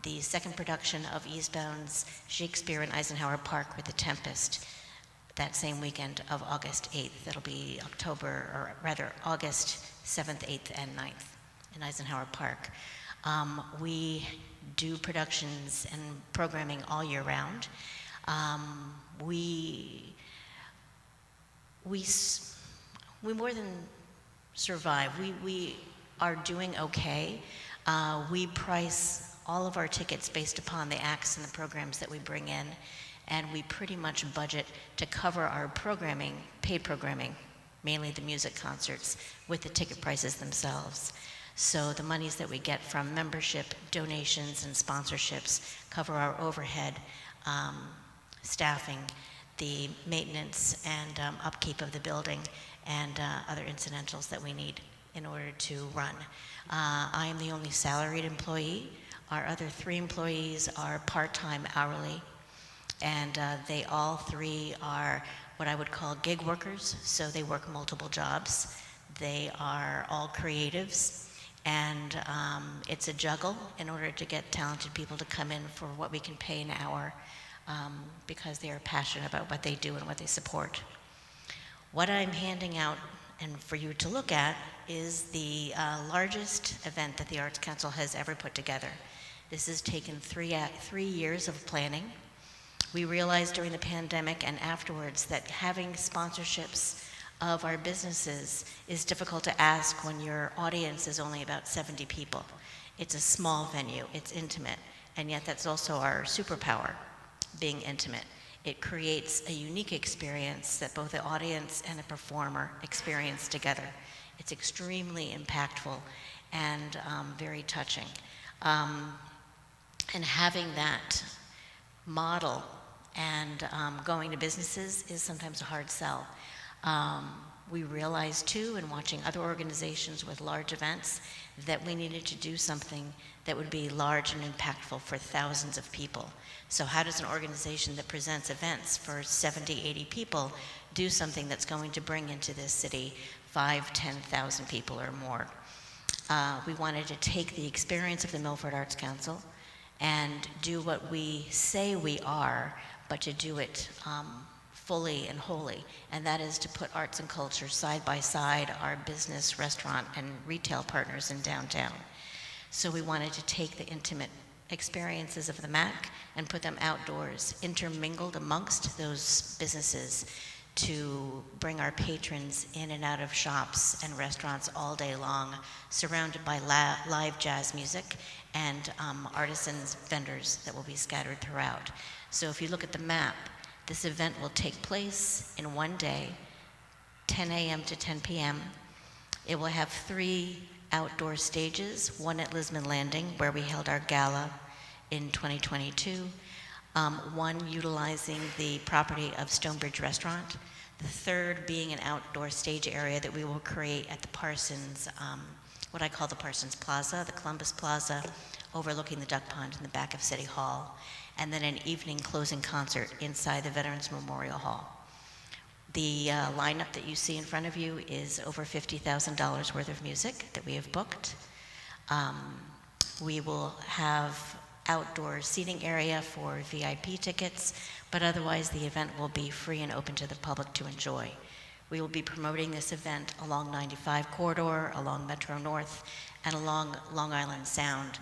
the second production of Eastbound's Shakespeare in Eisenhower Park with The Tempest that same weekend of August 8th. That'll be August 7th, 8th, and 9th in Eisenhower Park. We do productions and programming all year round. We more than survive. We are doing okay. We price all of our tickets based upon the acts and the programs that we bring in, and we pretty much budget to cover our programming, paid programming, mainly the music concerts, with the ticket prices themselves. So the monies that we get from membership, donations, and sponsorships cover our overhead, staffing, the maintenance and upkeep of the building, and other incidentals that we need in order to run. I am the only salaried employee. Our other 3 employees are part-time hourly, and they all 3 are what I would call gig workers, so they work multiple jobs. They are all creatives, and it's a juggle in order to get talented people to come in for what we can pay an hour, because they are passionate about what they do and what they support. What I'm handing out and for you to look at is the largest event that the Arts Council has ever put together. This has taken 3 years of planning. We realized during the pandemic and afterwards that having sponsorships of our businesses is difficult to ask when your audience is only about 70 people. It's a small venue, it's intimate, and yet that's also our superpower, being intimate. It creates a unique experience that both the audience and a performer experience together. It's extremely impactful and very touching. And having that model and going to businesses is sometimes a hard sell. We realized too, in watching other organizations with large events, that we needed to do something that would be large and impactful for thousands of people. So how does an organization that presents events for 70, 80 people do something that's going to bring into this city 5,000, 10,000 people or more? We wanted to take the experience of the Milford Arts Council and do what we say we are, but to do it fully and wholly, and that is to put arts and culture side by side our business, restaurant, and retail partners in downtown. So we wanted to take the intimate experiences of the MAC and put them outdoors, intermingled amongst those businesses, to bring our patrons in and out of shops and restaurants all day long, surrounded by live jazz music and artisans, vendors that will be scattered throughout. So if you look at the map, this event will take place in one day, 10 a.m. to 10 p.m. It will have 3 outdoor stages, one at Lisbon Landing, where we held our gala in 2022, one utilizing the property of Stonebridge Restaurant, the third being an outdoor stage area that we will create at the Parsons, what I call the Parsons Plaza, the Columbus Plaza, overlooking the duck pond in the back of City Hall, and then an evening closing concert inside the Veterans Memorial Hall. The lineup that you see in front of you is over $50,000 worth of music that we have booked. We will have outdoor seating area for VIP tickets, but otherwise the event will be free and open to the public to enjoy. We will be promoting this event along 95 corridor, along Metro North, and along Long Island Sound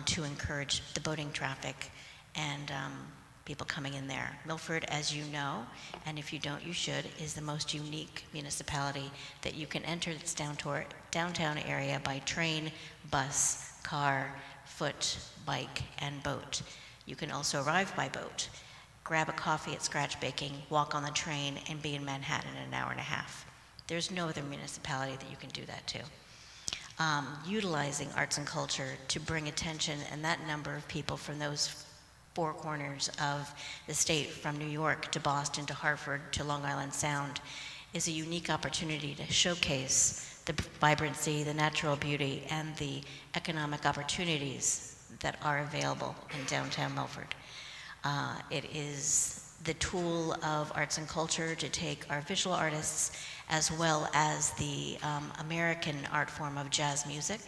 to encourage the boating traffic and people coming in there. Milford, as you know, and if you don't, you should, is the most unique municipality that you can enter its downtown area by train, bus, car, foot, bike, and boat. You can also arrive by boat, grab a coffee at Scratch Baking, walk on the train, and be in Manhattan in an hour and a half. There's no other municipality that you can do that to. Utilizing arts and culture to bring attention and that number of people from those 4 corners of the state, from New York to Boston to Hartford to Long Island Sound, is a unique opportunity to showcase the vibrancy, the natural beauty, and the economic opportunities that are available in downtown Milford. It is the tool of arts and culture to take our visual artists as well as the American art form of jazz music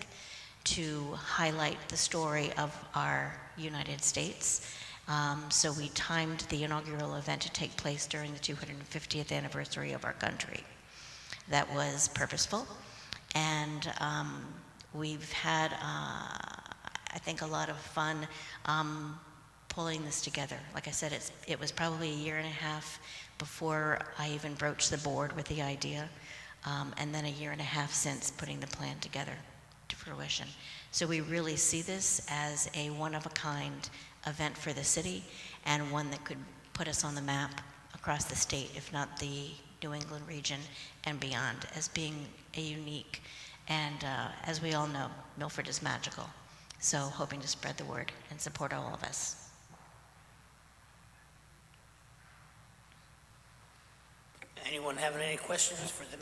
to highlight the story of our United States. So we timed the inaugural event to take place during the 250th anniversary of our country. That was purposeful, and we've had, I think, a lot of fun pulling this together. Like I said, it was probably a year and a half before I even broached the board with the idea, and then a year and a half since putting the plan together to fruition. So we really see this as a one-of-a-kind event for the city, and one that could put us on the map across the state, if not the New England region and beyond, as being a unique, and as we all know, Milford is magical. So hoping to spread the word and support all of us. Anyone having any questions for them?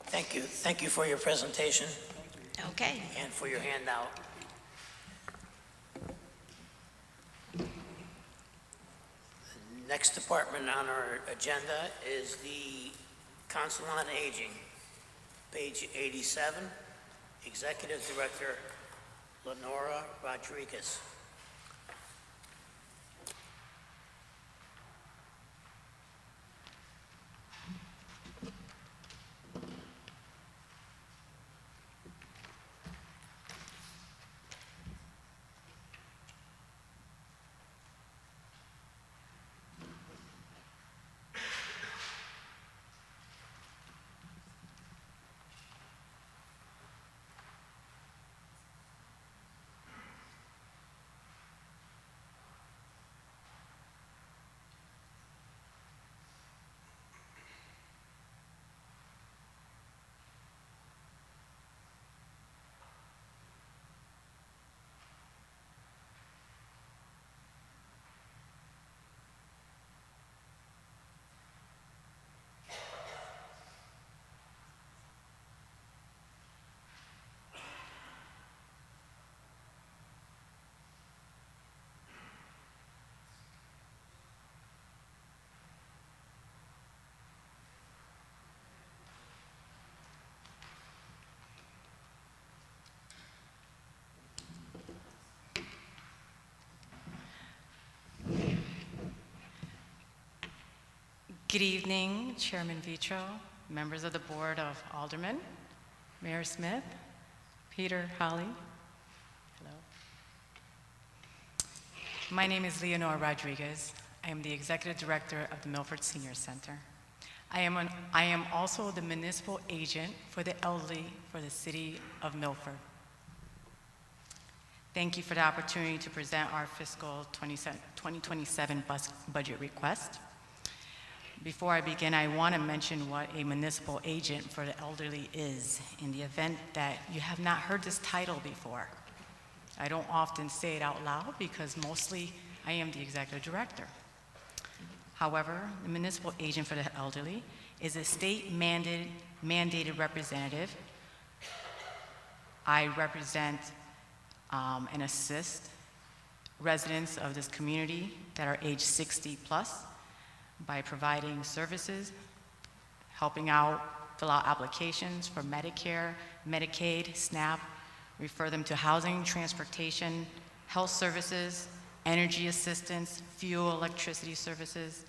Thank you. Thank you for your presentation. Okay. And for your handout. The next department on our agenda is the Council on Aging, page 87, Executive Director Lenora Rodriguez. Good evening, Chairman Vitro, members of the Board of Aldermen, Mayor Smith, Peter, Holly. Hello. My name is Leonora Rodriguez. I am the Executive Director of the Milford Senior Center. I am also the municipal agent for the elderly for the city of Milford. Thank you for the opportunity to present our fiscal 2027 budget request. Before I begin, I want to mention what a municipal agent for the elderly is, in the event that you have not heard this title before. I don't often say it out loud because mostly I am the executive director. However, the municipal agent for the elderly is a state-mandated representative. I represent and assist residents of this community that are age 60 plus, by providing services, helping out, fill out applications for Medicare, Medicaid, SNAP, refer them to housing, transportation, health services, energy assistance, fuel, electricity services,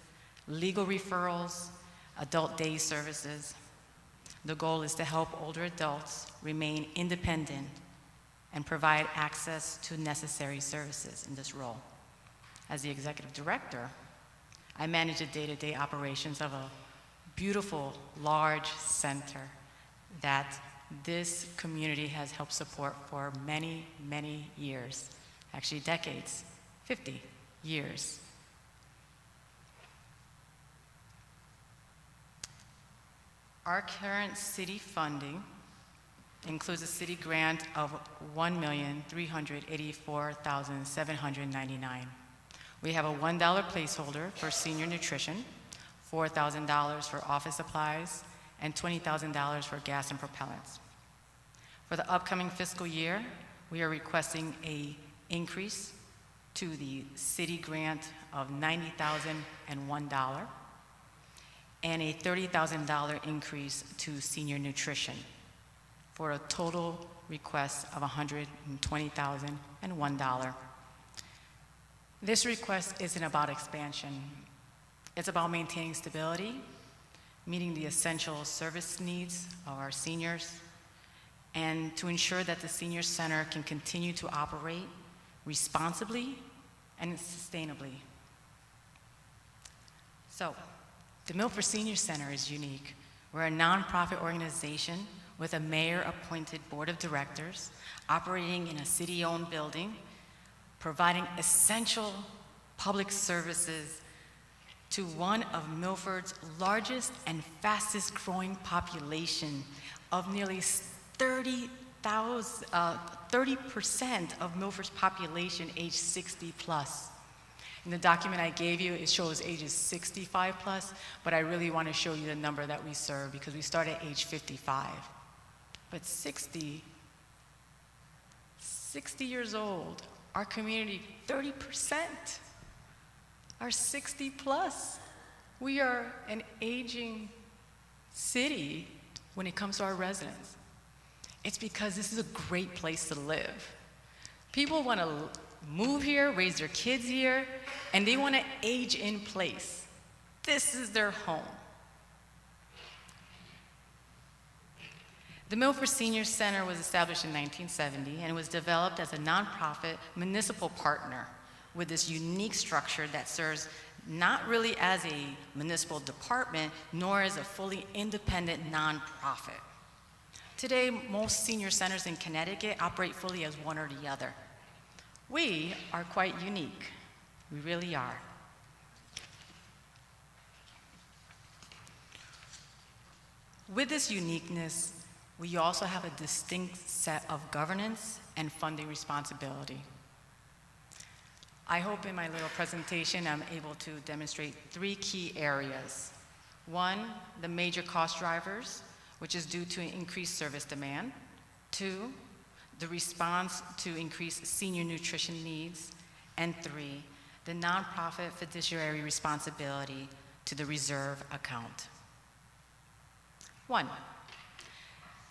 legal referrals, adult day services. The goal is to help older adults remain independent and provide access to necessary services in this role. As the executive director, I manage the day-to-day operations of a beautiful, large center that this community has helped support for many, many years, actually decades, 50 years. Our current city funding includes a city grant of $1,384,799. We have a $1 placeholder for senior nutrition, $4,000 for office supplies, and $20,000 for gas and propellants. For the upcoming fiscal year, we are requesting an increase to the city grant of $90,001 and a $30,000 increase to senior nutrition for a total request of $120,001. This request isn't about expansion. It's about maintaining stability, meeting the essential service needs of our seniors, and to ensure that the Senior Center can continue to operate responsibly and sustainably. So, the Milford Senior Center is unique. We're a nonprofit organization with a mayor-appointed board of directors, operating in a city-owned building, providing essential public services to one of Milford's largest and fastest growing population of nearly 30% of Milford's population age 60 plus. In the document I gave you, it shows ages 65 plus, but I really want to show you the number that we serve because we start at age 55. But 60 years old, our community, 30% are 60 plus. We are an aging city when it comes to our residents. It's because this is a great place to live. People want to move here, raise their kids here, and they want to age in place. This is their home. The Milford Senior Center was established in 1970 and was developed as a nonprofit municipal partner with this unique structure that serves not really as a municipal department, nor as a fully independent nonprofit. Today, most senior centers in Connecticut operate fully as one or the other. We are quite unique. We really are. With this uniqueness, we also have a distinct set of governance and funding responsibility. I hope in my little presentation I'm able to demonstrate 3 key areas. 1, the major cost drivers, which is due to increased service demand. 2, the response to increased senior nutrition needs. And 3, the nonprofit fiduciary responsibility to the reserve account. 1,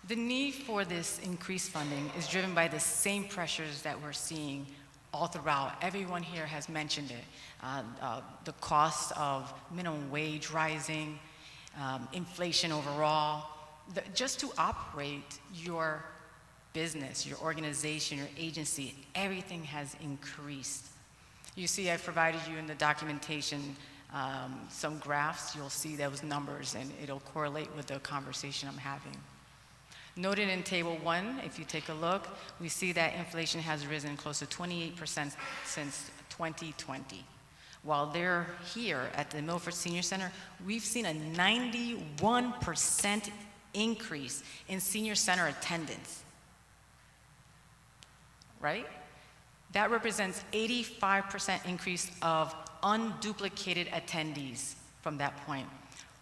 the need for this increased funding is driven by the same pressures that we're seeing all throughout. Everyone here has mentioned it. The cost of minimum wage rising, inflation overall. Just to operate your business, your organization, your agency, everything has increased. You see, I've provided you in the documentation some graphs. You'll see those numbers and it'll correlate with the conversation I'm having. Noted in Table 1, if you take a look, we see that inflation has risen close to 28% since 2020. While they're here at the Milford Senior Center, we've seen a 91% increase in senior center attendance, right? That represents 85% increase of unduplicated attendees from that point,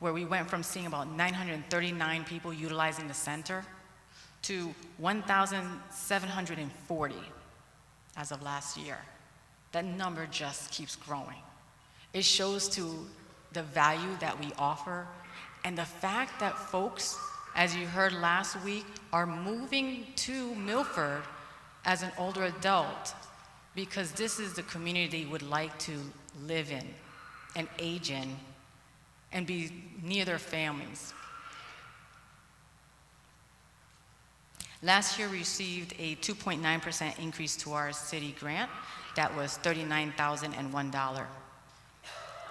where we went from seeing about 939 people utilizing the center to 1,740 as of last year. That number just keeps growing. It shows to the value that we offer and the fact that folks, as you heard last week, are moving to Milford as an older adult because this is the community they would like to live in and age in and be near their families. Last year, we received a 2.9% increase to our city grant. That was $39,001.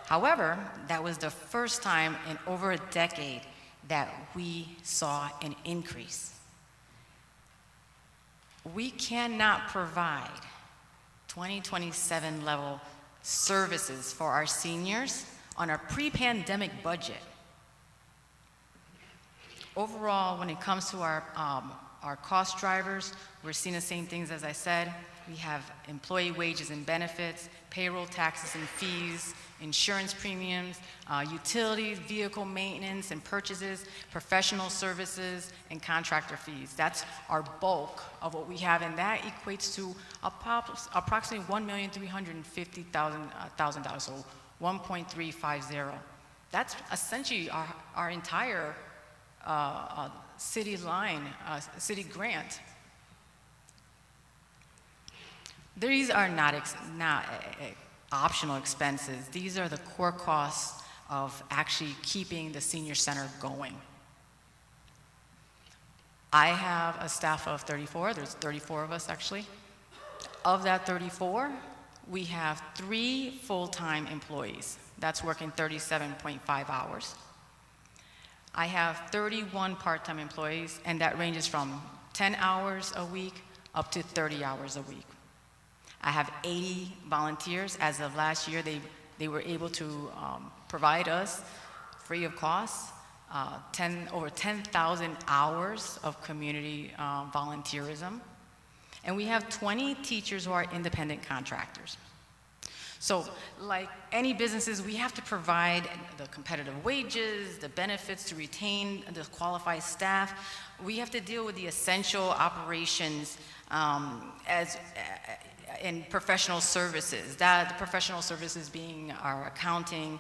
However, that was the first time in over a decade that we saw an increase. We cannot provide 2027 level services for our seniors on our pre-pandemic budget. Overall, when it comes to our cost drivers, we're seeing the same things as I said. we have employee wages and benefits, payroll taxes and fees, insurance premiums, utilities, vehicle maintenance and purchases, professional services, and contractor fees. That's our bulk of what we have, and that equates to approximately $1,350,000, so 1.350. That's essentially our entire city line, city grant. These are not optional expenses. These are the core costs of actually keeping the senior center going. I have a staff of 34. There's 34 of us, actually. Of that 34, we have 3 full-time employees. That's working 37.5 hours. I have 31 part-time employees, and that ranges from 10 hours a week up to 30 hours a week. I have 80 volunteers. As of last year, they were able to provide us, free of cost, over 10,000 hours of community volunteerism. And we have 20 teachers who are independent contractors. So like any businesses, we have to provide the competitive wages, the benefits to retain the qualified staff. We have to deal with the essential operations in professional services. The professional services being our accounting,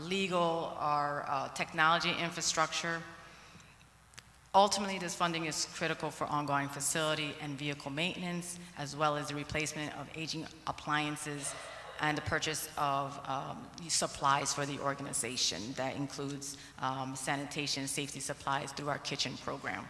legal, our technology infrastructure. Ultimately, this funding is critical for ongoing facility and vehicle maintenance, as well as the replacement of aging appliances and the purchase of supplies for the organization. That includes sanitation, safety supplies through our kitchen program.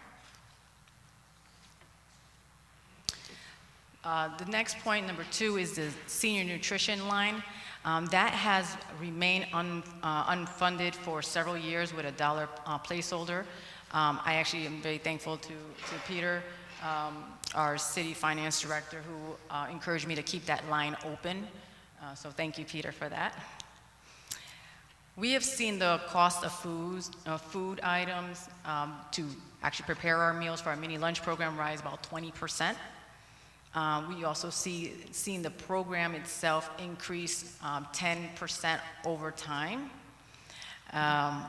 The next point, number 2, is the senior nutrition line. That has remained unfunded for several years with a $1 placeholder. I actually am very thankful to Peter, our city finance director, who encouraged me to keep that line open. So thank you, Peter, for that. We have seen the cost of food items to actually prepare our meals for our mini lunch program rise about 20%. We also seen the program itself increase 10% over time,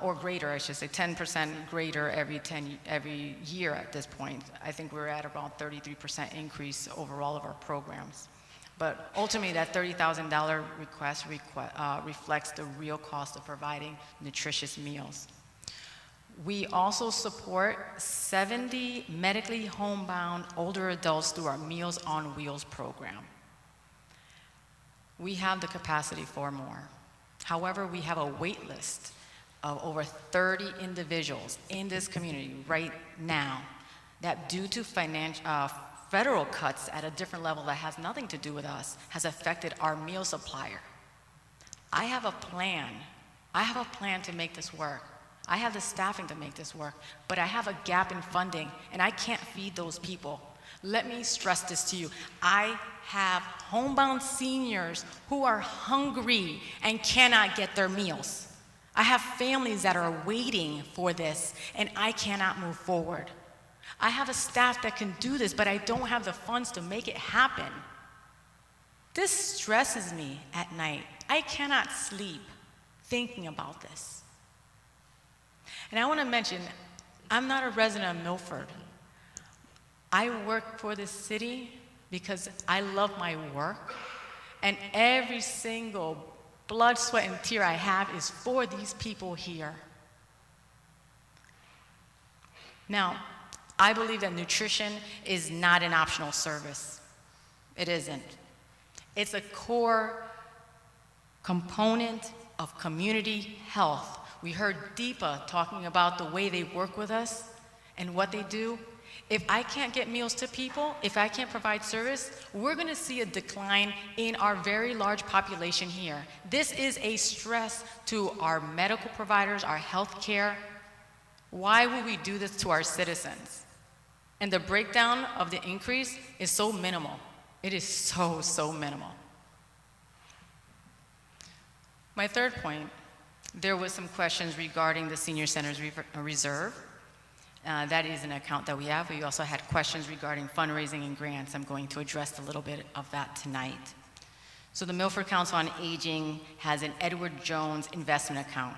or greater, I should say, 10% greater every year at this point. I think we're at about 33% increase over all of our programs. But ultimately, that $30,000 request reflects the real cost of providing nutritious meals. We also support 70 medically homebound older adults through our Meals on Wheels program. We have the capacity for more. However, we have a wait list of over 30 individuals in this community right now that, due to federal cuts at a different level that has nothing to do with us, has affected our meal supplier. I have a plan. I have a plan to make this work. I have the staffing to make this work, but I have a gap in funding, and I can't feed those people. Let me stress this to you. I have homebound seniors who are hungry and cannot get their meals. I have families that are waiting for this, and I cannot move forward. I have a staff that can do this, but I don't have the funds to make it happen. This stresses me at night. I cannot sleep thinking about this. And I want to mention, I'm not a resident of Milford. I work for this city because I love my work, and every single blood, sweat, and tear I have is for these people here. Now, I believe that nutrition is not an optional service. It isn't. It's a core component of community health. We heard Deepa talking about the way they work with us and what they do. If I can't get meals to people, if I can't provide service, we're going to see a decline in our very large population here. This is a stress to our medical providers, our health care. Why would we do this to our citizens? And the breakdown of the increase is so minimal. It is so minimal. My third point, there was some questions regarding the senior center's reserve. That is an account that we have. We also had questions regarding fundraising and grants. I'm going to address a little bit of that tonight. So the Milford Council on Aging has an Edward Jones investment account.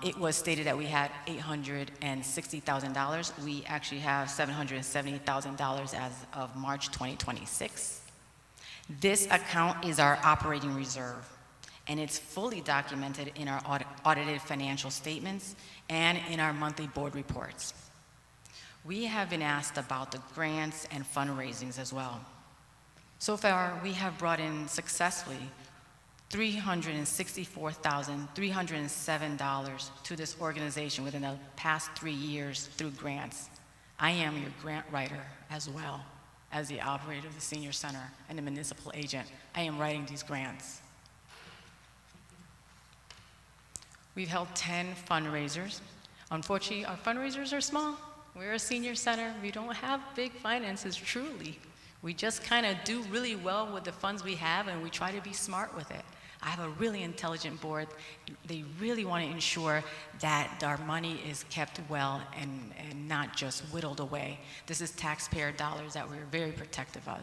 It was stated that we had $860,000. We actually have $770,000 as of March 2026. This account is our operating reserve, and it's fully documented in our audited financial statements and in our monthly board reports. We have been asked about the grants and fundraisings as well. So far, we have brought in successfully $364,307 to this organization within the past 3 years through grants. I am your grant writer as well as the operator of the senior center and the municipal agent. I am writing these grants. We've held 10 fundraisers. Unfortunately, our fundraisers are small. We're a senior center. We don't have big finances, truly. We just kind of do really well with the funds we have, and we try to be smart with it. I have a really intelligent board. They really want to ensure that our money is kept well and not just whittled away. This is taxpayer dollars that we're very protective of.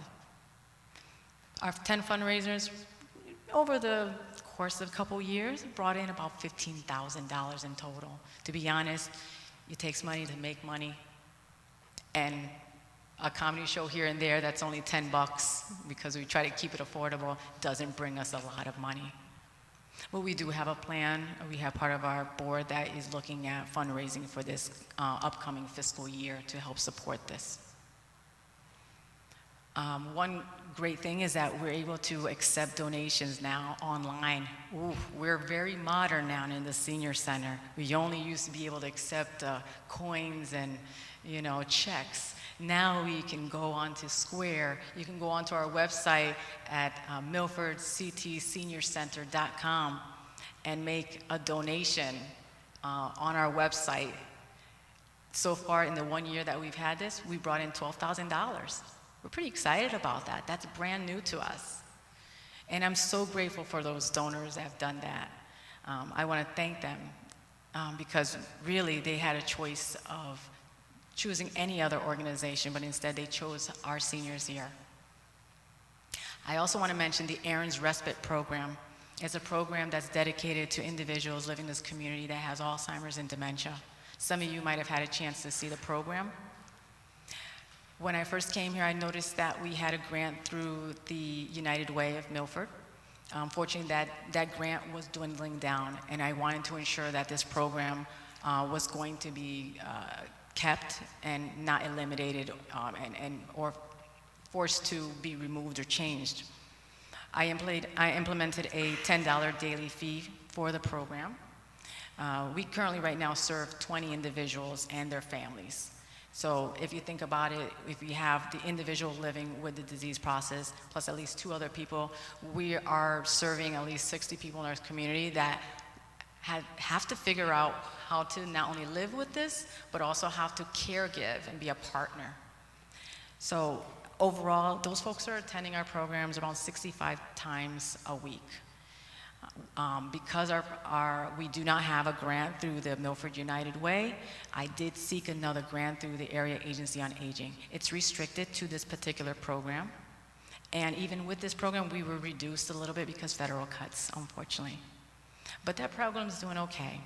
Our 10 fundraisers, over the course of a couple years, brought in about $15,000 in total. To be honest, it takes money to make money, and a comedy show here and there that's only $10 because we try to keep it affordable doesn't bring us a lot of money. But we do have a plan. We have part of our board that is looking at fundraising for this upcoming fiscal year to help support this. One great thing is that we're able to accept donations now online. Ooh, we're very modern now in the senior center. We only used to be able to accept coins and, checks. Now we can go onto Square. You can go onto our website at milfordctseniorcenter.com and make a donation on our website. So far, in the 1 year that we've had this, we brought in $12,000. We're pretty excited about that. That's brand new to us. And I'm so grateful for those donors that have done that. I want to thank them because really they had a choice of choosing any other organization, but instead they chose our seniors here. I also want to mention the Aaron's Respite Program. It's a program that's dedicated to individuals living in this community that has Alzheimer's and dementia. Some of you might have had a chance to see the program. When I first came here, I noticed that we had a grant through the United Way of Milford. Unfortunately, that grant was dwindling down, and I wanted to ensure that this program was going to be kept and not eliminated or forced to be removed or changed. I implemented a $10 daily fee for the program. We currently right now serve 20 individuals and their families. So if you think about it, if you have the individual living with the disease process plus at least 2 other people, we are serving at least 60 people in our community that have to figure out how to not only live with this, but also how to caregive and be a partner. So overall, those folks are attending our programs around 65 times a week. Because we do not have a grant through the Milford United Way, I did seek another grant through the Area Agency on Aging. It's restricted to this particular program. And even with this program, we were reduced a little bit because federal cuts, unfortunately. But that program's doing okay.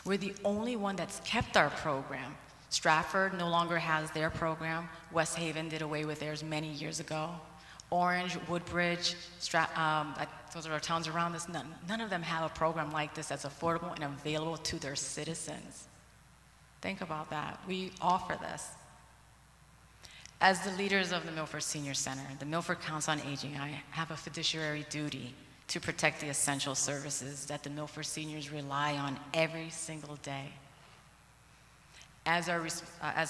We're the only one that's kept our program. Stratford no longer has their program. West Haven did away with theirs many years ago. Orange, Woodbridge, those are our towns around us. None of them have a program like this that's affordable and available to their citizens. Think about that. We offer this. As the leaders of the Milford Senior Center, the Milford Council on Aging, I have a fiduciary duty to protect the essential services that the Milford seniors rely on every single day. As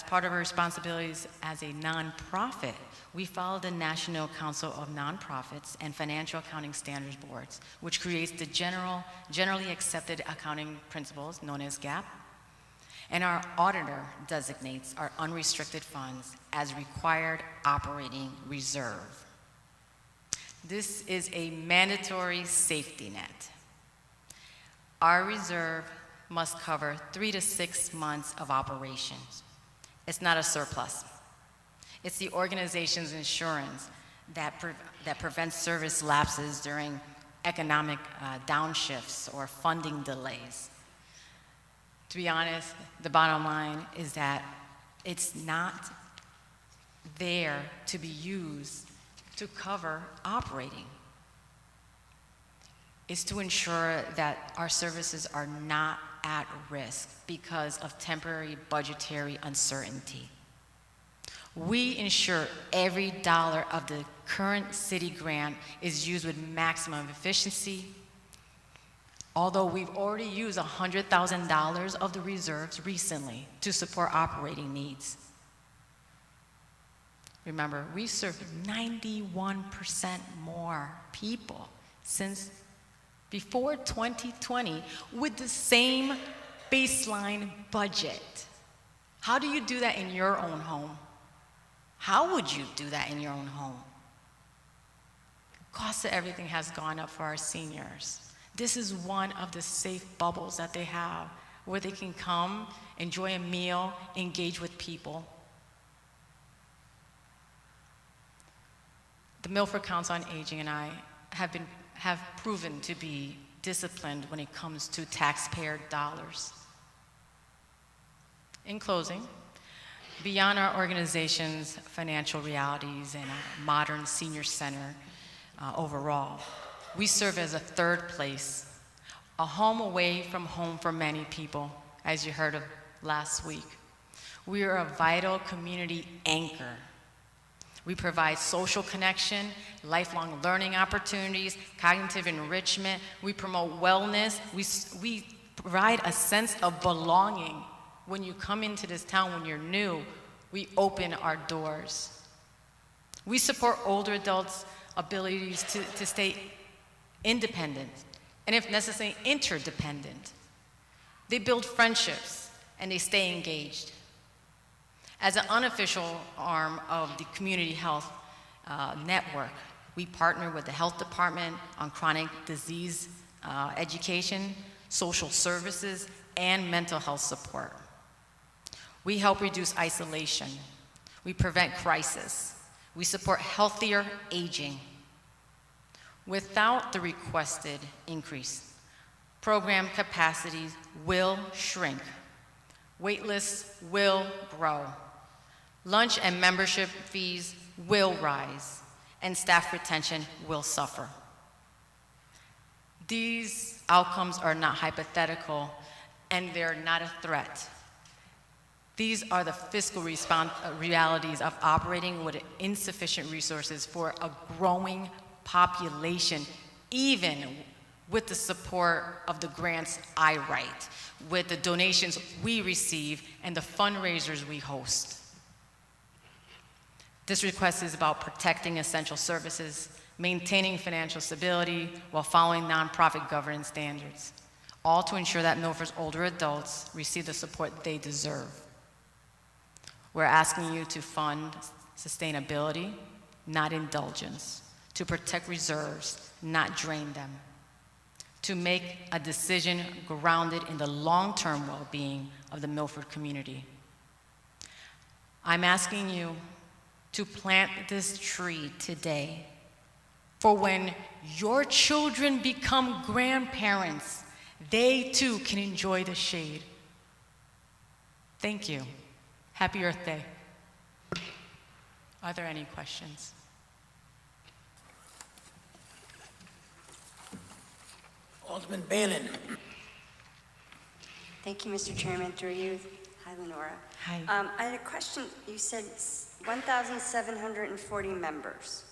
part of our responsibilities as a nonprofit, we follow the National Council of Nonprofits and Financial Accounting Standards Boards, which creates the generally accepted accounting principles known as GAAP. And our auditor designates our unrestricted funds as required operating reserve. This is a mandatory safety net. Our reserve must cover 3 to 6 months of operations. It's not a surplus. It's the organization's insurance that prevents service lapses during economic downshifts or funding delays. To be honest, the bottom line is that it's not there to be used to cover operating. It's to ensure that our services are not at risk because of temporary budgetary uncertainty. We ensure every dollar of the current city grant is used with maximum efficiency. Although we've already used $100,000 of the reserves recently to support operating needs. Remember, we served 91% more people since before 2020 with the same baseline budget. How do you do that in your own home? How would you do that in your own home? Cost of everything has gone up for our seniors. This is one of the safe bubbles that they have where they can come, enjoy a meal, engage with people. The Milford Council on Aging and I have proven to be disciplined when it comes to taxpayer dollars. In closing, beyond our organization's financial realities and our modern senior center overall, we serve as a third place, a home away from home for many people, as you heard of last week. We are a vital community anchor. We provide social connection, lifelong learning opportunities, cognitive enrichment. We promote wellness. We provide a sense of belonging. When you come into this town, when you're new, we open our doors. We support older adults' abilities to stay independent, and if necessary, interdependent. They build friendships, and they stay engaged. As an unofficial arm of the community health network, we partner with the health department on chronic disease education, social services, and mental health support. We help reduce isolation. We prevent crisis. We support healthier aging. Without the requested increase, program capacities will shrink. Wait lists will grow. Lunch and membership fees will rise, and staff retention will suffer. These outcomes are not hypothetical, and they're not a threat. These are the fiscal realities of operating with insufficient resources for a growing population, even with the support of the grants I write, with the donations we receive, and the fundraisers we host. This request is about protecting essential services, maintaining financial stability while following nonprofit governance standards, all to ensure that Milford's older adults receive the support they deserve. We're asking you to fund sustainability, not indulgence, to protect reserves, not drain them, to make a decision grounded in the long-term well-being of the Milford community. I'm asking you to plant this tree today for when your children become grandparents, they too can enjoy the shade. Thank you. Happy Earth Day. Are there any questions? Alderman Bannon. Thank you, Mr. Chairman. Through you. Hi, Lenora. Hi. I had a question. You said 1,740 members.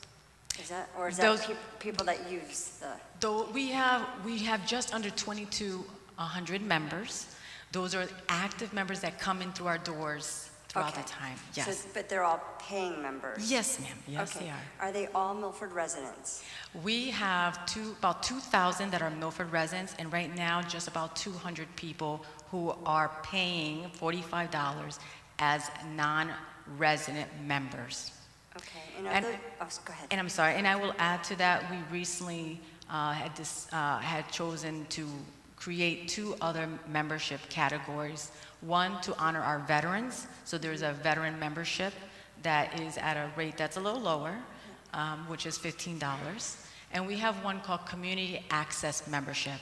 Is that, or is that people that use the? Though we have just under 2,200 members. Those are active members that come in through our doors throughout the time. Yes. So, but they're all paying members? Yes, ma'am. Yes, okay. they are. Are they all Milford residents? We have about 2,000 that are Milford residents, and right now just about 200 people who are paying $45 as non-resident members. Okay. And, go ahead. And I'm sorry, and I will add to that, we recently had chosen to create 2 other membership categories. One, to honor our veterans. So there's a veteran membership that is at a rate that's a little lower, which is $15. And we have one called Community Access Membership.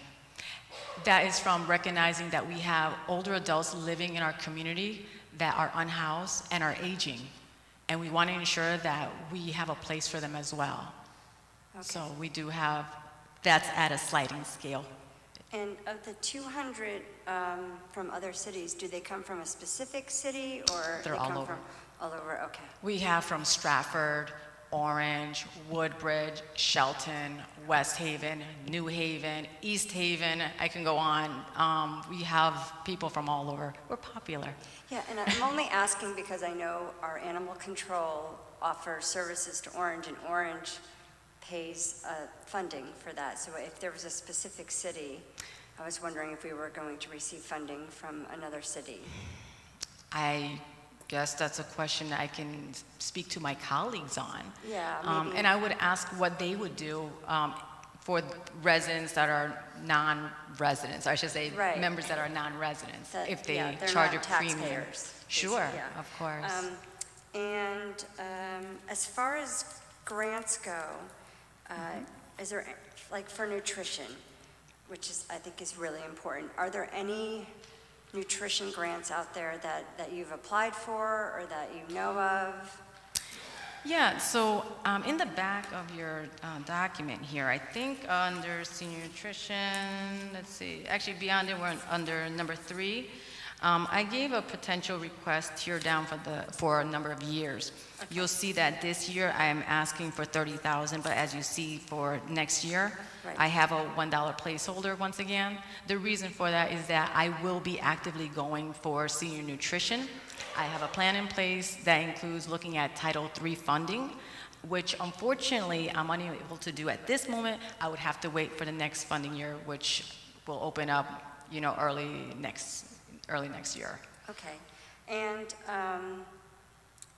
That is from recognizing that we have older adults living in our community that are unhoused and are aging. And we want to ensure that we have a place for them as well. Okay. So we do have, that's at a sliding scale. And of the 200 from other cities, do they come from a specific city, or They're they all come over. from all over? Okay. We have from Stratford, Orange, Woodbridge, Shelton, West Haven, New Haven, East Haven. I can go on. We have people from all over. We're popular. Yeah, and I'm only asking because I know our animal control offers services to Orange, and Orange pays funding for that. So if there was a specific city, I was wondering if we were going to receive funding from another city. I guess that's a question that I can speak to my colleagues on. Yeah, maybe. And I would ask what they would do for residents that are non-residents, I should say Right. members that are non-residents, if they Yeah, they're charge a not premium. taxpayers, Sure, yeah. of course. And as far as grants go, is there, like for nutrition, which is, I think is really important, are there any nutrition grants out there that you've applied for or that you know of? Yeah, so in the back of your document here, I think under senior nutrition, let's see, actually beyond it, we're under number 3. I gave a potential request here down for a number of years. Okay. You'll see that this year I am asking for $30,000, but as you see for next year, right. I have a $1 placeholder once again. The reason for that is that I will be actively going for senior nutrition. I have a plan in place that includes looking at Title III funding, which unfortunately I'm unable to do at this moment. I would have to wait for the next funding year, which will open up, early next year. Okay. And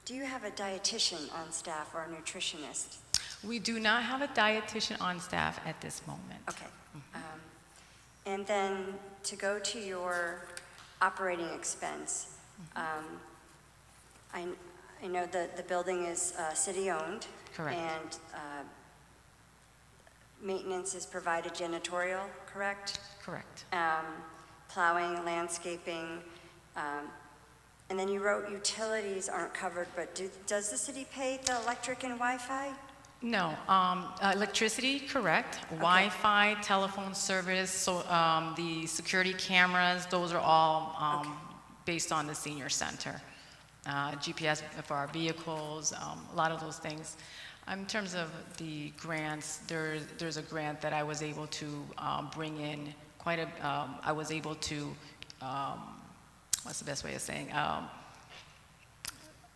do you have a dietitian on staff or a nutritionist? We do not have a dietitian on staff at this moment. Okay. And then to go to your operating expense, I know that the building is city-owned. Correct. And maintenance is provided janitorial, correct? Correct. Plowing, landscaping, and then you wrote utilities aren't covered, but does the city pay the electric and Wi-Fi? No, electricity, correct. Okay. Wi-Fi, telephone service, so the security cameras, those are all okay. Based on the senior center. GPS for our vehicles, a lot of those things. In terms of the grants, there's a grant that I was able to bring in I was able to, what's the best way of saying,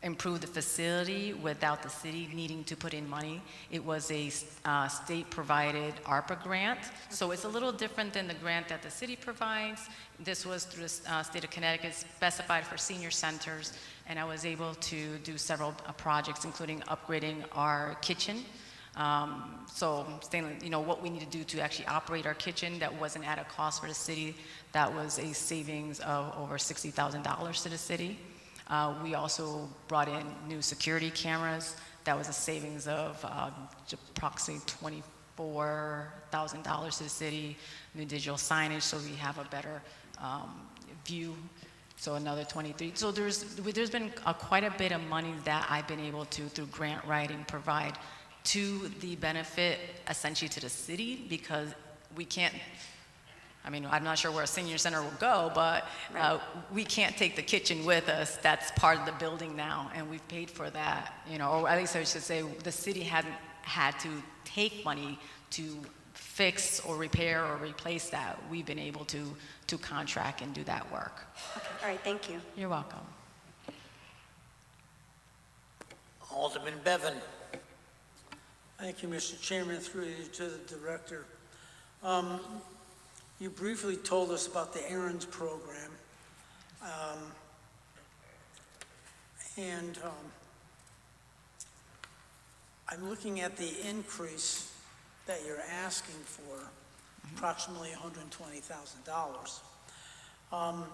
improve the facility without the city needing to put in money. It was a state-provided ARPA grant, so it's a little different than the grant that the city provides. This was through the state of Connecticut, specified for senior centers, and I was able to do several projects, including upgrading our kitchen. So what we need to do to actually operate our kitchen, that wasn't at a cost for the city. That was a savings of over $60,000 to the city. We also brought in new security cameras. That was a savings of approximately $24,000 to the city. New digital signage, so we have a better view. So another 23. So there's been quite a bit of money that I've been able to, through grant writing, provide to the benefit, essentially, to the city, because we can't, I'm not sure where a senior center will go, but we can't take the kitchen with us. That's part of the building now, and we've paid for that, or at least I should say the city hadn't had to take money to fix or repair or replace that. We've been able to contract and do that work. Okay, all right, thank you. You're welcome. Alderman Bevan. Thank you, Mr. Chairman, through you to the director. You briefly told us about the errands program. I'm looking at the increase that you're asking for. approximately $120,000.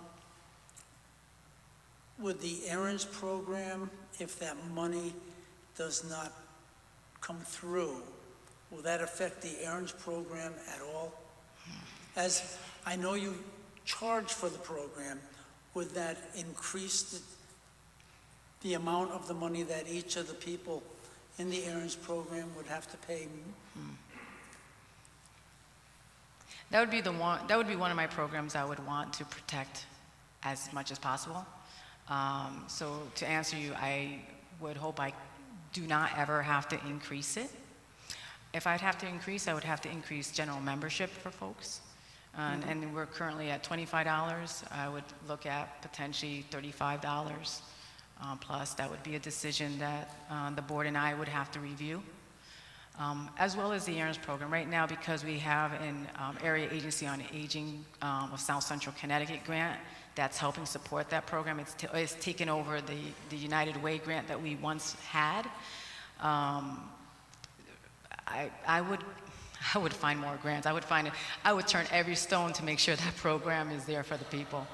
With the errands program, if that money does not come through, will that affect the errands program at all? As I know you charge for the program, would that increase the amount of the money that each of the people in the errands program would have to pay? That would be one of my programs I would want to protect as much as possible. So to answer you, I would hope I do not ever have to increase it. If I'd have to increase, I would have to increase general membership for folks. And we're currently at $25. I would look at potentially $35 plus. That would be a decision that the board and I would have to review. As well as the errands program. Right now, because we have an Area Agency on Aging of South Central Connecticut grant that's helping support that program. It's taken over the United Way grant that we once had. I would find more grants. I would turn every stone to make sure that program is there for the people.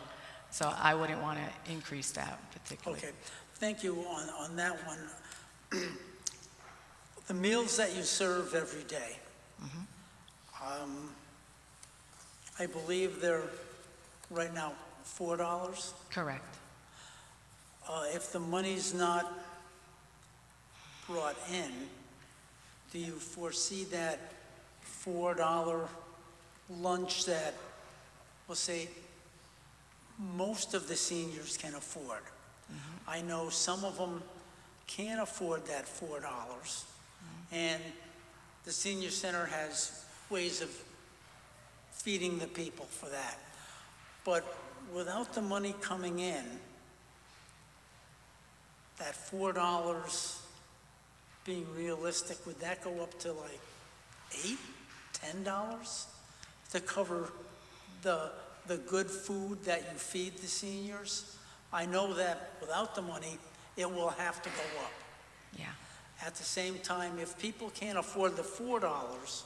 So I wouldn't want to increase that particularly. Okay, thank you on that one. The meals that you serve every day, I believe they're right now $4? Correct. If the money's not brought in, do you foresee that $4 lunch that, we'll say, most of the seniors can afford? I know some of them can't afford that $4, and the senior center has ways of feeding the people for that. But without the money coming in, that $4 being realistic, would that go up to like $8, $10 to cover the good food that you feed the seniors? I know that without the money, it will have to go up. Yeah. At the same time, if people can't afford the $4,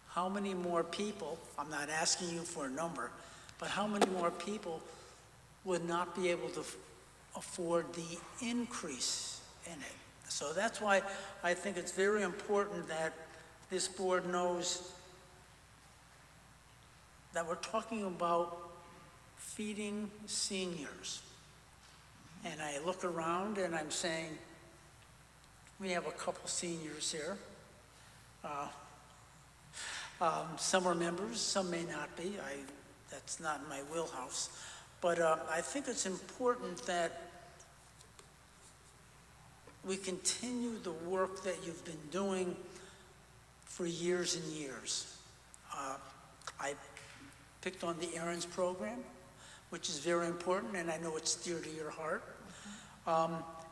how many more people, I'm not asking you for a number, but how many more people would not be able to afford the increase in it? So that's why I think it's very important that this board knows that we're talking about feeding seniors. And I look around and I'm saying, we have a couple seniors here. Some are members, some may not be. That's not in my wheelhouse. But I think it's important that we continue the work that you've been doing for years and years. I picked on the errands program, which is very important, and I know it's dear to your heart.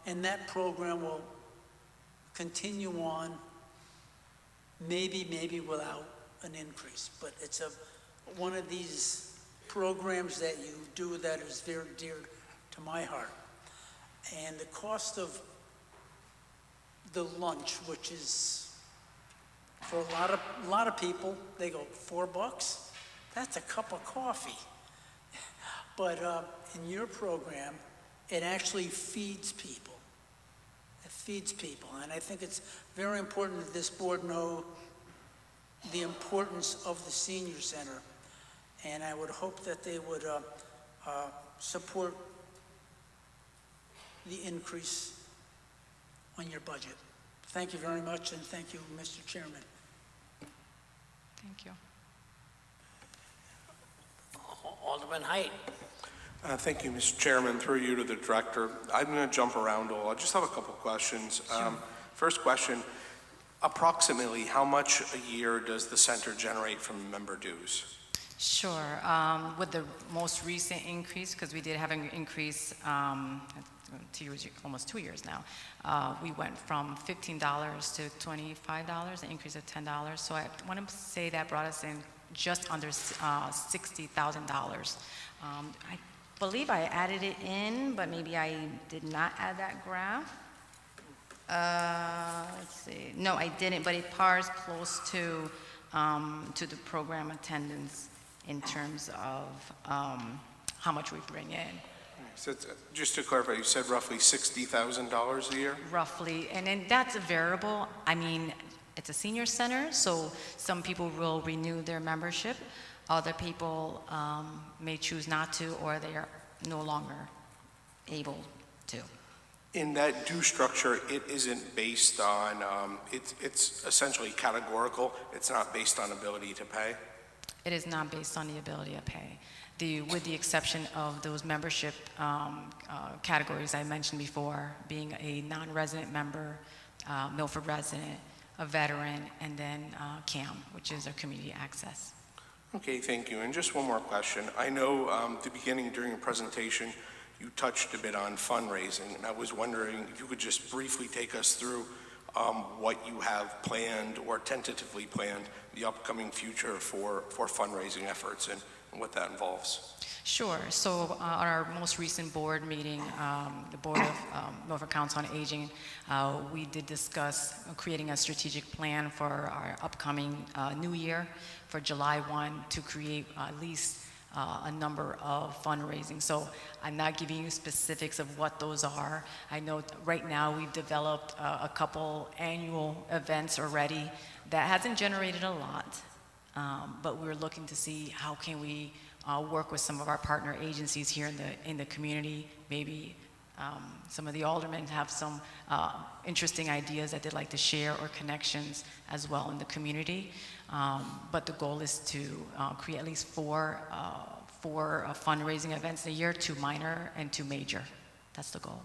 And that program will continue on, maybe without an increase. But it's one of these programs that you do that is very dear to my heart. And the cost of the lunch, which is, for a lot of people, they go $4. That's a cup of coffee. But in your program, it actually feeds people. It feeds people. And I think it's very important that this board know the importance of the senior center. And I would hope that they would support the increase on your budget. Thank you very much, and thank you, Mr. Chairman. Thank you. Alderman Height. Thank you, Mr. Chairman. Through you to the director. I'm going to jump around. I just have a couple questions. First question, approximately how much a year does the center generate from member dues? Sure. With the most recent increase, because we did have an increase 2 years, almost 2 years now, we went from $15 to $25, an increase of $10. So I want to say that brought us in just under $60,000. I believe I added it in, but maybe I did not add that graph. Let's see. No, I didn't, but it pars close to to the program attendance in terms of how much we bring in. So just to clarify, you said roughly $60,000 a year? Roughly, and then that's a variable. I mean, it's a senior center, so some people will renew their membership. Other people may choose not to, or they are no longer able to. In that due structure, it isn't based on, it's essentially categorical. It's not based on ability to pay? It is not based on the ability to pay. With the exception of those membership categories I mentioned before, being a non-resident member, Milford resident, a veteran, and then CAM, which is our community access. Okay, thank you. And just one more question. I know at the beginning during your presentation, you touched a bit on fundraising, and I was wondering if you could just briefly take us through what you have planned or tentatively planned the upcoming future for fundraising efforts and what that involves. Sure. So on our most recent board meeting, the Board of Milford Council on Aging, we did discuss creating a strategic plan for our upcoming new year for July 1 to create at least a number of fundraising. So I'm not giving you specifics of what those are. I know right now we've developed a couple annual events already that hasn't generated a lot, but we're looking to see how can we work with some of our partner agencies here in the community. Maybe some of the aldermen have some interesting ideas that they'd like to share or connections as well in the community. But the goal is to create at least four fundraising events a year, 2 minor and 2 major. That's the goal.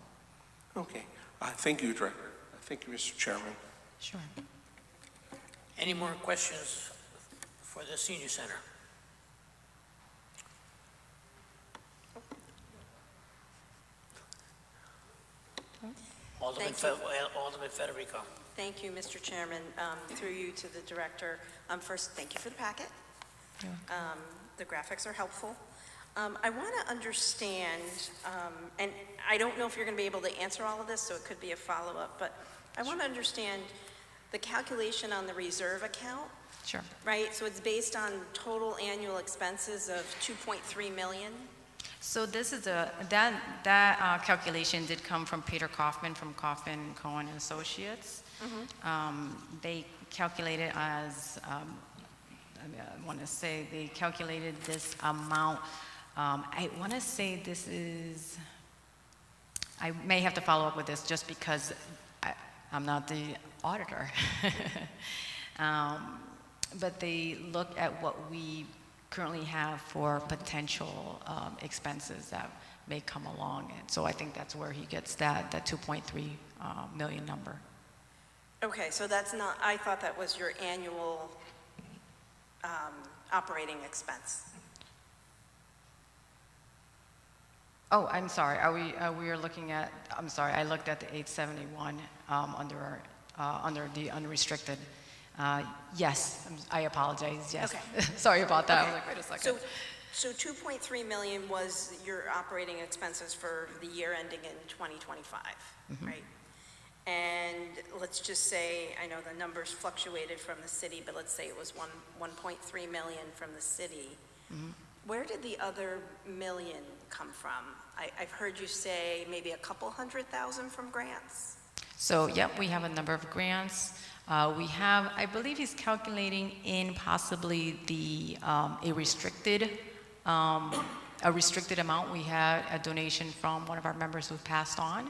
Okay. Thank you, Director. Thank you, Mr. Chairman. Sure. Any more questions for the senior center? Alderman Federico. Thank you, Mr. Chairman. Through you to the director. First, thank you for the packet. The graphics are helpful. I want to understand, and I don't know if you're going to be able to answer all of this, so it could be a follow-up, but I want to understand the calculation on the reserve account. Sure. Right? So it's based on total annual expenses of $2.3 million. So this is that calculation did come from Peter Kaufman from Kaufman, Cohen and Associates. They calculated as, I want to say they calculated this amount. I want to say this is, I may have to follow up with this just because I'm not the auditor. But they look at what we currently have for potential expenses that may come along. And so I think that's where he gets that 2.3 million number. Okay, so that's not, I thought that was your annual operating expense. Oh, I'm sorry. We are looking at, I'm sorry, I looked at the 871 under the unrestricted. Yes, I apologize, yes. Okay. Sorry about that. Okay. I was like, wait a second. So 2.3 million was your operating expenses for the year ending in 2025, right? And let's just say, I know the numbers fluctuated from the city, but let's say it was 1.3 million from the city. Where did the other million come from? I've heard you say maybe a couple 100,000 from grants. So, yep, we have a number of grants. We have, I believe he's calculating in possibly a restricted amount. We had a donation from one of our members who passed on.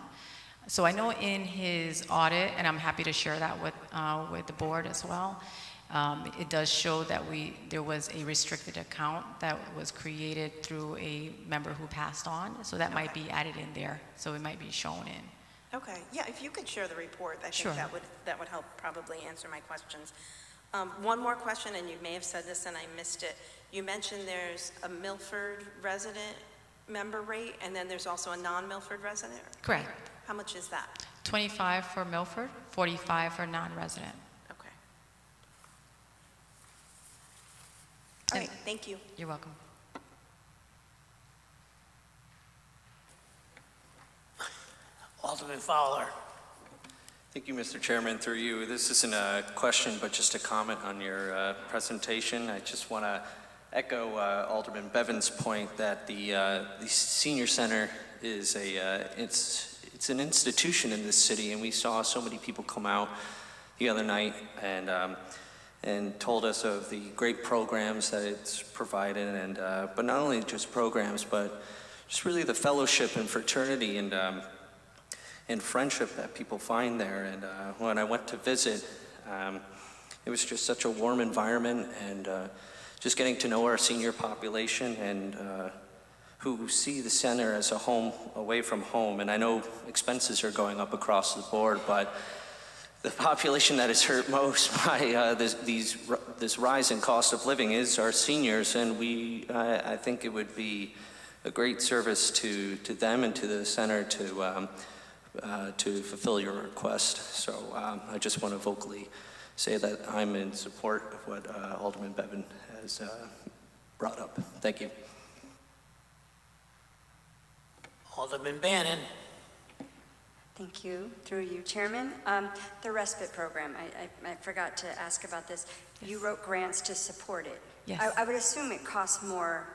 So I know in his audit, and I'm happy to share that with the board as well, it does show that there was a restricted account that was created through a member who passed on. So that might be added in there. So it might be shown in. Okay, yeah, if you could share the report, I think that would help probably answer my questions. One more question, and you may have said this and I missed it. You mentioned there's a Milford resident member rate, and then there's also a non-Milford resident? Correct. How much is that? 25 for Milford, 45 for non-resident. Okay. All right, thank you. You're welcome. Alderman Fowler. Thank you, Mr. Chairman. Through you, this isn't a question, but just a comment on your presentation. I just want to echo Alderman Bevan's point that the senior center is it's an institution in this city, and we saw so many people come out the other night and told us of the great programs that it's provided, and but not only just programs, but just really the fellowship and fraternity and friendship that people find there. And when I went to visit, it was just such a warm environment, and just getting to know our senior population and who see the center as a home away from home. And I know expenses are going up across the board, but the population that is hurt most by this rise in cost of living is our seniors, and I think it would be a great service to them and to the center to fulfill your request. So I just want to vocally say that I'm in support of what Alderman Bevan has brought up. Thank you. Alderman Bannon. Thank you. Through you, Chairman. The respite program, I forgot to ask about this. Yes. You wrote grants to support it. Yes. I would assume it costs more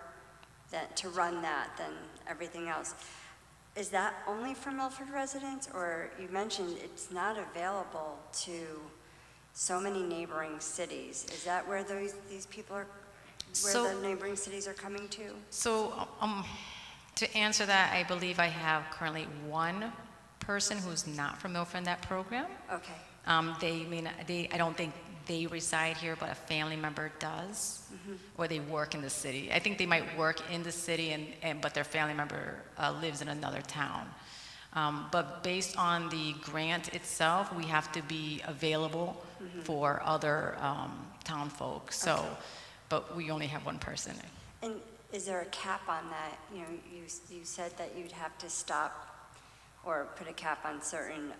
to run that than everything else. Is that only for Milford residents, or you mentioned it's not available to so many neighboring cities? Is that where these people are, where the neighboring cities are coming to? So to answer that, I believe I have currently one person who's not from Milford in that program. Okay. I don't think they reside here, but a family member does, or they work in the city. I think they might work in the city, but their family member lives in another town. But based on the grant itself, we have to be available for other town folks. So, Okay. But we only have one person. And is there a cap on that? You know, you said that you'd have to stop or put a cap on certain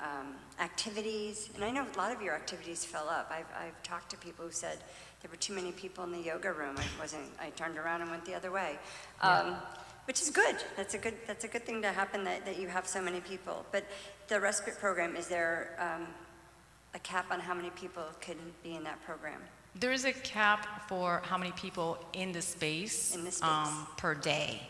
activities. And I know a lot of your activities fill up. I've talked to people who said there were too many people in the yoga room. I turned around and went the other way, which is good. That's a good thing to happen, that you have so many people. But the respite program, is there a cap on how many people can be in that program? There is a cap for how many people in the space, per day.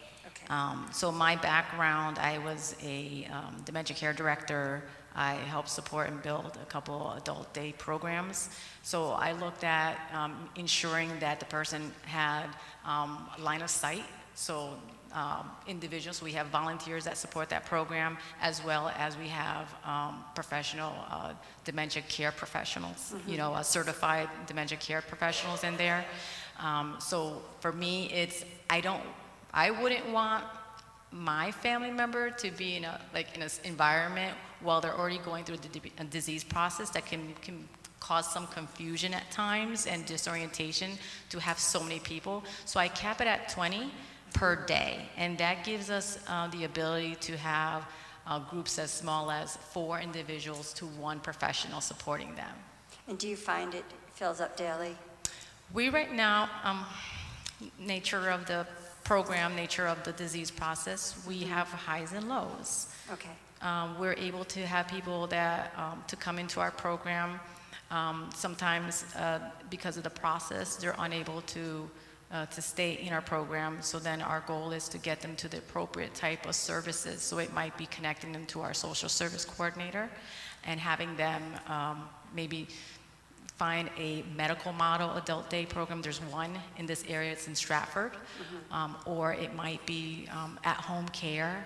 So my background, I was a dementia care director. I helped support and build a couple adult day programs. So I looked at ensuring that the person had line of sight. So individuals, we have volunteers that support that program, as well as we have professional dementia care professionals, certified dementia care professionals in there. So for me, I wouldn't want my family member to be in an environment while they're already going through a disease process that can cause some confusion at times and disorientation to have so many people. So I cap it at 20 per day, and that gives us the ability to have groups as small as 4 individuals to 1 professional supporting them. And do you find it fills up daily? We right now, nature of the program, nature of the disease process, we have highs and lows. Okay. We're able to have people that to come into our program. Sometimes because of the process, they're unable to stay in our program. So then our goal is to get them to the appropriate type of services. So it might be connecting them to our social service coordinator and having them maybe find a medical model adult day program. There's one in this area, it's in Stratford. Or it might be at-home care,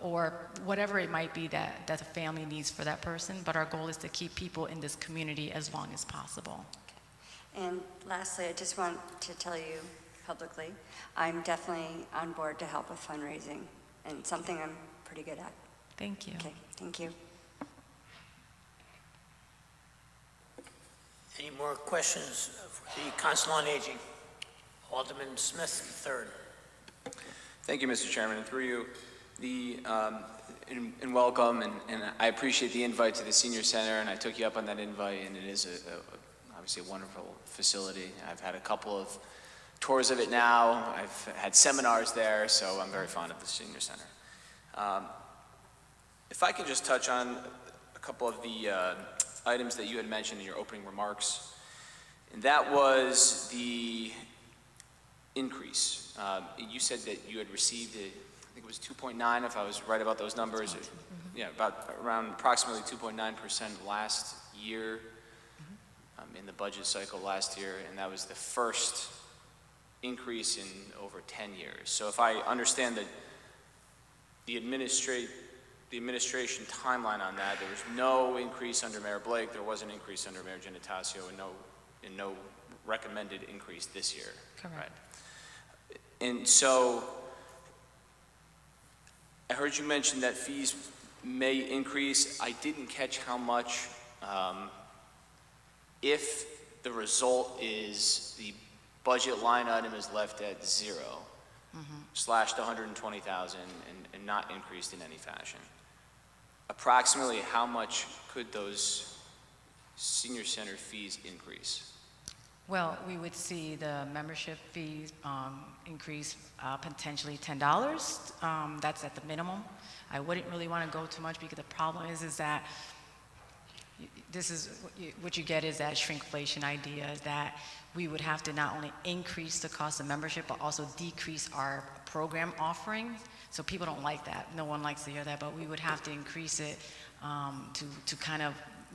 or whatever it might be that the family needs for that person. But our goal is to keep people in this community as long as possible. Okay. And lastly, I just want to tell you publicly, I'm definitely on board to help with fundraising, and something I'm pretty good at. Thank you. Okay, thank you. Any more questions for the Council on Aging? Alderman Smith, III. Thank you, Mr. Chairman. And through you, and welcome, and I appreciate the invite to the Senior Center, and I took you up on that invite, and it is obviously a wonderful facility. I've had a couple of tours of it now. I've had seminars there, so I'm very fond of the Senior Center. If I could just touch on a couple of the items that you had mentioned in your opening remarks, and that was the increase. You said that you had received, I think it was 2.9, if I was right about those numbers. Yeah, around approximately 2.9% last year, in the budget cycle last year, and that was the first increase in over 10 years. So if I understand the administration timeline on that, there was no increase under Mayor Blake, there was an increase under Mayor Genitasio, and no recommended increase this year. Correct. Right. And so I heard you mention that fees may increase. I didn't catch how much. If the result is the budget line item is left at 0, slashed 120,000 and not increased in any fashion, approximately how much could those senior center fees increase? Well, we would see the membership fees increase potentially $10. That's at the minimum. I wouldn't really want to go too much because the problem is that this is what you get is that shrinkflation idea that we would have to not only increase the cost of membership but also decrease our program offerings. So people don't like that. No one likes to hear that, but we would have to increase it to kind of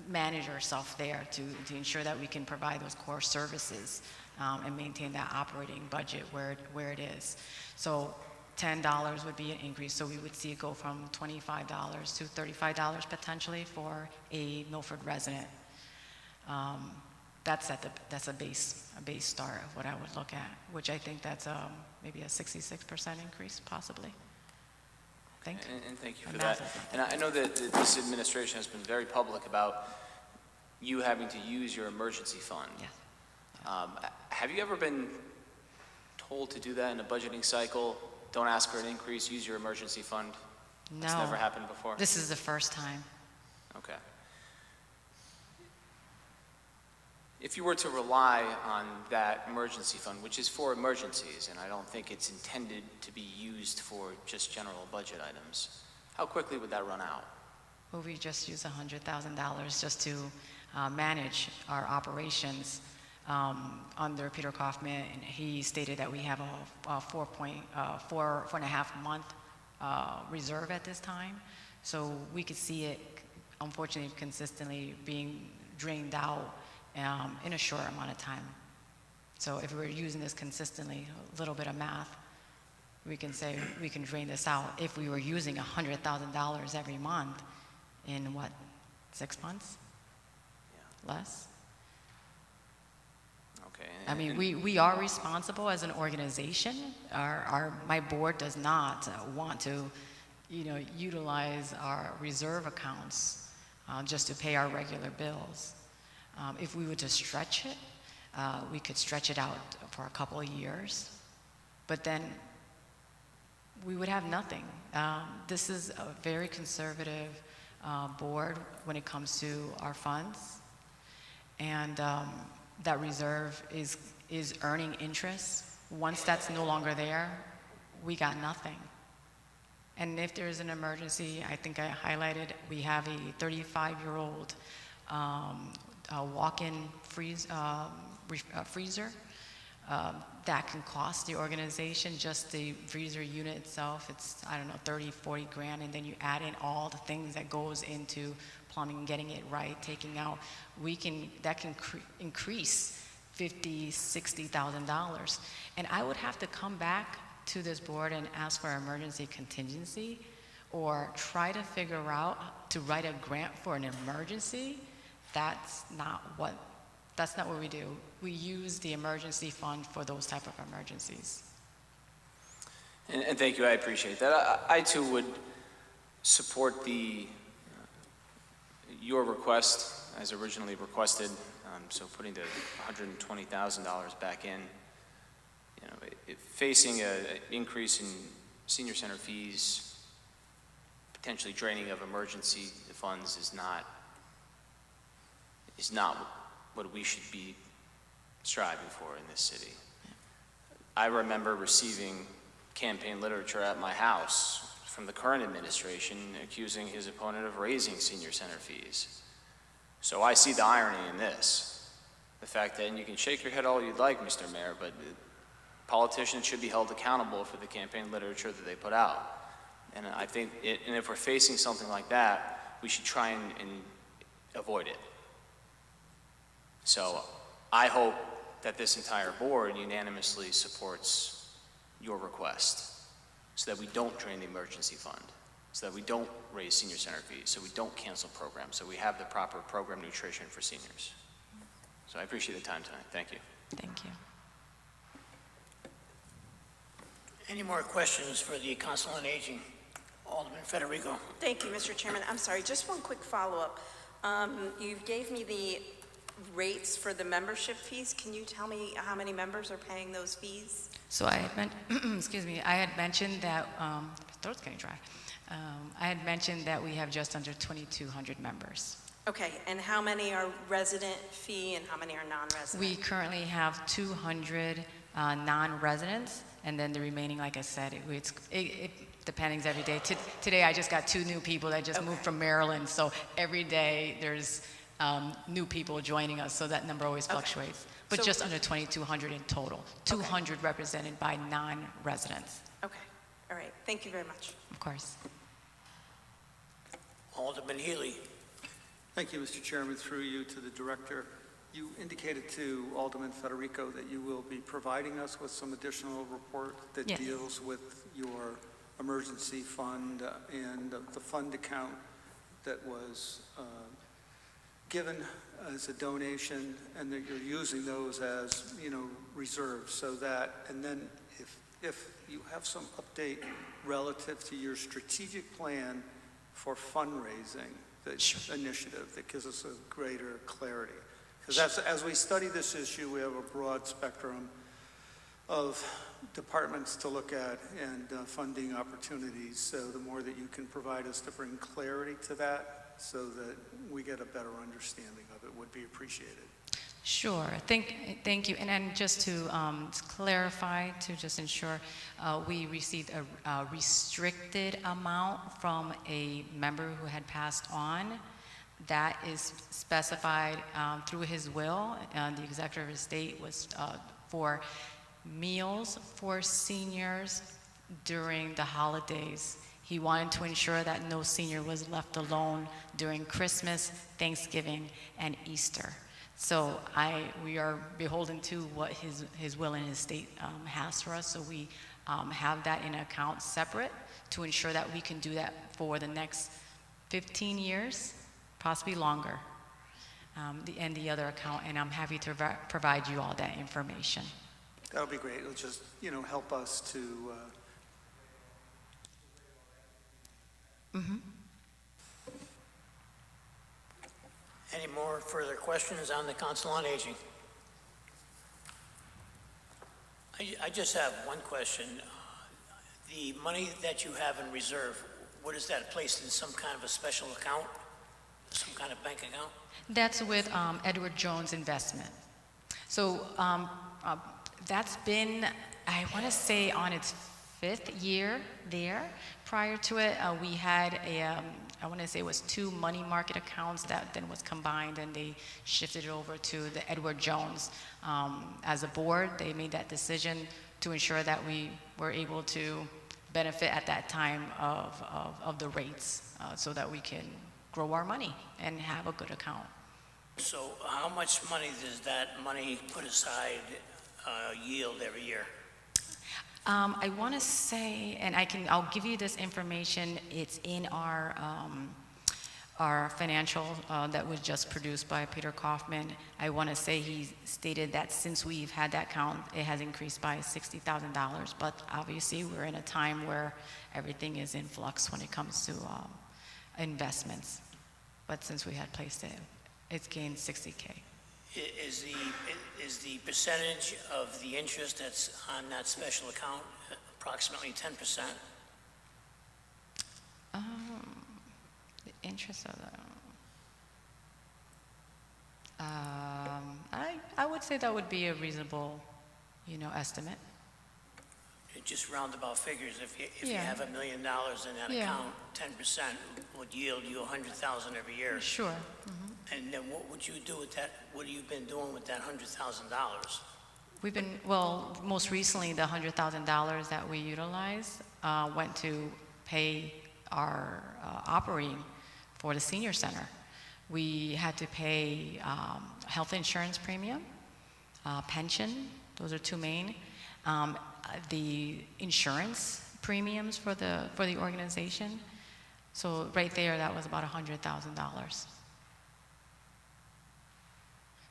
manage ourselves there to ensure that we can provide those core services and maintain that operating budget where it is. So $10 would be an increase, so we would see it go from $25 to $35 potentially for a Milford resident. That's a base start of what I would look at, which I think that's maybe a 66% increase possibly. And thank you for that. And I know that this administration has been very public about you having to use your emergency fund. Yeah. Have you ever been told to do that in a budgeting cycle? Don't ask for an increase, use your emergency fund? No. That's never happened before? This is the first time. Okay. If you were to rely on that emergency fund, which is for emergencies, and I don't think it's intended to be used for just general budget items, how quickly would that run out? Well, we just use $100,000 just to manage our operations under Peter Kaufman, and he stated that we have a 4.5 month reserve at this time. So we could see it, unfortunately, consistently being drained out in a short amount of time. So if we're using this consistently, a little bit of math, we can say we can drain this out. If we were using $100,000 every month in what, 6 months? Yeah. Less? Okay. I mean, we are responsible as an organization. My board does not want to, utilize our reserve accounts just to pay our regular bills. If we were to stretch it, we could stretch it out for a couple of years, but then we would have nothing. This is a very conservative board when it comes to our funds, and that reserve is earning interest. Once that's no longer there, we got nothing. And if there is an emergency, I think I highlighted, we have a 35-year-old walk-in freezer that can cost the organization, just the freezer unit itself, it's, I don't know, 30, 40 grand, and then you add in all the things that goes into plumbing, getting it right, taking out, that can increase $50,000, $60,000. And I would have to come back to this board and ask for emergency contingency, or try to figure out to write a grant for an emergency. That's not what we do. We use the emergency fund for those type of emergencies. And thank you, I appreciate that. I too would support your request as originally requested. So putting the $120,000 back in, facing an increase in senior center fees, potentially draining of emergency funds is not what we should be striving for in this city. I remember receiving campaign literature at my house from the current administration accusing his opponent of raising senior center fees. So I see the irony in this. The fact that, and you can shake your head all you'd like, Mr. Mayor, but politicians should be held accountable for the campaign literature that they put out. And I think, and if we're facing something like that, we should try and avoid it. So I hope that this entire board unanimously supports your request so that we don't drain the emergency fund, so that we don't raise senior center fees, so we don't cancel programs, so we have the proper program nutrition for seniors. So I appreciate the time tonight. Thank you. Thank you. Any more questions for the Council on Aging? Alderman Federico. Thank you, Mr. Chairman. I'm sorry, just one quick follow-up. You gave me the rates for the membership fees. Can you tell me how many members are paying those fees? So I had excuse me, I had mentioned that, my throat's getting dry. I had mentioned that we have just under 2,200 members. Okay, and how many are resident fee and how many are non-resident? We currently have 200 non-residents, and then the remaining, like I said, it depends every day. Today I just got 2 new people that just moved from Maryland, so every day there's new people joining us, so that number always fluctuates. But So- just under 2,200 in total, 200 represented by non-residents. Okay, all right, thank you very much. Of course. Alderman Healy. Thank you, Mr. Chairman. Through you to the director. You indicated to Alderman Federico that you will be providing us with some additional report that Yes. deals with your emergency fund and the fund account that was given as a donation, and that you're using those as, reserves, so that, and then if you have some update relative to your strategic plan for fundraising, the initiative, that gives us a greater clarity. Because as we study this issue, we have a broad spectrum of departments to look at and funding opportunities. So the more that you can provide us to bring clarity to that, so that we get a better understanding of it, would be appreciated. Sure. Thank you. And then just to clarify, to just ensure, we received a restricted amount from a member who had passed on. That is specified through his will. The executor of his estate was for meals for seniors during the holidays. He wanted to ensure that no senior was left alone during Christmas, Thanksgiving, and Easter. So we are beholden to what his will and his state has for us. So we have that in account separate to ensure that we can do that for the next 15 years, possibly longer, and the other account. And I'm happy to provide you all that information. That would be great. It'll just, help us to... Any more further questions on the Council on Aging? I just have one question. The money that you have in reserve, what is that placed in some kind of a special account? Some kind of bank account? That's with Edward Jones Investment. So that's been, I want to say, on its 5th year there. Prior to it, we had I want to say it was 2 money market accounts that then was combined, and they shifted it over to the Edward Jones. As a board, they made that decision to ensure that we were able to benefit at that time of the rates, so that we can grow our money and have a good account. So how much money does that money put aside yield every year? I want to say, and I'll give you this information. It's in our financial that was just produced by Peter Kaufman. I want to say he stated that since we've had that account, it has increased by $60,000. But obviously, we're in a time where everything is in flux when it comes to investments. But since we had placed it, it's gained $60K. Is the percentage of the interest that's on that special account approximately 10%? The interest of that, I would say that would be a reasonable, estimate. Just roundabout figures, if you Yeah. have $1 million in that Yeah. account, 10% would yield you 100,000 every year. Sure. And then what would you do with that? What have you been doing with that $100,000? We've been, well, most recently, the $100,000 that we utilized went to pay our operating for the senior center. We had to pay health insurance premium, pension, those are two main. The insurance premiums for the organization. So right there, that was about $100,000.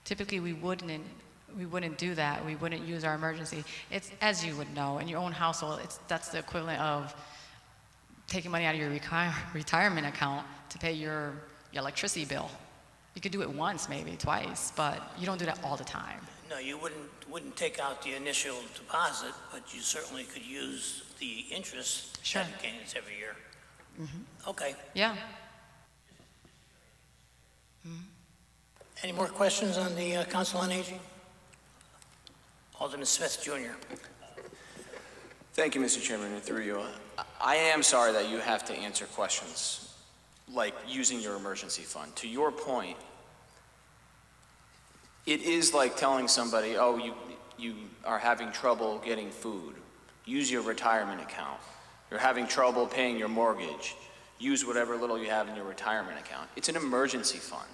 Typically, we wouldn't do that. We wouldn't use our emergency. It's, as you would know, in your own household, that's the equivalent of taking money out of your retirement account to pay your electricity bill. You could do it once, maybe twice, but you don't do that all the time. No, you wouldn't take out the initial deposit, but you certainly could use the interest Sure. that it gains every year. Okay. Yeah. Any more questions on the Council on Aging? Alderman Smith, Jr. Thank you, Mr. Chairman, and through you. I am sorry that you have to answer questions like using your emergency fund. To your point, it is like telling somebody, oh, you are having trouble getting food. Use your retirement account. You're having trouble paying your mortgage. Use whatever little you have in your retirement account. It's an emergency fund.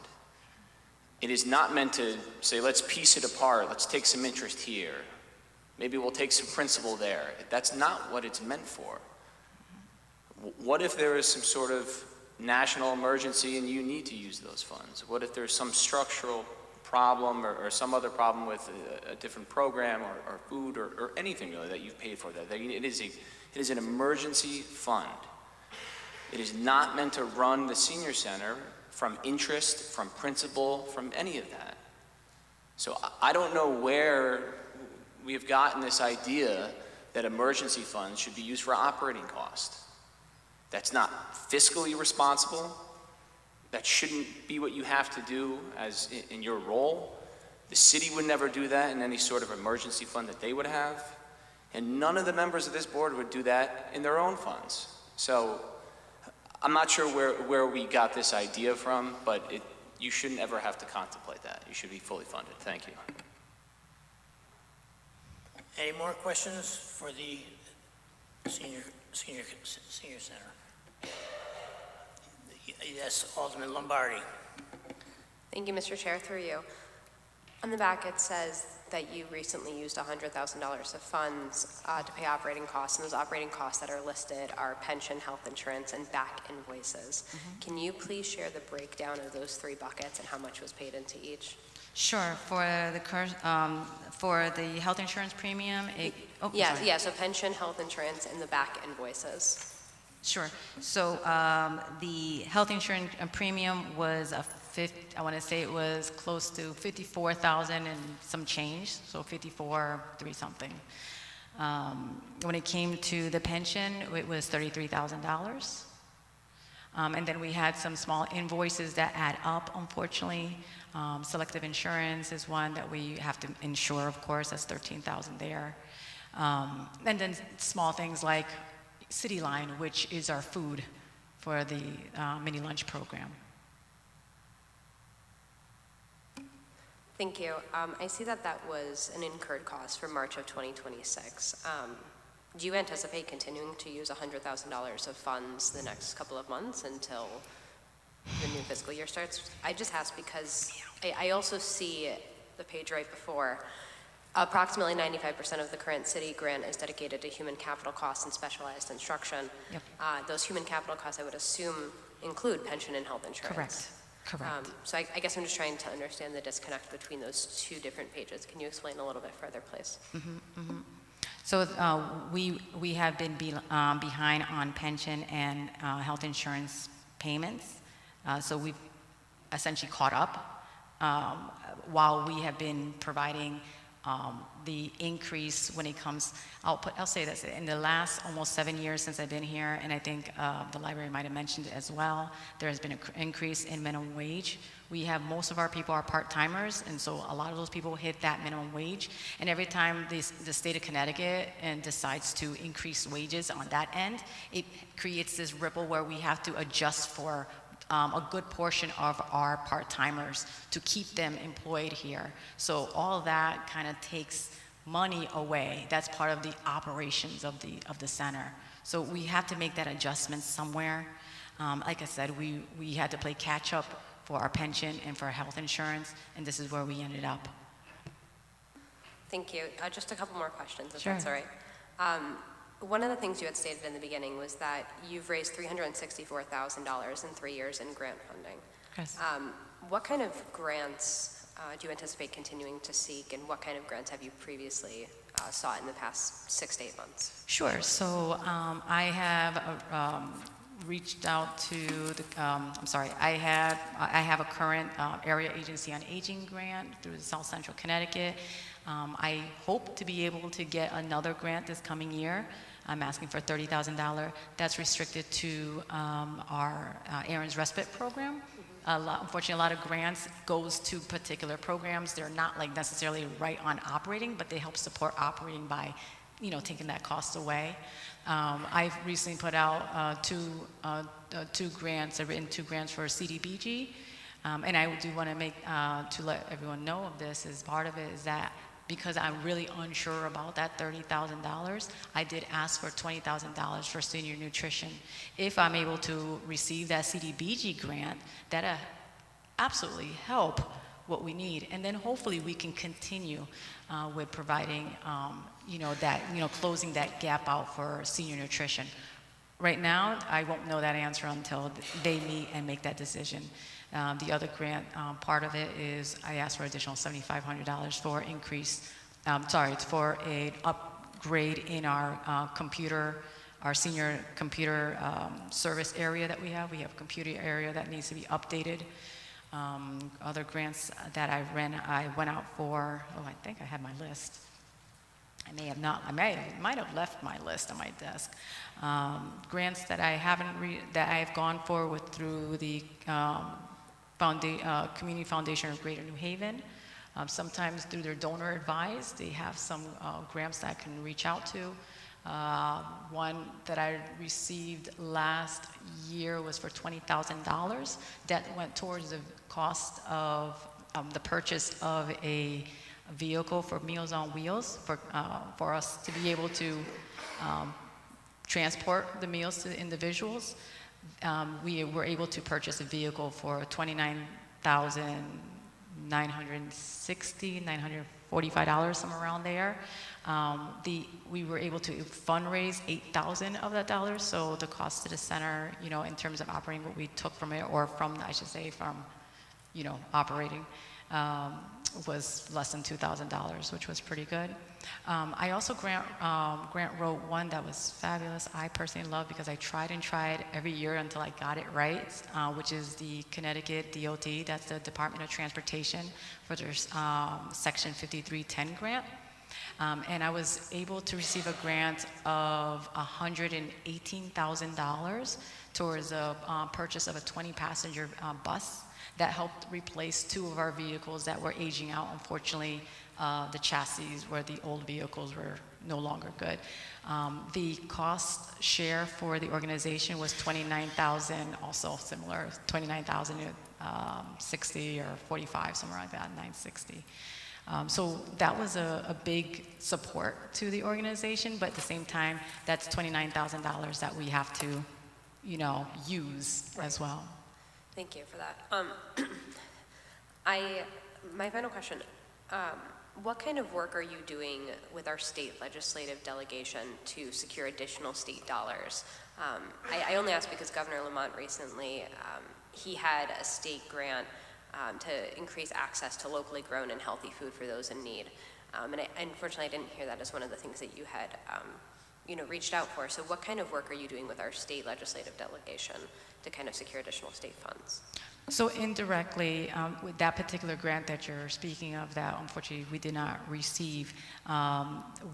It is not meant to say, let's piece it apart. Let's take some interest here. Maybe we'll take some principal there. That's not what it's meant for. What if there is some sort of national emergency and you need to use those funds? What if there's some structural problem or some other problem with a different program or food or anything really that you've paid for that? It is an emergency fund. It is not meant to run the senior center from interest, from principal, from any of that. So I don't know where we have gotten this idea that emergency funds should be used for operating costs. That's not fiscally responsible. That shouldn't be what you have to do as in your role. The city would never do that in any sort of emergency fund that they would have. And none of the members of this board would do that in their own funds. So I'm not sure where we got this idea from, but you shouldn't ever have to contemplate that. You should be fully funded. Thank you. Any more questions for the senior center? Yes, Alderman Lombardi. Thank you, Mr. Chair, through you. On the back, it says that you recently used $100,000 of funds to pay operating costs, and those operating costs that are listed are pension, health insurance, and back invoices. Can you please share the breakdown of those three buckets and how much was paid into each? Sure. For the health insurance premium, So pension, health insurance, and the back invoices. Sure. So the health insurance premium was I want to say it was close to 54,000 and some change, so 54, something. When it came to the pension, it was $33,000. And then we had some small invoices that add up, unfortunately. Selective insurance is one that we have to insure, of course, that's $13,000 there. And then small things like City Line, which is our food for the mini lunch program. Thank you. I see that was an incurred cost for March of 2026. Do you anticipate continuing to use $100,000 of funds the next couple of months until the new fiscal year starts? I just ask because I also see the page right before. Approximately 95% of the current city grant is dedicated to human capital costs and specialized instruction. Yep. Those human capital costs, I would assume, include pension and health insurance. Correct. So I guess I'm just trying to understand the disconnect between those two different pages. Can you explain a little bit further, please? So we have been behind on pension and health insurance payments. So we've essentially caught up while we have been providing the increase when it comes, I'll say this, in the last almost 7 years since I've been here, and I think the library might have mentioned it as well, there has been an increase in minimum wage. Most of our people are part-timers, and so a lot of those people hit that minimum wage, and every time the state of Connecticut decides to increase wages on that end, it creates this ripple where we have to adjust for a good portion of our part-timers to keep them employed here. So all that kind of takes money away. That's part of the operations of the center. So we have to make that adjustment somewhere. Like I said, we had to play catch-up for our pension and for our health insurance, and this is where we ended up. Thank you. Just a couple more questions, if Sure. that's all right. One of the things you had stated in the beginning was that you've raised $364,000 in 3 years in grant funding. Yes. What kind of grants do you anticipate continuing to seek, and what kind of grants have you previously sought in the past 6 to 8 months? Sure. So I have reached out to the, I have a current Area Agency on Aging grant through South Central Connecticut. I hope to be able to get another grant this coming year. I'm asking for $30,000. That's restricted to our Aaron's Respite program. Unfortunately, a lot of grants goes to particular programs. They're not like necessarily right on operating, but they help support operating by, taking that cost away. I've recently put out two grants. I've written 2 grants for CDBG, and I do want to make to let everyone know of this. As part of it is that because I'm really unsure about that $30,000, I did ask for $20,000 for senior nutrition. If I'm able to receive that CDBG grant, that'll absolutely help what we need, and then hopefully we can continue with providing, closing that gap out for senior nutrition. Right now, I won't know that answer until they meet and make that decision. The other grant part of it is I asked for additional $7,500 for for an upgrade in our our senior computer service area that we have. We have a computer area that needs to be updated. Other grants that I went out for, I think I had my list. I may have not, might have left my list on my desk. Grants that I that I have gone for through the Community Foundation of Greater New Haven. Sometimes through their donor advised, they have some grants that I can reach out to. One that I received last year was for $20,000. That went towards the cost of the purchase of a vehicle for Meals on Wheels for us to be able to transport the meals to the individuals. We were able to purchase a vehicle for $29,960, $945, somewhere around there. We were able to fundraise $8,000 of that dollars, so the cost to the center, in terms of operating what we took from it, or from, I should say, from, operating, was less than $2,000, which was pretty good. I also grant wrote one that was fabulous. I personally love because I tried every year until I got it right, which is the Connecticut DOT, that's the Department of Transportation, for their Section 5310 grant. And I was able to receive a grant of $118,000 towards a purchase of a 20-passenger bus that helped replace 2 of our vehicles that were aging out. Unfortunately, the chassis where the old vehicles were no longer good. The cost share for the organization was $29,000, also similar, $29,060 or $45, somewhere like that, $960. So that was a big support to the organization, but at the same time, that's $29,000 that we have to, use as well. Thank you for that. My final question, what kind of work are you doing with our state legislative delegation to secure additional state dollars? I only ask because Governor Lamont recently, he had a state grant to increase access to locally grown and healthy food for those in need. And unfortunately, I didn't hear that as one of the things that you had reached out for. So what kind of work are you doing with our state legislative delegation to kind of secure additional state funds? So indirectly, with that particular grant that you're speaking of that unfortunately we did not receive,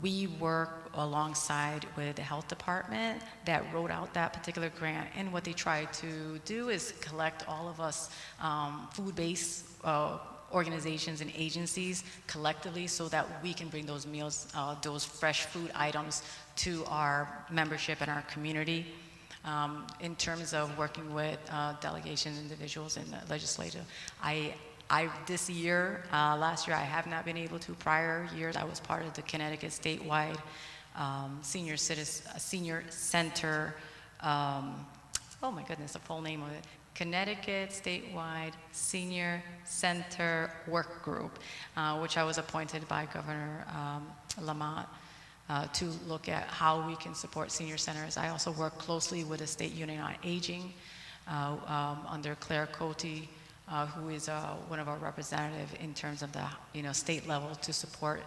we work alongside with the health department that wrote out that particular grant. And what they tried to do is collect all of us food-based organizations and agencies collectively so that we can bring those meals, those fresh food items to our membership and our community. In terms of working with delegations, individuals in the legislature, this year, last year, I have not been able to. Prior years, I was part of the Connecticut statewide senior center. Oh my goodness, the full name of it. Connecticut Statewide Senior Center Work Group, which I was appointed by Governor Lamont to look at how we can support senior centers. I also work closely with the State Union on Aging under Claire Cote, who is one of our representatives in terms of the state level to support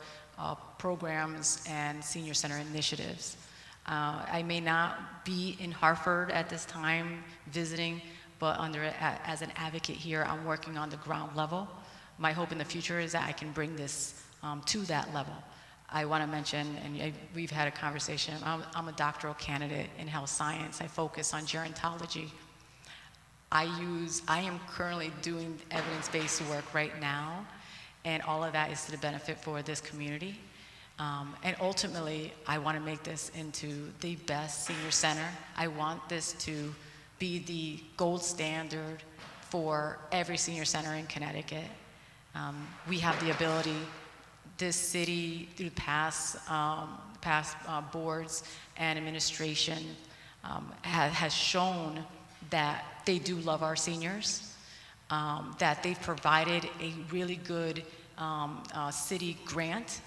programs and senior center initiatives. I may not be in Hartford at this time visiting, but as an advocate here, I'm working on the ground level. My hope in the future is that I can bring this to that level. I want to mention, and we've had a conversation, I'm a doctoral candidate in health science. I focus on gerontology. I am currently doing evidence-based work right now, and all of that is to the benefit for this community. And ultimately, I want to make this into the best senior center. I want this to be the gold standard for every senior center in Connecticut. We have the ability, this city, through past boards and administration, has shown that they do love our seniors, that they've provided a really good city grant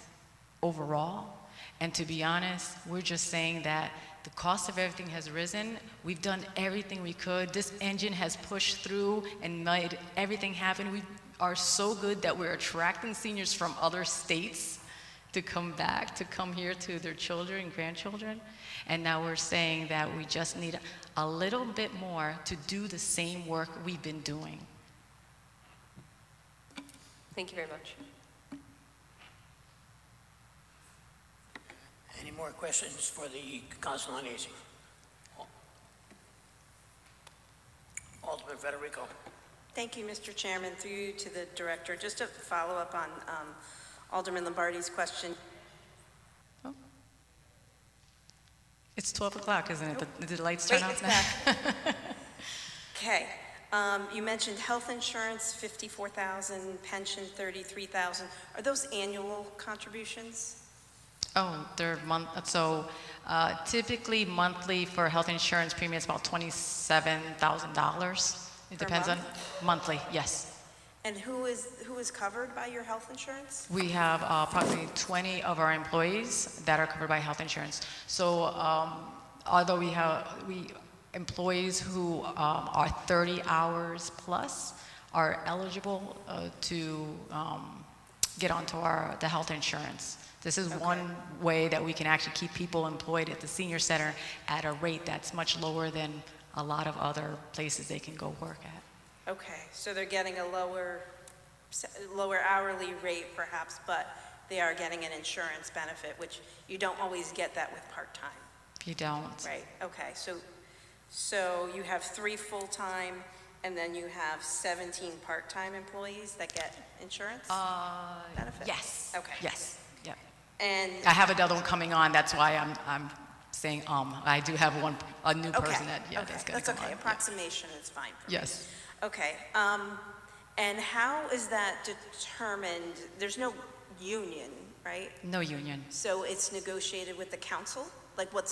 overall. And to be honest, we're just saying that the cost of everything has risen. We've done everything we could. This engine has pushed through and made everything happen. We are so good that we're attracting seniors from other states to come back, to come here to their children and grandchildren. And now we're saying that we just need a little bit more to do the same work we've been doing. Thank you very much. Any more questions for the Council on Aging? Alderman Federico. Thank you, Mr. Chairman. Through you to the director. Just to follow up on Alderman Lombardi's question. Oh. It's 12 o'clock, isn't it? Did the lights Wait, turn off it's now? back. Okay. You mentioned health insurance, $54,000, pension, $33,000. Are those annual contributions? Oh, they're typically monthly for health insurance premium is about $27,000. It depends on monthly, yes. And who is covered by your health insurance? We have approximately 20 of our employees that are covered by health insurance. So although we have employees who are 30 hours plus are eligible to get onto the health insurance. This is one way that we can actually keep people employed at the senior center at a rate that's much lower than a lot of other places they can go work at. Okay, so they're getting a lower hourly rate perhaps, but they are getting an insurance benefit, which you don't always get that with part-time. You don't. Right, okay, so you have 3 full-time and then you have 17 part-time employees that get insurance benefit? Yes. Okay. Yes, yeah. And I have another one coming on, that's why I'm saying I do have a new person that's going to come that's okay. on. Approximation is fine for me. Yes. Okay, and how is that determined? There's no union, right? No union. So it's negotiated with the council? Like what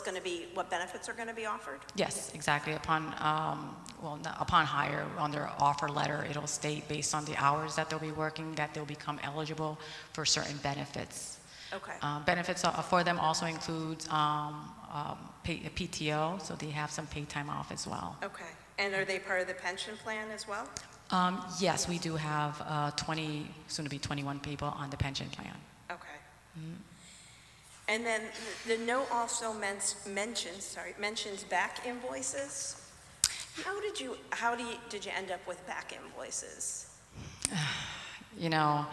benefits are going to be offered? Yes, exactly. Upon hire, on their offer letter, it'll state based on the hours that they'll be working that they'll become eligible for certain benefits. Okay. Benefits for them also includes PTO, so they have some paid time off as well. Okay. And are they part of the pension plan as well? Yes, we do have 20, soon to be 21 people on the pension plan. Okay. Mm-hmm. And then the note also mentions back invoices? Did you end up with back invoices? You know,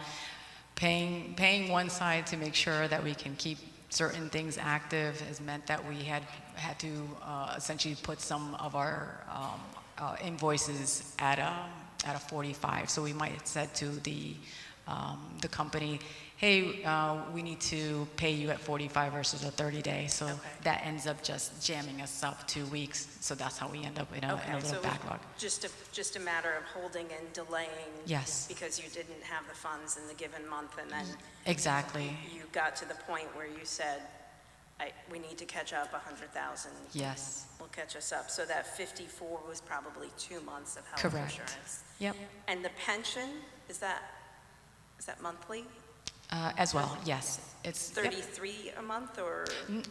paying one side to make sure that we can keep certain things active has meant that we had to essentially put some of our invoices at a 45. So we might have said to the company, hey, we need to pay you at 45 versus a 30-day. So that ends up just jamming us up 2 weeks. So that's how we end up in a little backlog. Just a matter of holding and delaying. Yes. Because you didn't have the funds in the given month, and then Exactly. you got to the point where you said, we need to catch up 100,000. Yes. Will catch us up. So that 54 was probably 2 months of health Correct. insurance. Yep. And the pension, is that monthly? As well, yes. It's 33 a month, or?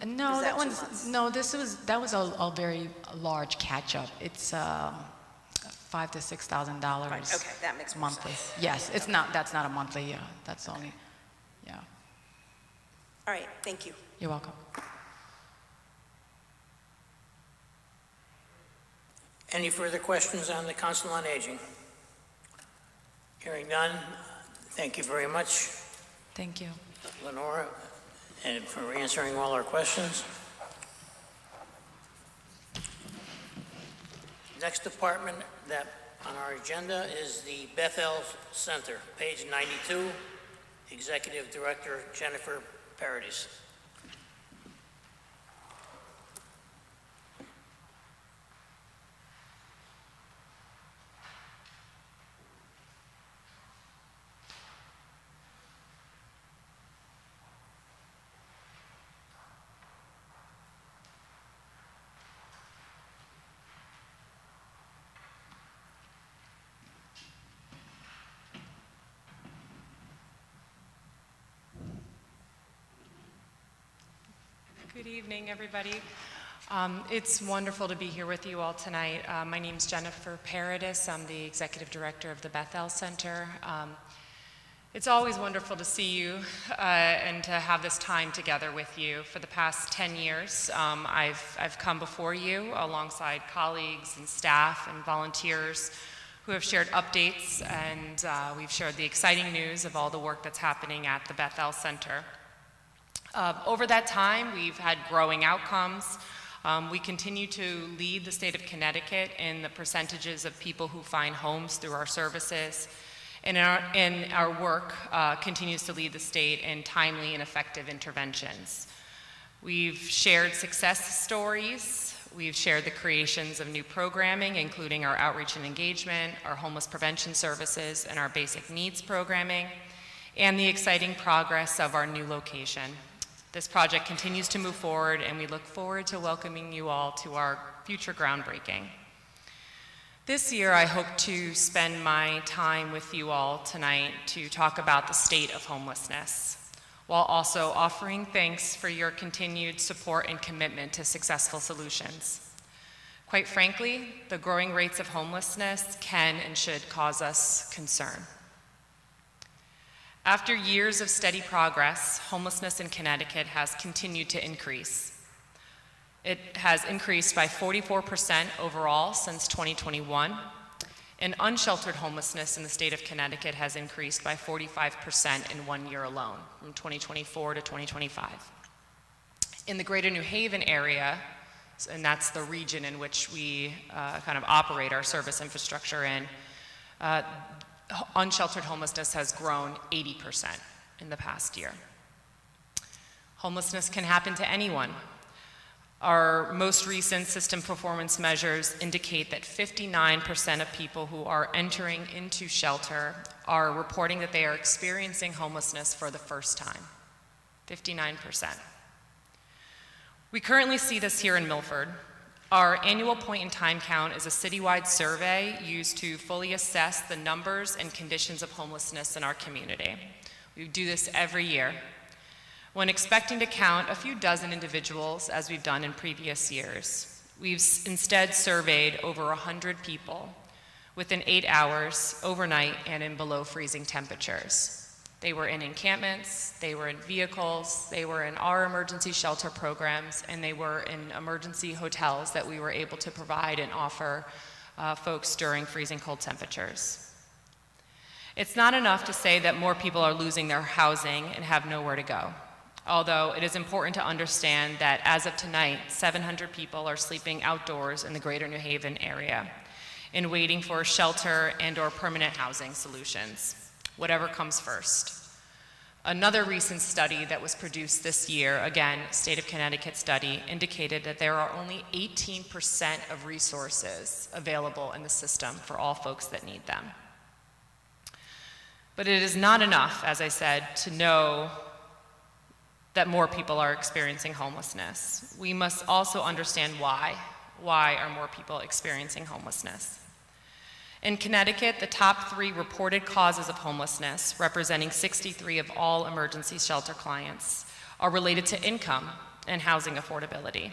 No, is that 2 one's months? no. That was a very large catch up. It's $5,000 to $6,000. Right, okay, that makes more monthly. sense. Yes, it's not. That's not a monthly. Yeah, that's only. Yeah. All right, thank you. You're welcome. Any further questions on the Council on Aging? Hearing none, thank you very much, Thank you. Lenora, and for answering all our questions. Next department that on our agenda is the Beth-El Center, page 92, Executive Director Jennifer Paradis. Good evening, everybody. It's wonderful to be here with you all tonight. My name's Jennifer Paradis. I'm the Executive Director of the Beth-El Center. It's always wonderful to see you and to have this time together with you. For the past 10 years, I've come before you alongside colleagues and staff and volunteers who have shared updates, and we've shared the exciting news of all the work that's happening at the Beth-El Center. Over that time, we've had growing outcomes. We continue to lead the state of Connecticut in the percentages of people who find homes through our services. And our work continues to lead the state in timely and effective interventions. We've shared success stories. We've shared the creations of new programming, including our outreach and engagement, our homeless prevention services, and our basic needs programming, and the exciting progress of our new location. This project continues to move forward, and we look forward to welcoming you all to our future groundbreaking. This year, I hope to spend my time with you all tonight to talk about the state of homelessness, while also offering thanks for your continued support and commitment to successful solutions. Quite frankly, the growing rates of homelessness can and should cause us concern. After years of steady progress, homelessness in Connecticut has continued to increase. It has increased by 44% overall since 2021, and unsheltered homelessness in the state of Connecticut has increased by 45% in 1 year alone, from 2024 to 2025. In the greater New Haven area, and that's the region in which we kind of operate our service infrastructure in, unsheltered homelessness has grown 80% in the past year. Homelessness can happen to anyone. Our most recent system performance measures indicate that 59% of people who are entering into shelter are reporting that they are experiencing homelessness for the first time. 59%. We currently see this here in Milford. Our annual point-in-time count is a citywide survey used to fully assess the numbers and conditions of homelessness in our community. We do this every year. When expecting to count a few dozen individuals, as we've done in previous years, we've instead surveyed over 100 people within 8 hours, overnight, and in below freezing temperatures. They were in encampments, they were in vehicles, they were in our emergency shelter programs, and they were in emergency hotels that we were able to provide and offer folks during freezing cold temperatures. It's not enough to say that more people are losing their housing and have nowhere to go. Although it is important to understand that as of tonight, 700 people are sleeping outdoors in the greater New Haven area and waiting for shelter and/or permanent housing solutions, whatever comes first. Another recent study that was produced this year, again, State of Connecticut study, indicated that there are only 18% of resources available in the system for all folks that need them. But it is not enough, as I said, to know that more people are experiencing homelessness. We must also understand why. Why are more people experiencing homelessness? In Connecticut, the top 3 reported causes of homelessness, representing 63 of all emergency shelter clients, are related to income and housing affordability.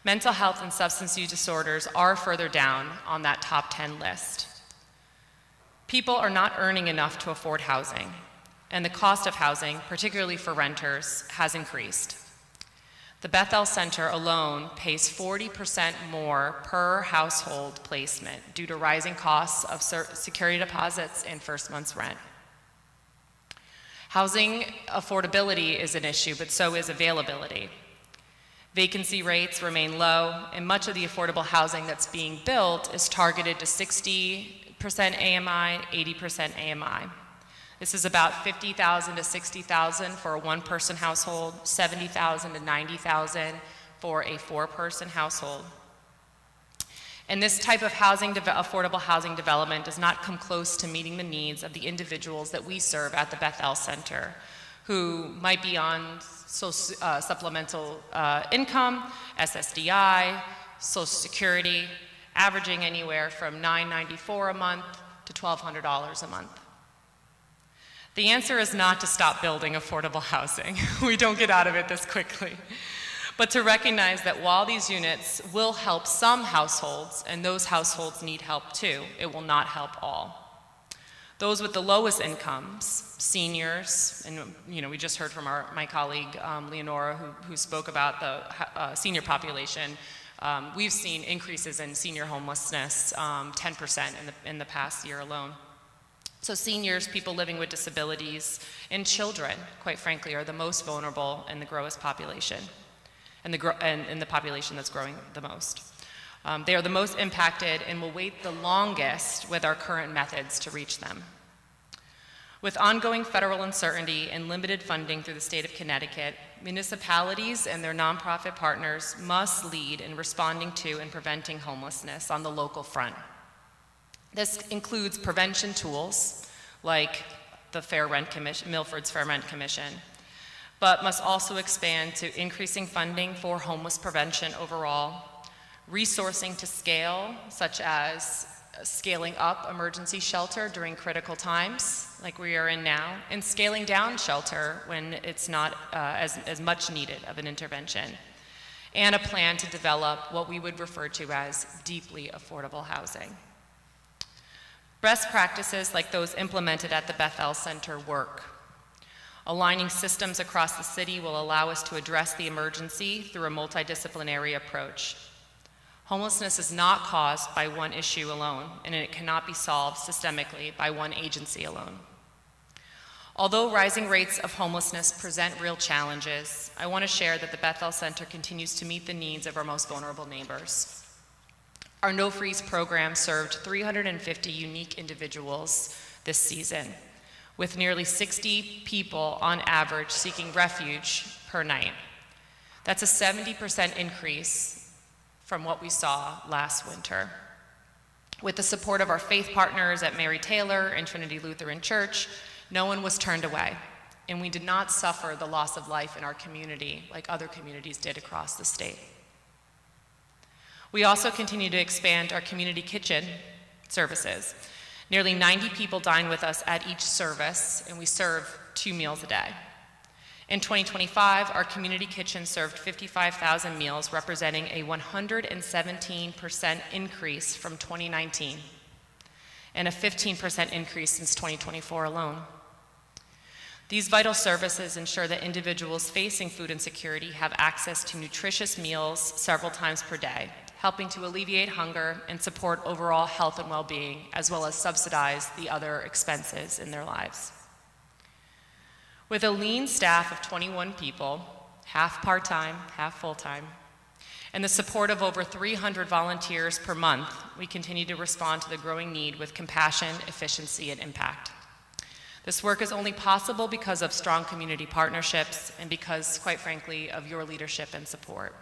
Mental health and substance use disorders are further down on that top 10 list. People are not earning enough to afford housing, and the cost of housing, particularly for renters, has increased. The Beth-El Center alone pays 40% more per household placement due to rising costs of security deposits and first month's rent. Housing affordability is an issue, but so is availability. Vacancy rates remain low, and much of the affordable housing that's being built is targeted to 60% AMI, 80% AMI. This is about $50,000 to $60,000 for a one-person household, $70,000 to $90,000 for a four-person household. And this type of affordable housing development does not come close to meeting the needs of the individuals that we serve at the Beth-El Center, who might be on supplemental income, SSDI, Social Security, averaging anywhere from $994 a month to $1,200 a month. The answer is not to stop building affordable housing. We don't get out of it this quickly. But to recognize that while these units will help some households, and those households need help too, it will not help all. Those with the lowest incomes, seniors, and we just heard from my colleague Leonora who spoke about the senior population. We've seen increases in senior homelessness, 10% in the past year alone. So seniors, people living with disabilities, and children, quite frankly, are the most vulnerable in the growest population, and the population that's growing the most. They are the most impacted and will wait the longest with our current methods to reach them. With ongoing federal uncertainty and limited funding through the state of Connecticut, municipalities and their nonprofit partners must lead in responding to and preventing homelessness on the local front. This includes prevention tools like the Milford's Fair Rent Commission, but must also expand to increasing funding for homeless prevention overall, resourcing to scale, such as scaling up emergency shelter during critical times, like we are in now, and scaling down shelter when it's not as much needed of an intervention, and a plan to develop what we would refer to as deeply affordable housing. Best practices like those implemented at the Beth-El Center work. Aligning systems across the city will allow us to address the emergency through a multidisciplinary approach. Homelessness is not caused by one issue alone, and it cannot be solved systemically by one agency alone. Although rising rates of homelessness present real challenges, I want to share that the Beth-El Center continues to meet the needs of our most vulnerable neighbors. Our No Freeze program served 350 unique individuals this season, with nearly 60 people on average seeking refuge per night. That's a 70% increase from what we saw last winter. With the support of our faith partners at Mary Taylor and Trinity Lutheran Church, no one was turned away, and we did not suffer the loss of life in our community like other communities did across the state. We also continue to expand our community kitchen services. Nearly 90 people dine with us at each service, and we serve 2 meals a day. In 2025, our community kitchen served 55,000 meals, representing a 117% increase from 2019, and a 15% increase since 2024 alone. These vital services ensure that individuals facing food insecurity have access to nutritious meals several times per day, helping to alleviate hunger and support overall health and well-being, as well as subsidize the other expenses in their lives. With a lean staff of 21 people, half part-time, half full-time, and the support of over 300 volunteers per month, we continue to respond to the growing need with compassion, efficiency, and impact. This work is only possible because of strong community partnerships and because, quite frankly, of your leadership and support.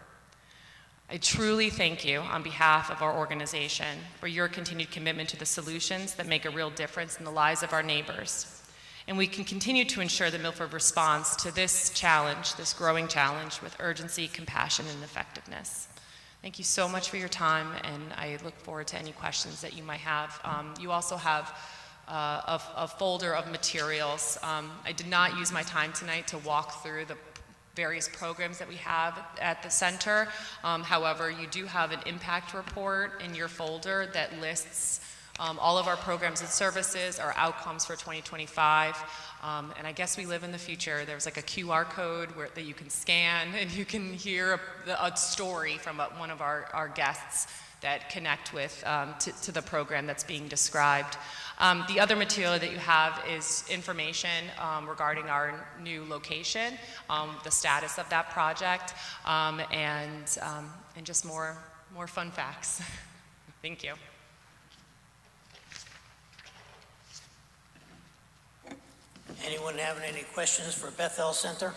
I truly thank you on behalf of our organization for your continued commitment to the solutions that make a real difference in the lives of our neighbors. And we can continue to ensure that Milford responds to this challenge, this growing challenge, with urgency, compassion, and effectiveness. Thank you so much for your time, and I look forward to any questions that you might have. You also have a folder of materials. I did not use my time tonight to walk through the various programs that we have at the center. However, you do have an impact report in your folder that lists all of our programs and services, our outcomes for 2025. And I guess we live in the future. There's like a QR code that you can scan, and you can hear a story from one of our guests that connect with to the program that's being described. The other material that you have is information regarding our new location, the status of that project, and just more fun facts. Thank you. Anyone having any questions for Beth-El Center?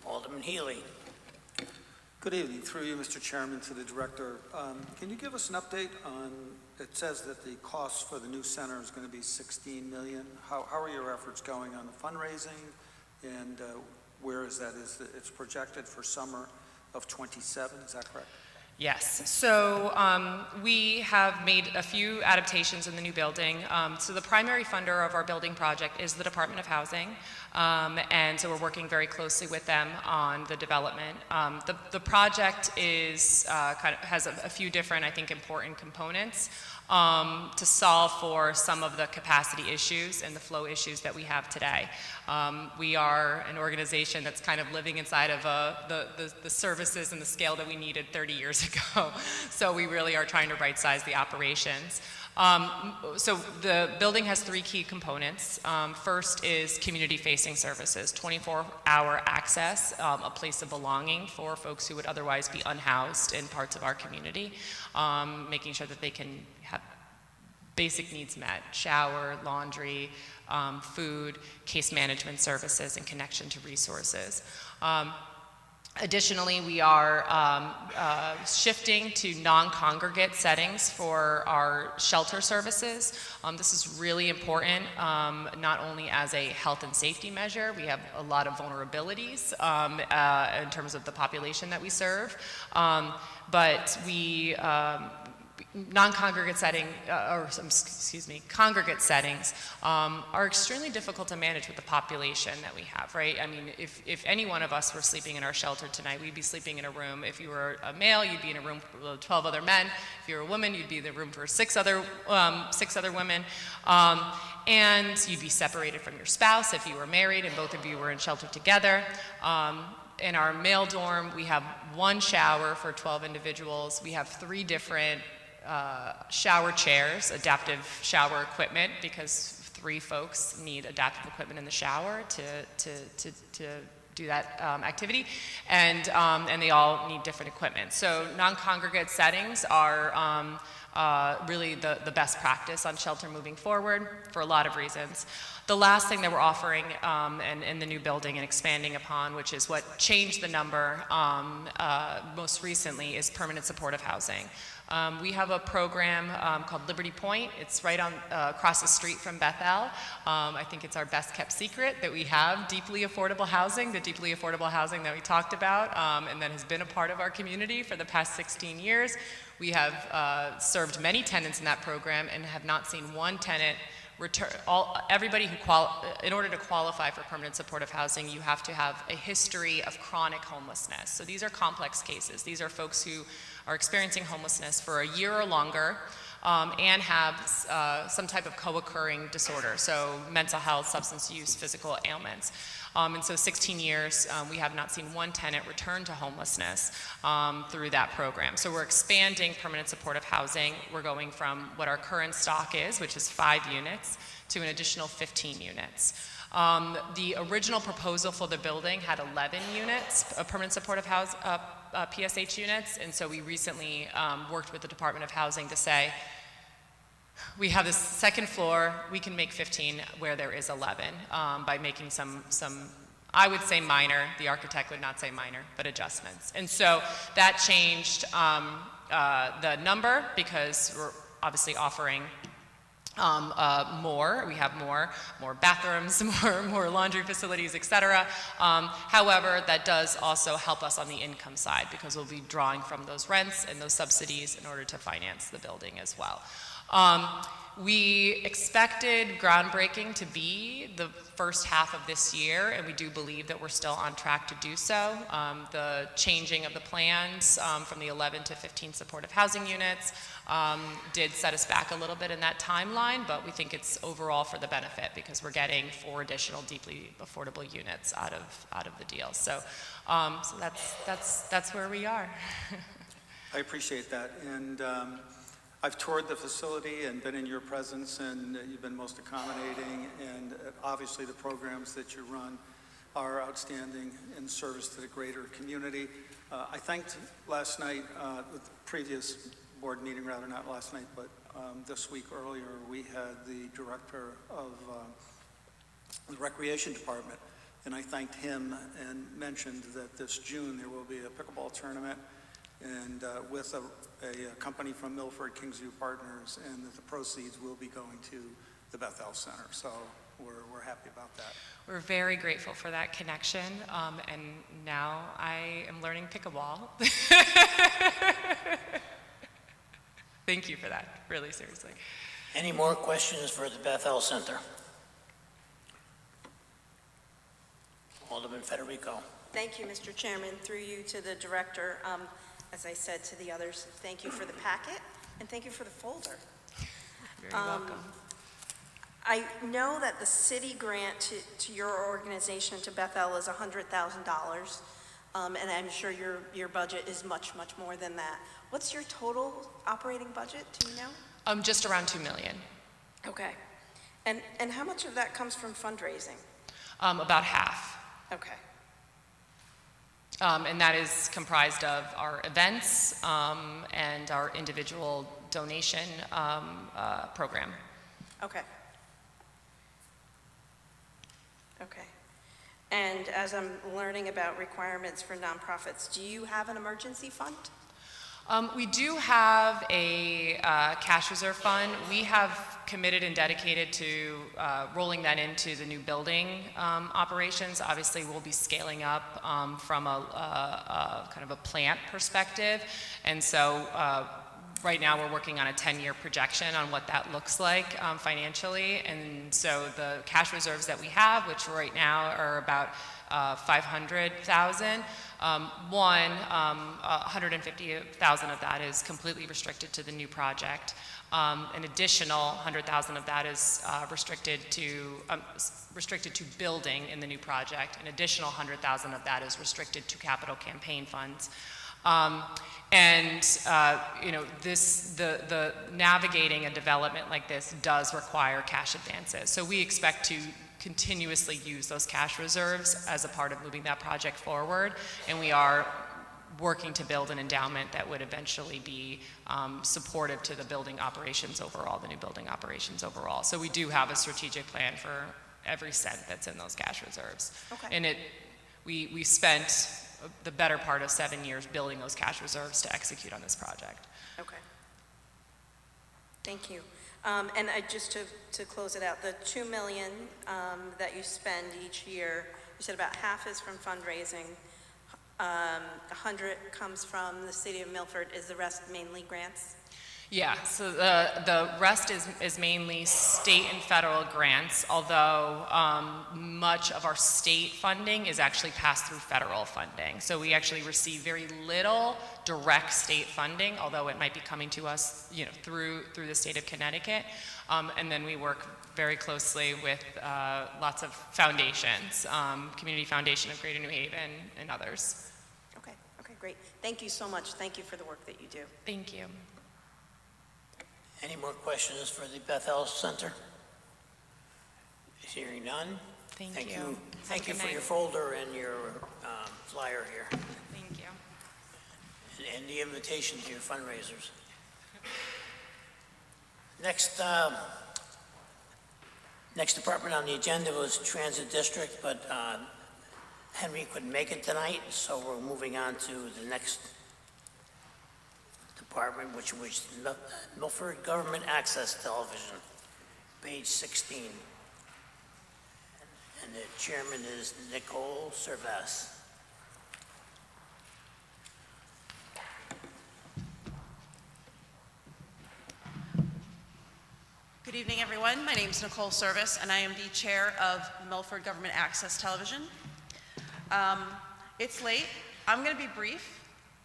Alderman Healy. Good evening. Through you, Mr. Chairman, to the director. Can you give us an update on, it says that the cost for the new center is going to be $16 million. How are your efforts going on the fundraising, and where is that? It's projected for summer of 27, is that correct? Yes, so we have made a few adaptations in the new building. So the primary funder of our building project is the Department of Housing, and so we're working very closely with them on the development. The project is has a few different, I think, important components to solve for some of the capacity issues and the flow issues that we have today. We are an organization that's kind of living inside of the services and the scale that we needed 30 years ago. So we really are trying to right-size the operations. So the building has three key components. First is community-facing services, 24-hour access, a place of belonging for folks who would otherwise be unhoused in parts of our community, making sure that they can have basic needs met, shower, laundry, food, case management services, and connection to resources. Additionally, we are shifting to non-congregate settings for our shelter services. This is really important, not only as a health and safety measure. We have a lot of vulnerabilities in terms of the population that we serve, but we non-congregate setting, congregate settings are extremely difficult to manage with the population that we have, right? I mean, if any one of us were sleeping in our shelter tonight, we'd be sleeping in a room. If you were a male, you'd be in a room with 12 other men. If you're a woman, you'd be in the room for six other women. And you'd be separated from your spouse if you were married and both of you were in shelter together. In our male dorm, we have one shower for 12 individuals. We have 3 different shower chairs, adaptive shower equipment, because 3 folks need adaptive equipment in the shower to do that activity, and they all need different equipment. So non-congregate settings are really the best practice on shelter moving forward for a lot of reasons. The last thing that we're offering in the new building and expanding upon, which is what changed the number most recently, is permanent supportive housing. We have a program called Liberty Point. It's right on across the street from Beth-El. I think it's our best kept secret that we have deeply affordable housing, the deeply affordable housing that we talked about, and that has been a part of our community for the past 16 years. We have served many tenants in that program and have not seen one tenant return. Everybody who in order to qualify for permanent supportive housing, you have to have a history of chronic homelessness. So these are complex cases. These are folks who are experiencing homelessness for a year or longer and have some type of co-occurring disorder, so mental health, substance use, physical ailments. And so 16 years, we have not seen one tenant return to homelessness through that program. So we're expanding permanent supportive housing. We're going from what our current stock is, which is 5 units, to an additional 15 units. The original proposal for the building had 11 units of permanent supportive house, PSH units, and so we recently worked with the Department of Housing to say, we have this second floor, we can make 15 where there is 11 by making some, I would say minor, the architect would not say minor, but adjustments. And so that changed the number because we're obviously offering more. We have more bathrooms, more laundry facilities, et cetera. However, that does also help us on the income side because we'll be drawing from those rents and those subsidies in order to finance the building as well. We expected groundbreaking to be the first half of this year, and we do believe that we're still on track to do so. The changing of the plans from the 11 to 15 supportive housing units did set us back a little bit in that timeline, but we think it's overall for the benefit because we're getting 4 additional deeply affordable units out of the deal. So, so that's where we are. I appreciate that. And I've toured the facility and been in your presence, and you've been most accommodating, and obviously the programs that you run are outstanding in service to the greater community. I thanked last night, the previous board meeting, rather not last night, but this week earlier, we had the director of the Recreation Department, and I thanked him and mentioned that this June there will be a pickleball tournament and with a company from Milford, Kingsview Partners, and that the proceeds will be going to the Beth-El Center. So we're happy about that. We're very grateful for that connection, and now I am learning pickleball. Thank you for that, really seriously. Any more questions for the Beth-El Center? Alderman Federico. Thank you, Mr. Chairman. Through you to the director, as I said to the others, thank you for the packet and thank you for the folder. You're very welcome. I know that the city grant to your organization, to Beth-El, is $100,000, and I'm sure your budget is much, much more than that. What's your total operating budget, do you know? Just around $2 million. Okay. And how much of that comes from fundraising? About half. Okay. And that is comprised of our events and our individual donation program. Okay. Okay. And as I'm learning about requirements for nonprofits, do you have an emergency fund? We do have a cash reserve fund. We have committed and dedicated to rolling that into the new building operations. Obviously, we'll be scaling up from a kind of a plant perspective. And so right now we're working on a 10-year projection on what that looks like financially. And so the cash reserves that we have, which right now are about $500,000. 150,000 of that is completely restricted to the new project. An additional 100,000 of that is restricted to building in the new project. An additional 100,000 of that is restricted to capital campaign funds. You know, the navigating a development like this does require cash advances. So we expect to continuously use those cash reserves as a part of moving that project forward, and we are working to build an endowment that would eventually be supportive to the building operations overall, the new building operations overall. So we do have a strategic plan for every cent that's in those cash reserves. Okay. And we spent the better part of 7 years building those cash reserves to execute on this project. Okay. Thank you. And just to close it out, the $2 million that you spend each year, you said about half is from fundraising, 100 comes from the city of Milford. Is the rest mainly grants? Yeah, so the rest is mainly state and federal grants, although much of our state funding is actually passed through federal funding. So we actually receive very little direct state funding, although it might be coming to us, through the state of Connecticut. And then we work very closely with lots of foundations, Community Foundation of Greater New Haven and others. Okay, great. Thank you so much. Thank you for the work that you do. Thank you. Any more questions for the Beth-El Center? Hearing none. Thank you. Thank you for your folder and your flyer here. Thank you. And the invitation to your fundraisers. Next department on the agenda was Transit District, but Henry couldn't make it tonight, so we're moving on to the next department, which was Milford Government Access Television, page 16. And the chairman is Nicole Servas. Good evening, everyone. My name is Nicole Service, and I am the chair of Milford Government Access Television. It's late. I'm going to be brief.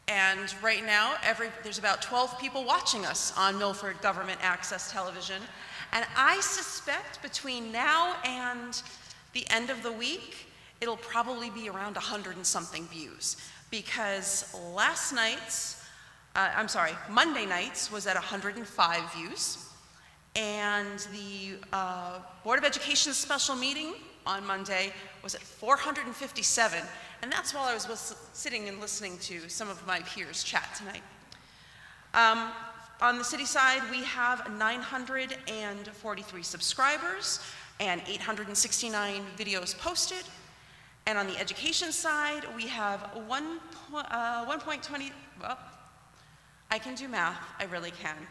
And right now, there's about 12 people watching us on Milford Government Access Television. And I suspect between now and the end of the week, it'll probably be around 100 and something views. Because Monday nights was at 105 views. And the Board of Education special meeting on Monday was at 457. And that's while I was sitting and listening to some of my peers chat tonight. On the city side, we have 943 subscribers and 869 videos posted. And on the education side, we have 1.20, well, I can do math, I really can.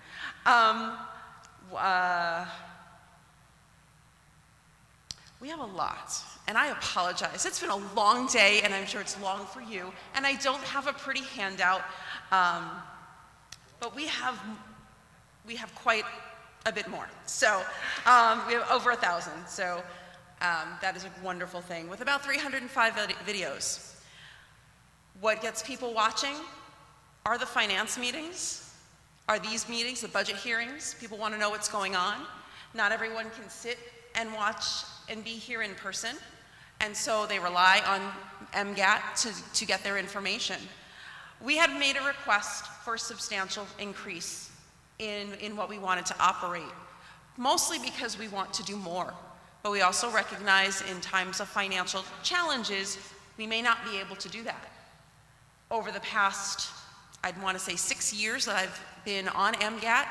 We have a lot, and I apologize. It's been a long day, and I'm sure it's long for you, and I don't have a pretty handout, but we have quite a bit more. So we have over 1,000, so that is a wonderful thing, with about 305 videos. What gets people watching are the finance meetings, are these meetings, the budget hearings. People want to know what's going on. Not everyone can sit and watch and be here in person, and so they rely on MGAT to get their information. We had made a request for a substantial increase in what we wanted to operate, mostly because we want to do more, but we also recognize in times of financial challenges, we may not be able to do that. Over the past, I'd want to say 6 years that I've been on MGAT,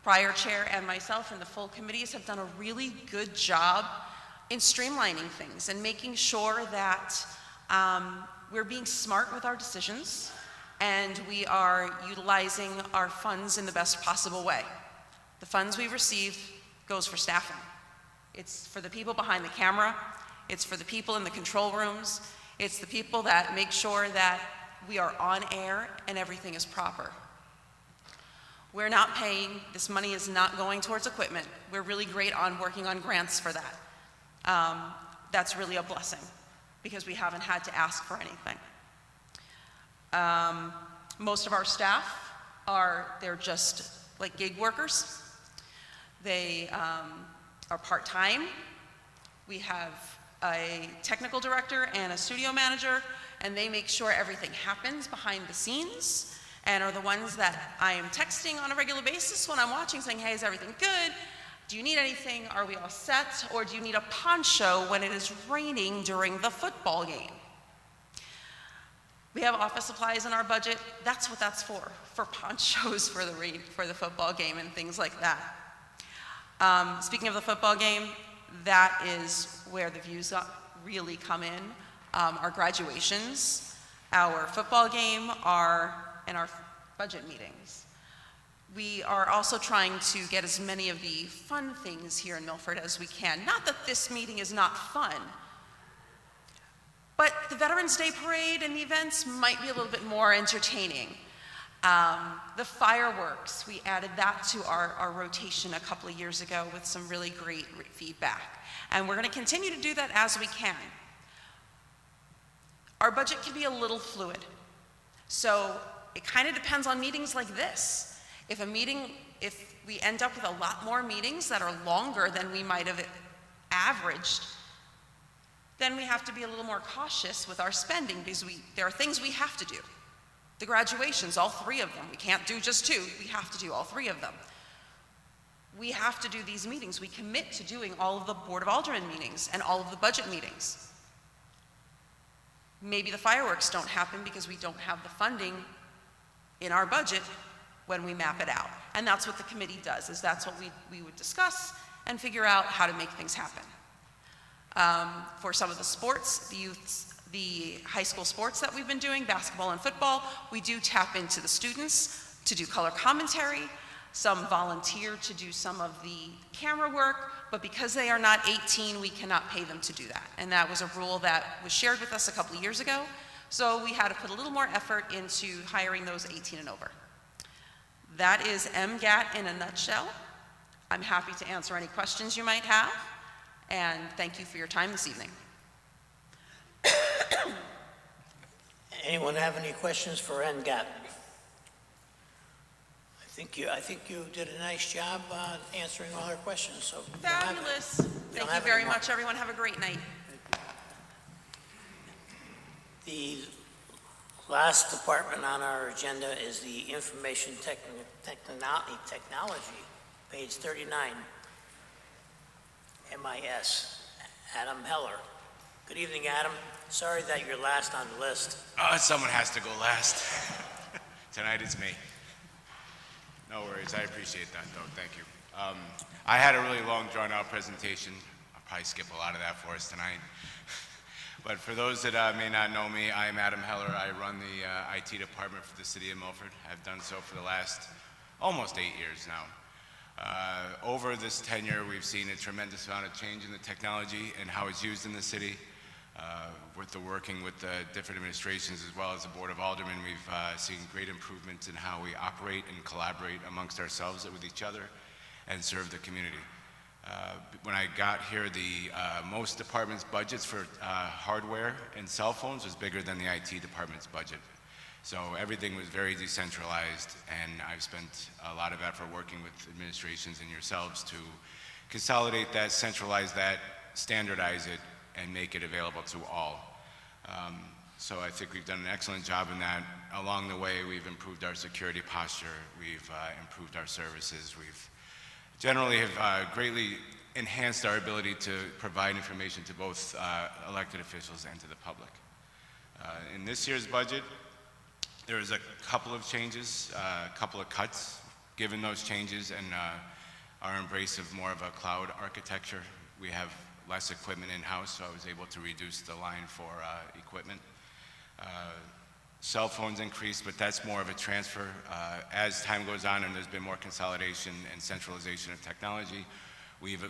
prior chair and myself and the full committees have done a really good job in streamlining things and making sure that we're being smart with our decisions and we are utilizing our funds in the best possible way. The funds we receive goes for staffing. It's for the people behind the camera. It's for the people in the control rooms. It's the people that make sure that we are on air and everything is proper. We're not paying, this money is not going towards equipment. We're really great on working on grants for that. That's really a blessing because we haven't had to ask for anything. Most of our staff they're just like gig workers. They are part-time. We have a technical director and a studio manager, and they make sure everything happens behind the scenes and are the ones that I am texting on a regular basis when I'm watching saying, hey, is everything good? Do you need anything? Are we all set? Or do you need a poncho when it is raining during the football game? We have office supplies in our budget. That's what that's for ponchos for the football game and things like that. Speaking of the football game, that is where the views really come in. Our graduations, our football game, and our budget meetings. We are also trying to get as many of the fun things here in Milford as we can. Not that this meeting is not fun, but the Veterans Day Parade and the events might be a little bit more entertaining. The fireworks, we added that to our rotation a couple of years ago with some really great feedback. And we're going to continue to do that as we can. Our budget can be a little fluid. So it kind of depends on meetings like this. If we end up with a lot more meetings that are longer than we might have averaged, then we have to be a little more cautious with our spending because there are things we have to do. The graduations, all 3 of them. We can't do just 2. We have to do all 3 of them. We have to do these meetings. We commit to doing all of the Board of Aldermen meetings and all of the budget meetings. Maybe the fireworks don't happen because we don't have the funding in our budget when we map it out. And that's what the committee does, is that's what we would discuss and figure out how to make things happen. For some of the sports, the high school sports that we've been doing, basketball and football, we do tap into the students to do color commentary. Some volunteer to do some of the camera work, but because they are not 18, we cannot pay them to do that. And that was a rule that was shared with us a couple of years ago. So we had to put a little more effort into hiring those 18 and over. That is MGAT in a nutshell. I'm happy to answer any questions you might have, and thank you for your time this evening. Anyone have any questions for NGAT? I think you did a nice job answering all our questions. So Fabulous. Thank you very much, everyone. Have a great night. The last department on our agenda is the Information Technology, page 39, MIS, Adam Heller. Good evening, Adam. Sorry that you're last on the list. Someone has to go last. Tonight it's me. No worries, I appreciate that though, thank you. I had a really long drawn-out presentation. I'll probably skip a lot of that for us tonight. But for those that may not know me, I'm Adam Heller. I run the IT department for the city of Milford. I've done so for the last almost 8 years now. Over this tenure, we've seen a tremendous amount of change in the technology and how it's used in the city. With the working with the different administrations as well as the Board of Aldermen, we've seen great improvements in how we operate and collaborate amongst ourselves with each other and serve the community. When I got here, most departments' budgets for hardware and cell phones was bigger than the IT department's budget. So everything was very decentralized, and I've spent a lot of effort working with administrations and yourselves to consolidate that, centralize that, standardize it, and make it available to all. So I think we've done an excellent job in that. Along the way, we've improved our security posture, we've improved our services, we've generally have greatly enhanced our ability to provide information to both elected officials and to the public. In this year's budget, there is a couple of changes, a couple of cuts. Given those changes and our embrace of more of a cloud architecture, we have less equipment in-house, so I was able to reduce the line for equipment. Cell phones increased, but that's more of a transfer. As time goes on and there's been more consolidation and centralization of technology, we've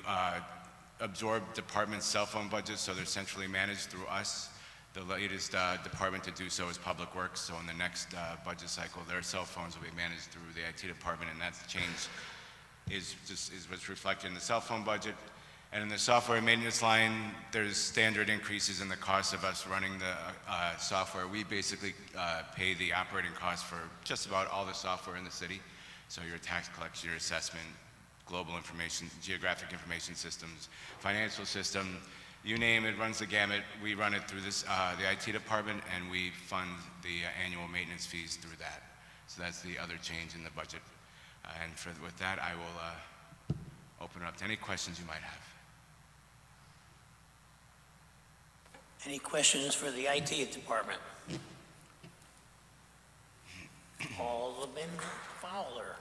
absorbed department cell phone budgets, so they're centrally managed through us. The latest department to do so is Public Works, so in the next budget cycle, their cell phones will be managed through the IT department, and that change is what's reflected in the cell phone budget. And in the software maintenance line, there's standard increases in the cost of us running the software. We basically pay the operating costs for just about all the software in the city. So your tax collection, your assessment, global information, geographic information systems, financial system, you name it, runs the gamut. We run it through this, the IT department, and we fund the annual maintenance fees through that. So that's the other change in the budget. And with that, I will open it up to any questions you might have. Any questions for the IT department? Alderman Fowler.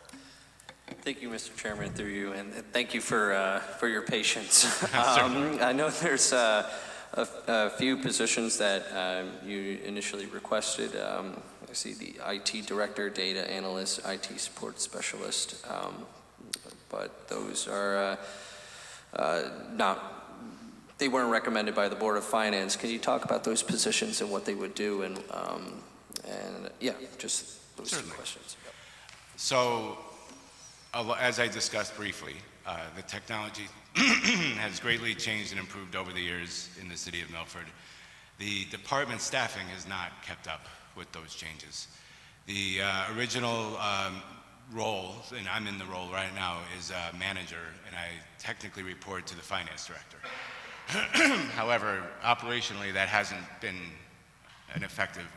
Thank you, Mr. Chairman, through you, and thank you for your patience. I know there's a few positions that you initially requested. I see the IT director, data analyst, IT support specialist, but those are they weren't recommended by the Board of Finance. Can you talk about those positions and what they would do, and yeah, just those two Certainly. questions. Yep. So, as I discussed briefly, the technology has greatly changed and improved over the years in the city of Milford. The department staffing has not kept up with those changes. The original role, and I'm in the role right now, is manager, and I technically report to the finance director. However, operationally, that hasn't been an effective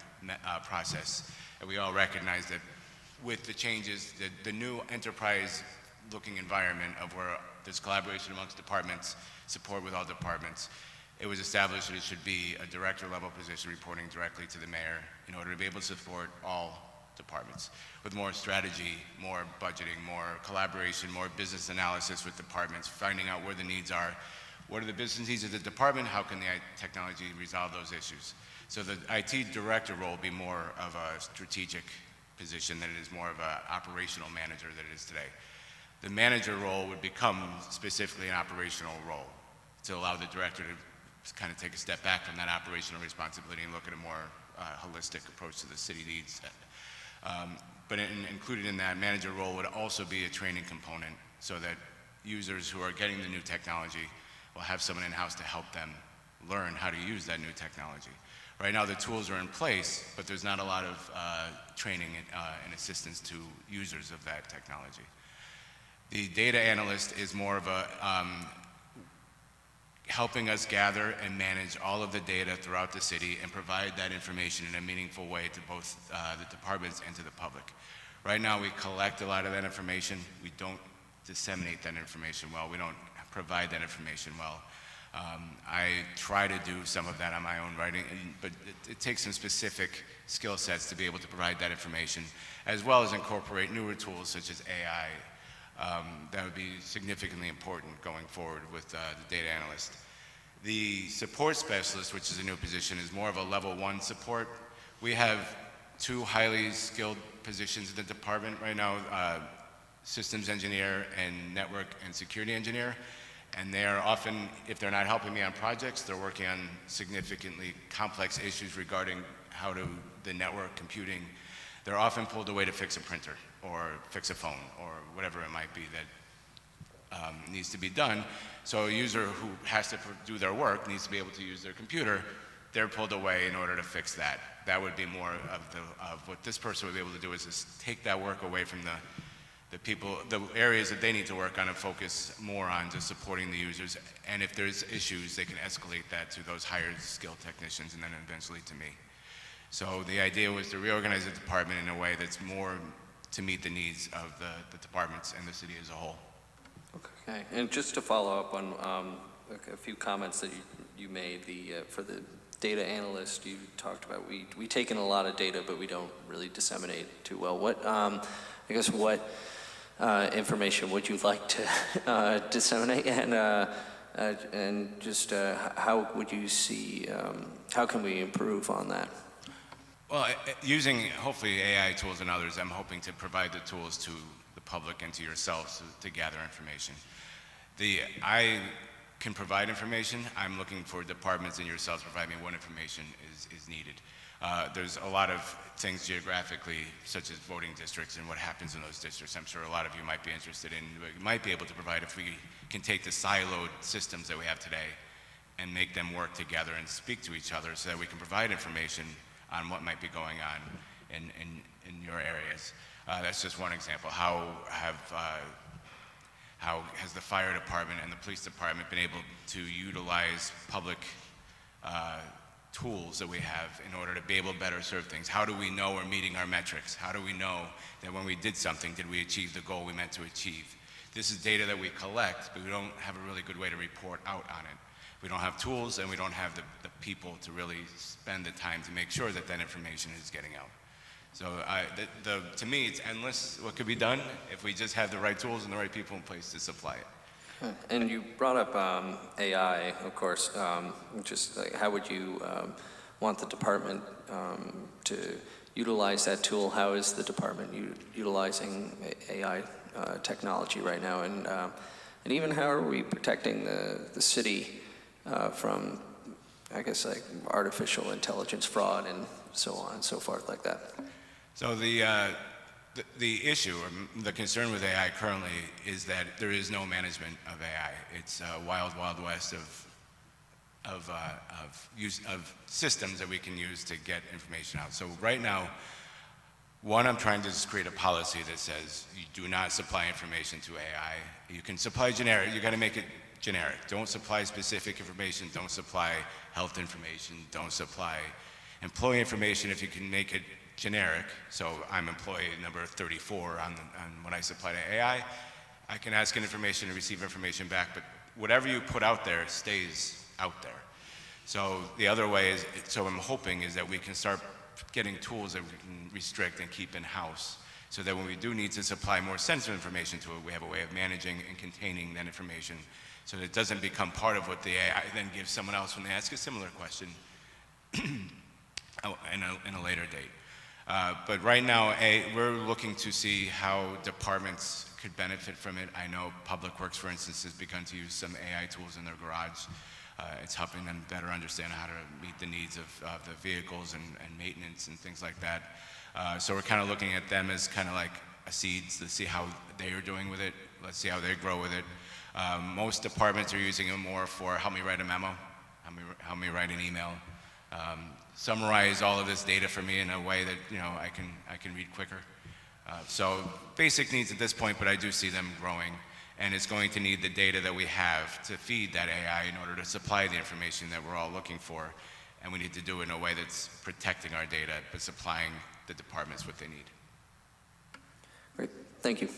process. And we all recognize that with the changes, the new enterprise-looking environment of where there's collaboration amongst departments, support with all departments, it was established that it should be a director-level position reporting directly to the mayor in order to be able to support all departments with more strategy, more budgeting, more collaboration, more business analysis with departments, finding out where the needs are. What are the business needs of the department? How can the technology resolve those issues? So the IT director role will be more of a strategic position than it is more of an operational manager than it is today. The manager role would become specifically an operational role to allow the director to kind of take a step back from that operational responsibility and look at a more holistic approach to the city needs. But included in that manager role would also be a training component so that users who are getting the new technology will have someone in-house to help them learn how to use that new technology. Right now the tools are in place, but there's not a lot of training and assistance to users of that technology. The data analyst is more of a helping us gather and manage all of the data throughout the city and provide that information in a meaningful way to both the departments and to the public. Right now we collect a lot of that information. We don't disseminate that information well. We don't provide that information well. I try to do some of that on my own writing, but it takes some specific skill sets to be able to provide that information, as well as incorporate newer tools such as AI. That would be significantly important going forward with the data analyst. The support specialist, which is a new position, is more of a level 1 support. We have 2 highly skilled positions in the department right now, systems engineer and network and security engineer. And they are often, if they're not helping me on projects, they're working on significantly complex issues regarding how to the network computing. They're often pulled away to fix a printer or fix a phone or whatever it might be that needs to be done. So a user who has to do their work needs to be able to use their computer. They're pulled away in order to fix that. That would be more of what this person would be able to do is just take that work away from the people, the areas that they need to work on and focus more on just supporting the users. And if there's issues, they can escalate that to those higher skilled technicians and then eventually to me. So the idea was to reorganize the department in a way that's more to meet the needs of the departments and the city as a whole. Okay, and just to follow up on a few comments that you made, for the data analyst, you talked about we take in a lot of data, but we don't really disseminate too well. What information would you like to disseminate, and just how would you see, how can we improve on that? Well, using hopefully AI tools and others, I'm hoping to provide the tools to the public and to yourselves to gather information. I can provide information. I'm looking for departments and yourselves to provide me what information is needed. There's a lot of things geographically, such as voting districts and what happens in those districts. I'm sure a lot of you might be interested in, we might be able to provide if we can take the siloed systems that we have today and make them work together and speak to each other so that we can provide information on what might be going on in your areas. That's just one example. How has the fire department and the police department been able to utilize public tools that we have in order to be able to better serve things? How do we know we're meeting our metrics? How do we know that when we did something, did we achieve the goal we meant to achieve? This is data that we collect, but we don't have a really good way to report out on it. We don't have tools and we don't have the people to really spend the time to make sure that that information is getting out. So to me, it's endless what could be done if we just have the right tools and the right people in place to supply it. And you brought up AI, of course. Just like, how would you want the department to utilize that tool? How is the department utilizing AI technology right now? And even how are we protecting the city from, I guess, like artificial intelligence fraud and so on and so forth like that? So the issue, or the concern with AI currently is that there is no management of AI. It's a wild, wild west of systems that we can use to get information out. So right now, one, I'm trying to just create a policy that says you do not supply information to AI. You can supply generic, you got to make it generic. Don't supply specific information, don't supply health information, don't supply employee information if you can make it generic. So I'm employee number 34 on when I supply to AI. I can ask information and receive information back, but whatever you put out there stays out there. So the other way is, so I'm hoping is that we can start getting tools that we can restrict and keep in-house, so that when we do need to supply more sensitive information to it, we have a way of managing and containing that information so that it doesn't become part of what the AI then gives someone else when they ask a similar question in a later date. But right now, we're looking to see how departments could benefit from it. I know Public Works, for instance, has begun to use some AI tools in their garage. It's helping them better understand how to meet the needs of the vehicles and maintenance and things like that. So we're kind of looking at them as kind of like a seeds to see how they are doing with it. Let's see how they grow with it. Most departments are using it more for help me write a memo, help me write an email, summarize all of this data for me in a way that I can read quicker. So basic needs at this point, but I do see them growing, and it's going to need the data that we have to feed that AI in order to supply the information that we're all looking for, and we need to do it in a way that's protecting our data but supplying the departments what they need. Great, thank you.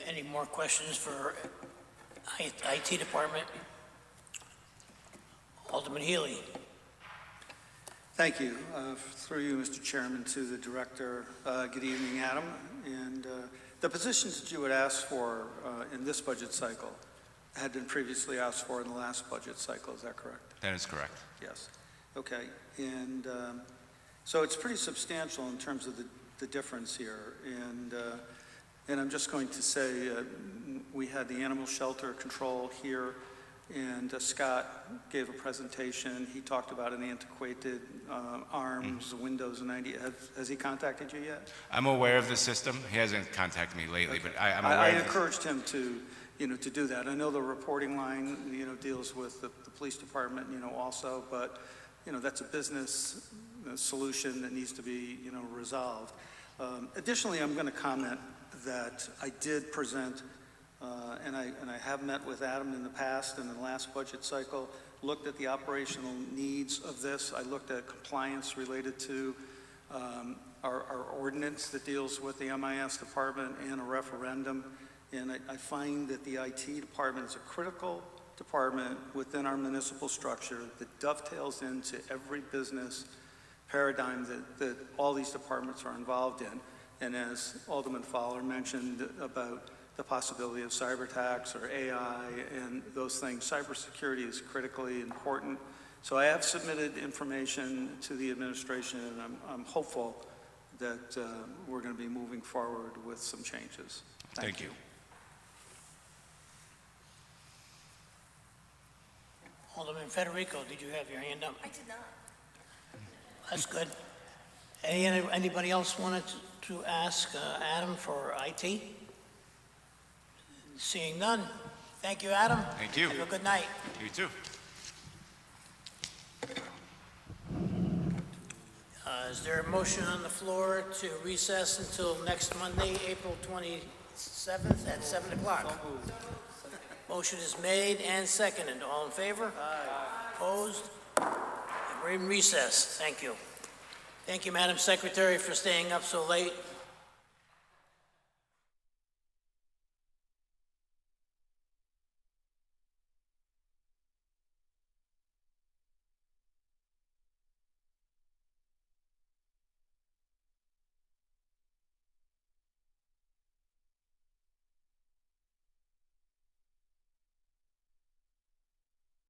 Any more questions for IT department? Alderman Healy. Thank you. Through you, Mr. Chairman, to the director. Good evening, Adam. And the positions that you had asked for in this budget cycle had been previously asked for in the last budget cycle. Is that correct? That is correct. Yes. Okay. And so it's pretty substantial in terms of the difference here. And I'm just going to say we had the animal shelter control here, and Scott gave a presentation. He talked about an antiquated arms, Windows 90. Has he contacted you yet? I'm aware of the system. He hasn't contacted me lately, Okay. but I'm aware I of this. encouraged him to do that. I know the reporting line, deals with the police department, also, but, that's a business solution that needs to be, resolved. Additionally, I'm going to comment that I did present, and I have met with Adam in the past and in the last budget cycle, looked at the operational needs of this. I looked at compliance related to our ordinance that deals with the MIS department and a referendum. And I find that the IT department is a critical department within our municipal structure that dovetails into every business paradigm that all these departments are involved in. And as Alderman Fowler mentioned about the possibility of cyber attacks or AI and those things, cybersecurity is critically important. So I have submitted information to the administration, and I'm hopeful that we're going to be moving forward with some changes. Thank you. Alderman Federico, did you have your hand up? I did not. That's good. Anybody else wanted to ask Adam for IT? Seeing none. Thank you, Adam. Thank you. Have a good night. You too. Is there a motion on the floor to recess until next Monday, April 27th at 7 o'clock? Motion is made and seconded. All in favor? Aye. Opposed? We're in recess. Thank you. Thank you, Madam Secretary, for staying up so late.